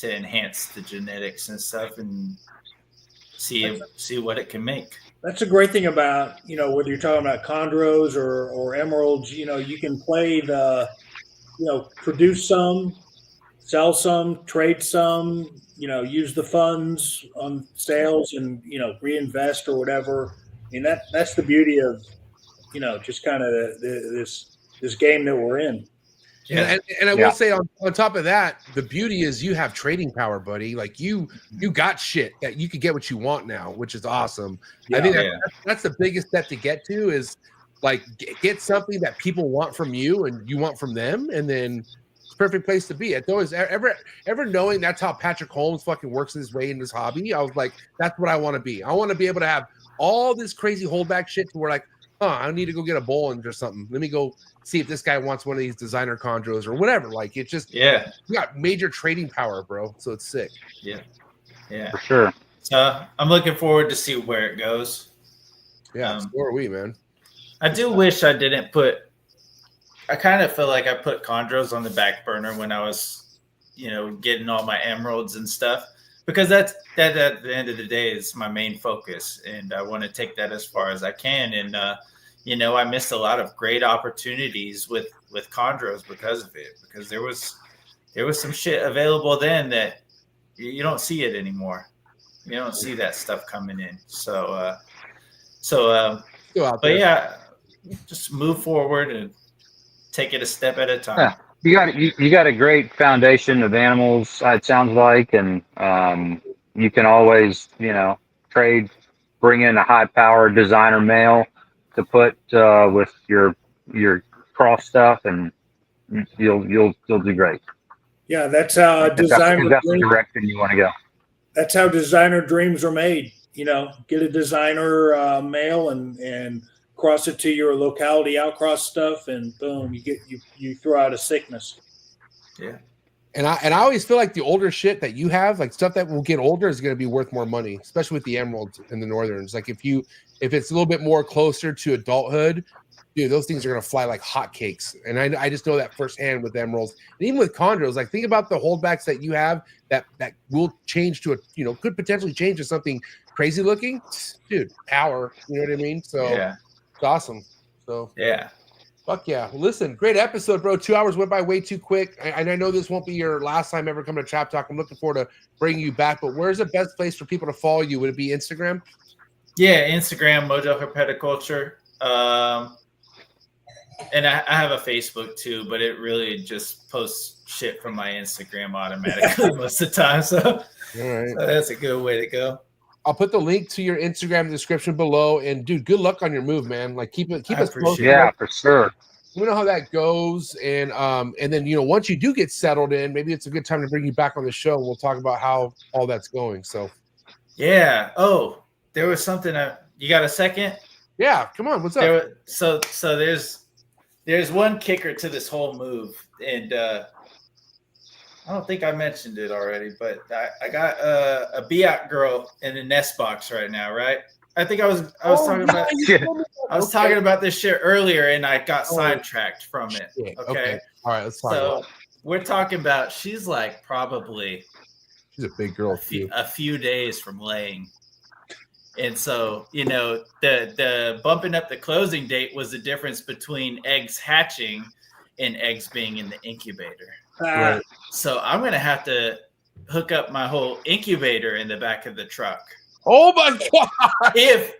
the genetics and stuff, and see what it can make. That's a great thing about, whether you're talking about chondros or emeralds, you can play produce some, sell some, trade some, use the funds on sales and, reinvest or whatever. I mean, that's the beauty of, just kind of this game that we're in. Yeah. And I will say on top of that, the beauty is you have trading power, buddy. Like you got shit that you could get what you want now, which is awesome. I think that's the biggest step to get to, is like get something that people want from you and you want from them, and then it's a perfect place to be. It's always ever knowing that's how Patrick Holmes fucking works his way in this hobby. I was like, that's what I want to be. I want to be able to have all this crazy holdback shit to where like, I need to go get a Bolin or something. Let me go see if this guy wants one of these designer chondros or whatever. Like, it's just, you got major trading power, bro. So it's sick. Yeah, for sure. So I'm looking forward to see where it goes. Yeah, so are we, man. I do wish I didn't I kind of feel like I put chondros on the back burner when I was, getting all my emeralds and stuff, because that at the end of the day is my main focus, and I want to take that as far as I can. And I missed a lot of great opportunities with chondros because of it, because there was some shit available then that you don't see it anymore. You don't see that stuff coming in. So but yeah, just move forward and take it a step at a time. Yeah. You got a great foundation of animals, it sounds like, and you can always, trade, bring in a high-powered designer male to put with your cross stuff, and you'll do great. Yeah, that's how that's the direction you want to go. That's how designer dreams are made. Get a designer male and cross it to your locality outcross stuff, and boom, you throw out a sickness. Yeah. And I always feel like the older shit that you have, like stuff that will get older, is going to be worth more money, especially with the emeralds and the northerns. Like if it's a little bit more closer to adulthood, dude, those things are going to fly like hotcakes. And I just know that firsthand with emeralds, and even with chondros. Like think about the holdbacks that you have that will change to could potentially change to something crazy looking, dude. Power, you know what I mean? So it's awesome. So fuck yeah. Well, listen, great episode, bro. 2 hours went by way too quick. And I know this won't be your last time ever coming to Trap Talk. I'm looking forward to bringing you back. But where's the best place for people to follow you? Would it be Instagram? Yeah, Instagram, Mojo Herpetoculture. And I have a Facebook too, but it really just posts shit from my Instagram automatically most of the time. So that's a good way to go. I'll put the link to your Instagram description below. And dude, good luck on your move, man. Like keep us posted. Yeah, for sure. Let me know how that goes, and then once you do get settled in, maybe it's a good time to bring you back on the show. We'll talk about how all that's going. So, yeah. Oh, there was something. You got a second? Yeah, come on. What's up? So there's one kicker to this whole move, and I don't think I mentioned it already, but I got a Biak girl in the nest box right now, right? I think I was talking about talking about this shit earlier, and I got sidetracked from it. Okay. All right, let's talk about it. We're talking about she's like probably she's a big girl a few days from laying. And so, the bumping up the closing date was the difference between eggs hatching and eggs being in the incubator. Right. So I'm going to have to hook up my whole incubator in the back of the truck. Oh my God.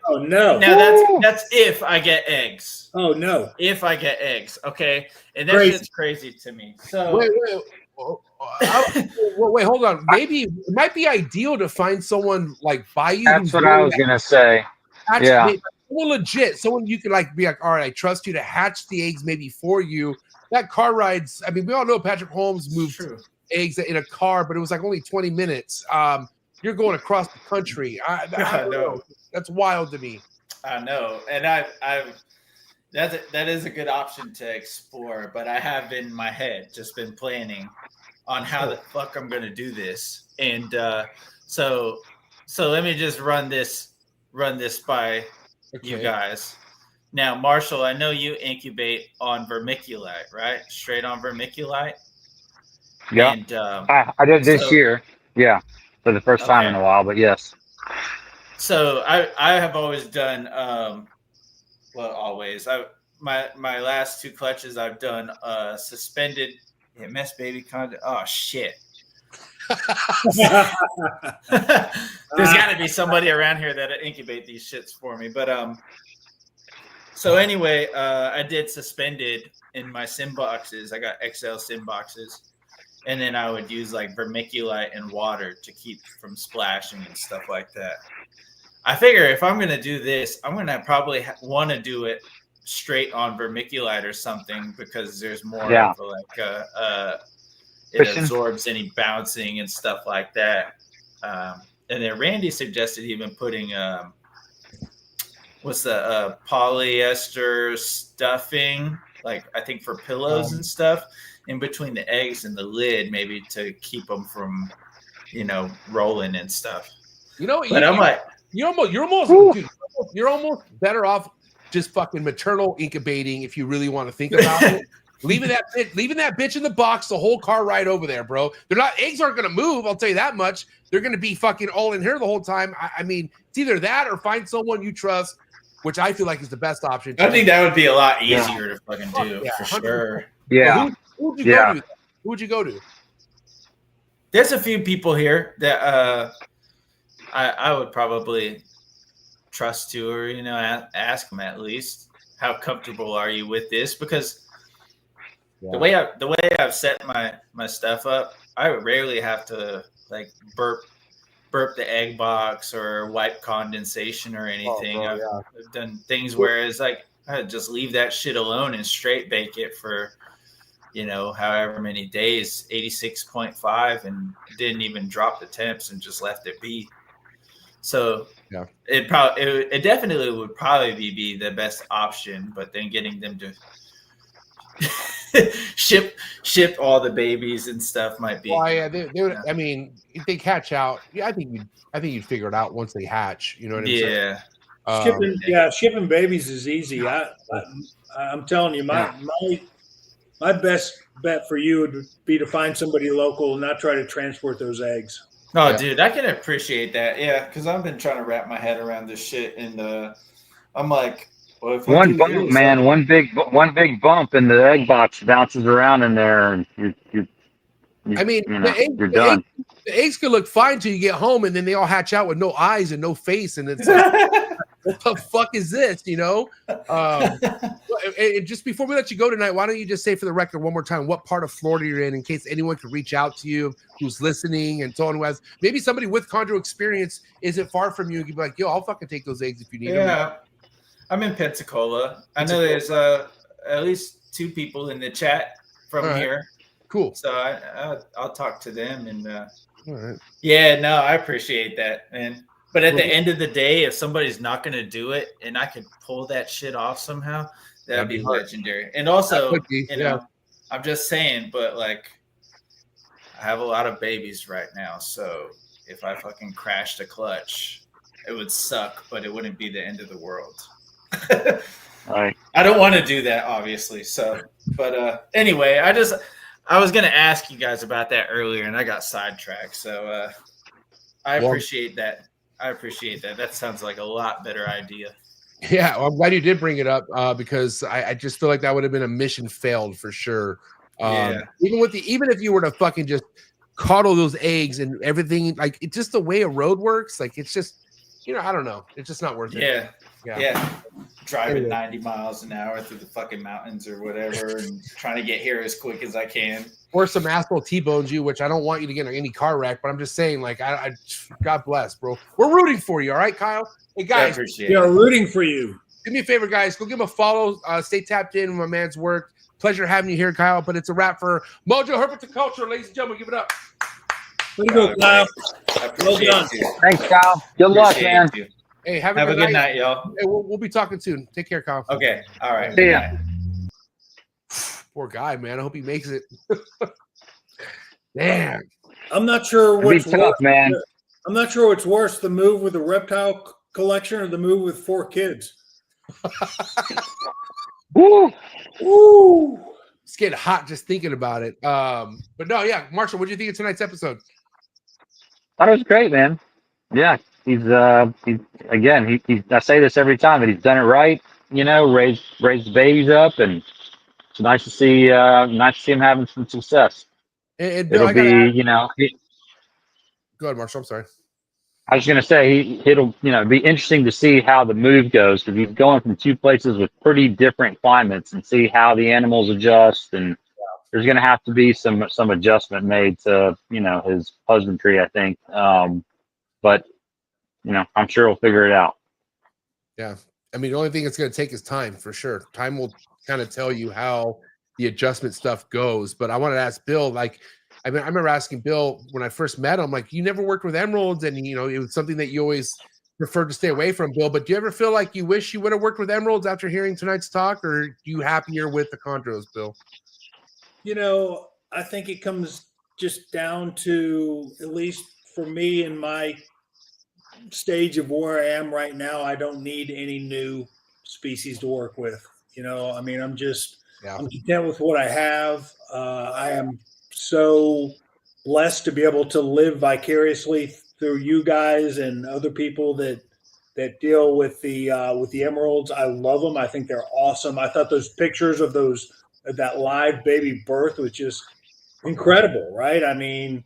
Oh no. Now that's if I get eggs. Oh no. If I get eggs. Okay. And that shit's crazy to me. So wait, hold on. Maybe it might be ideal to find someone like by you. That's what I was gonna say. Yeah. Someone legit, someone you can be like, all right, I trust you to hatch the eggs maybe for you. That car rides. I mean, we all know Patrick Holmes moved eggs in a car, but it was like only 20 minutes. You're going across the country. I know. That's wild to me. I know, and that is a good option to explore. But I have in my head just been planning on how the fuck I'm gonna do this, and so let me just run this by you guys. Now, Marshall, I know you incubate on vermiculite, right? Straight on vermiculite. Yeah, and, I did this year. Yeah, for the first time in a while, but yes. So I have always done my last two clutches I've done suspended MS baby condom. Oh shit. There's got to be somebody around here that incubate these shits for me. But so anyway, I did suspended in my sim boxes. I got XL sim boxes, and then I would use like vermiculite and water to keep from splashing and stuff like that. I figure if I'm gonna do this, I'm gonna probably want to do it straight on vermiculite or something, because there's more of like it absorbs any bouncing and stuff like that. And then Randy suggested even putting what's the polyester stuffing, like I think for pillows and stuff, in between the eggs and the lid, maybe to keep them from, rolling and stuff. But I'm like, you're almost better off just fucking maternal incubating if you really want to think about it. leaving that bitch in the box the whole car ride over there, bro. Eggs aren't gonna move, I'll tell you that much. They're gonna be fucking all in here the whole time. I mean, it's either that or find someone you trust, which I feel like is the best option. I think that would be a lot easier to fucking do for 100%. Sure. Yeah. Who would you go to? There's a few people here that I would probably trust to, or ask them at least, how comfortable are you with this? Because the way I've set my stuff up, I rarely have to like burp the egg box or wipe condensation or anything. I've done things where it's like I just leave that shit alone and straight bake it for however many days, 86.5, and didn't even drop the temps and just left it be. So it definitely would probably be the best option, but then getting them to ship all the babies and stuff might be. Well, yeah, they would. I mean, if they hatch out, I think you'd figure it out once they hatch. You know what I'm saying? Shipping babies is easy. I'm telling you, my best bet for you would be to find somebody local and not try to transport those eggs. Oh, dude, I can appreciate that. Yeah, because I've been trying to wrap my head around this shit, and I'm like, well, if one big bump, and the egg box bounces around in there, and you're done. The eggs could look fine till you get home, and then they all hatch out with no eyes and no face, and it's like, what the fuck is this? And just before we let you go tonight, why don't you just say for the record one more time what part of Florida you're in case anyone could reach out to you who's listening, and someone who has maybe somebody with Condro experience isn't far from you and you'd be like, yo, I'll fucking take those eggs if you need them. I'm in Pensacola. I know there's at least 2 people in the chat from here. Cool. So I'll talk to them and All right. yeah, no, I appreciate that, man. But at the end of the day, if somebody's not going to do it and I could pull that shit off somehow, that'd be legendary. And also, you know, I'm just saying, but like, I have a lot of babies right now. So if I fucking crashed a clutch, it would suck, but it wouldn't be the end of the world. Right. I don't want to do that, obviously. So, but anyway, I was going to ask you guys about that earlier and I got sidetracked. So I appreciate that. I appreciate that. That sounds like a lot better idea. Yeah, well, I'm glad you did bring it up because I just feel like that would have been a mission failed for sure. Yeah. Even if you were to fucking just coddle those eggs and everything, like it's just the way a road works. Like it's just, you know, I don't know. It's just not worth it. Yeah. Driving 90 miles an hour through the fucking mountains or whatever and trying to get here as quick as I can. Or some asshole T-bones you, which I don't want you to get in any car wreck, but I'm just saying, like, I God bless, bro. We're rooting for you, all right, Kyle? Hey, guys, we are rooting for you. Do me a favor, guys. Go give him a follow. Stay tapped in with my man's work. Pleasure having you here, Kyle. But it's a wrap for Mojo Herpetoculture, ladies and gentlemen. Give it up. Way to go, Kyle. Well done. Thanks, Kyle. Good luck, man. You. Hey, have a good good night, y'all. Hey, we'll be talking soon. Take care, Kyle. Okay. All right. See ya. Poor guy, man. I hope he makes it. Damn. I'm not sure It'd be what's tough, worse. man. I'm not sure what's worse, the move with the reptile collection or the move with 4 kids. Woo! Ooh. It's getting hot just thinking about it. But no, yeah, Marshall, what do you think of tonight's episode? Thought it was great, man. Yeah, he's again, I say this every time, but he's done it right. You know, raised the babies up, and it's nice to see him having some success. And Bill, It'll be, you know. Go ahead, Marshall. I'm sorry. I was going to say it'll be interesting to see how the move goes because he's going from 2 places with pretty different climates and see how the animals adjust, and there's going to have to be some adjustment made to his husbandry, I think. But I'm sure he'll figure it out. Yeah, I mean the only thing it's going to take is time for sure. Time will kind of tell you how the adjustment stuff goes. But I wanted to ask Bill, like. I remember asking Bill when I first met him, like, you never worked with emeralds, and it was something that you always preferred to stay away from, Bill. But do you ever feel like you wish you would have worked with emeralds after hearing tonight's talk, or are you happier with the chondros, Bill? I think it comes just down to, at least for me in my stage of where I am right now, I don't need any new species to work with. I mean, I'm content with what I have. I am so blessed to be able to live vicariously through you guys and other people that deal with the emeralds. I love them. I think they're awesome. I thought those pictures of that live baby birth was just incredible, right? I mean,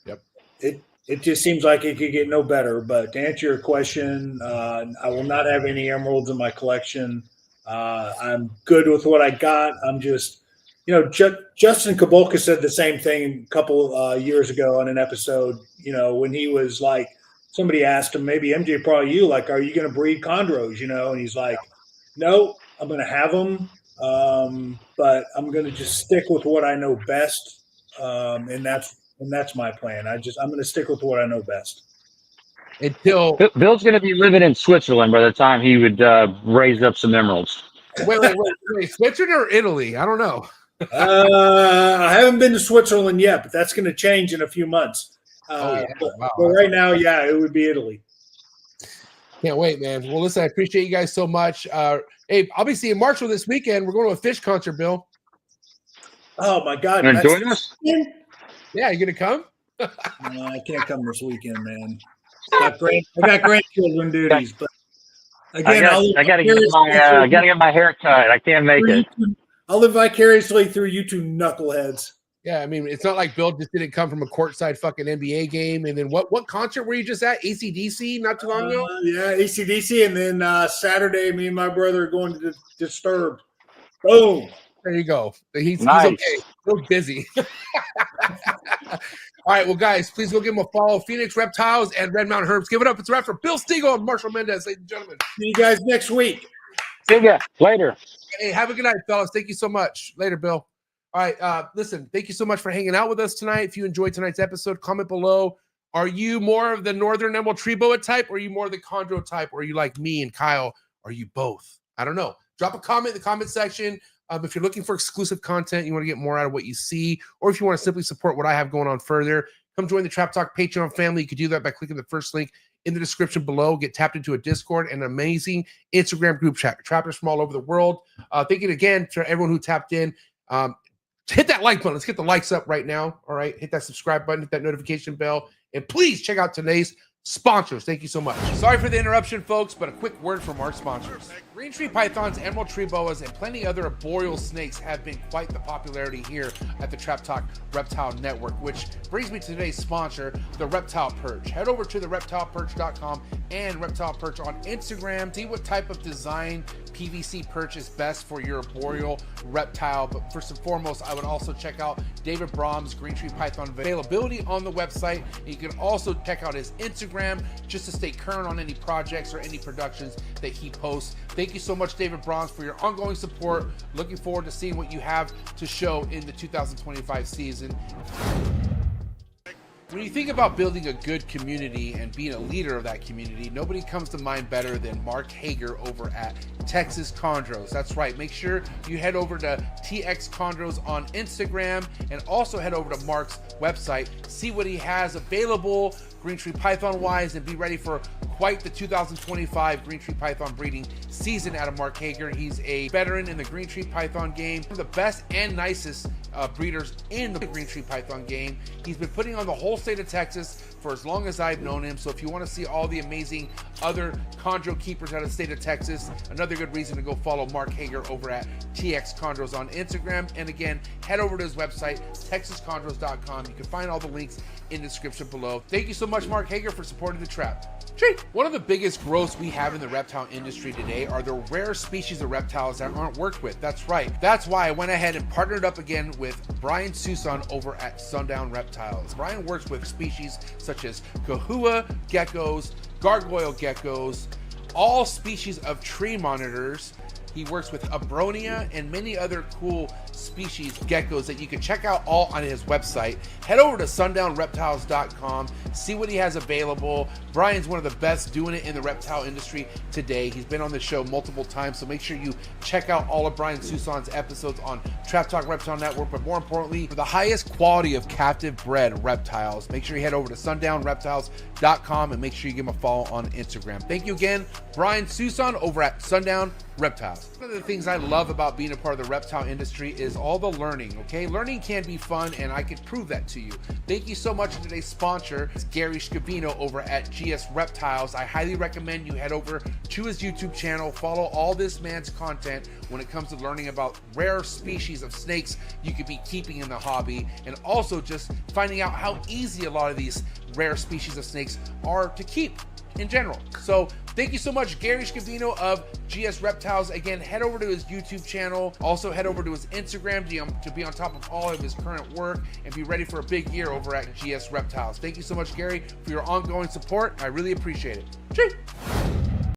yep. It just seems like it could get no better. But to answer your question, I will not have any emeralds in my collection. I'm good with what I got. I'm just. Justin Kabolka said the same thing a couple years ago on an episode, when he was like, somebody asked him, maybe MJ, probably you, like, are you going to breed chondros, and he's like, no, I'm going to have them. But I'm going to just stick with what I know best. And that's my plan. I'm going to stick with what I know best. Until Bill's going to be living in Switzerland by the time he would raise up some emeralds. Wait, Switzerland or Italy? I don't know. I haven't been to Switzerland yet, but that's going to change in a few months. Wow. But right now, yeah, it would be Italy. Can't wait, man. Well, listen, I appreciate you guys so much. Hey, I'll be seeing Marshall this weekend. We're going to a fish concert, Bill. Oh my God! You join us? Yeah, you gonna come? No, I can't come this weekend, man. I got grandchildren duties, but again, I gotta get my hair cut. I can't make it. I'll live vicariously through you two knuckleheads. Yeah, I mean, it's not like Bill just didn't come from a courtside fucking NBA game. And then what concert were you just at? AC/DC not too long ago? Yeah, AC/DC. And then Saturday, me and my brother are going to Disturbed. Boom. There you go. He's nice. okay. Real busy. All right, well, guys, please go give him a follow. Phoenix Reptiles and Red Mountain Herbs. Give it up. It's a wrap for Bill Stiegel and Marshall Mendez, ladies and gentlemen. See you guys next week. See ya. Later. Hey, have a good night, fellas. Thank you so much. Later, Bill. All right, listen, thank you so much for hanging out with us tonight. If you enjoyed tonight's episode, comment below. Are you more of the Northern Emerald Tree Boa type, or are you more of the Condro type, or are you like me and Kyle? Are you both? I don't know. Drop a comment in the comment section. If you're looking for exclusive content, you want to get more out of what you see, or if you want to simply support what I have going on further, come join the Trap Talk Patreon family. You can do that by clicking the first link in the description below. Get tapped into a Discord and an amazing Instagram group chat. Trappers from all over the world. Thank you again to everyone who tapped in. Hit that like button. Let's get the likes up right now. All right. Hit that subscribe button. Hit that notification bell. And please check out today's sponsors. Thank you so much. Sorry for the interruption, folks, but a quick word from our sponsors. Green tree pythons, emerald tree boas, and plenty other arboreal snakes have been quite the popularity here at the Trap Talk Reptile Network, which brings me to today's sponsor, the Reptile Perch. Head over to the reptileperch.com and Reptile Perch on Instagram. See what type of design PVC perch is best for your arboreal reptile. But first and foremost, I would also check out David Brom's Green Tree Python availability on the website. And you can also check out his Instagram just to stay current on any projects or any productions that he posts. Thank you so much, David Broms, for your ongoing support. Looking forward to seeing what you have to show in the 2025 season. When you think about building a good community and being a leader of that community, nobody comes to mind better than Mark Hager over at Texas Chondros. That's right. Make sure you head over to TX Chondros on Instagram and also head over to Mark's website. See what he has available Green Tree Python wise, and be ready for quite the 2025 Green Tree Python breeding season out of Mark Hager. He's a veteran in the Green Tree Python game, one of the best and nicest breeders in the Green Tree Python game. He's been putting on the whole state of Texas for as long as I've known him. So if you want to see all the amazing other chondro keepers out of the state of Texas, another good reason to go follow Mark Hager over at TX Chondros on Instagram. And again, head over to his website, texaschondros.com. You can find all the links in the description below. Thank you so much, Mark Hager, for supporting the Trap. One of the biggest growths we have in the reptile industry today are the rare species of reptiles that aren't worked with. That's right. That's why I went ahead and partnered up again with Brian Susan over at SUNDOWN Reptiles. Brian works with species such as kahua geckos, gargoyle geckos, all species of tree monitors. He works with Abronia and many other cool species geckos that you can check out all on his website. Head over to sundownreptiles.com, see what he has available. Brian's one of the best doing it in the reptile industry today. He's been on the show multiple times, so make sure you check out all of Brian Susan's episodes on Trap Talk Reptile Network. But more importantly, for the highest quality of captive bred reptiles, make sure you head over to sundownreptiles.com and make sure you give him a follow on Instagram. Thank you again, Brian Susan over at SUNDOWN Reptiles. One of the things I love about being a part of the reptile industry is all the learning, okay? Learning can be fun, and I can prove that to you. Thank you so much to today's sponsor, it's Gary Scavino over at GS Reptiles. I highly recommend you head over to his YouTube channel, follow all this man's content when it comes to learning about rare species of snakes you could be keeping in the hobby, and also just finding out how easy a lot of these rare species of snakes are to keep in general. So thank you so much, Gary Scavino of GS Reptiles. Again, head over to his YouTube channel. Also head over to his Instagram to be on top of all of his current work and be ready for a big year over at GS Reptiles. Thank you so much, Gary, for your ongoing support. I really appreciate it. Cheers.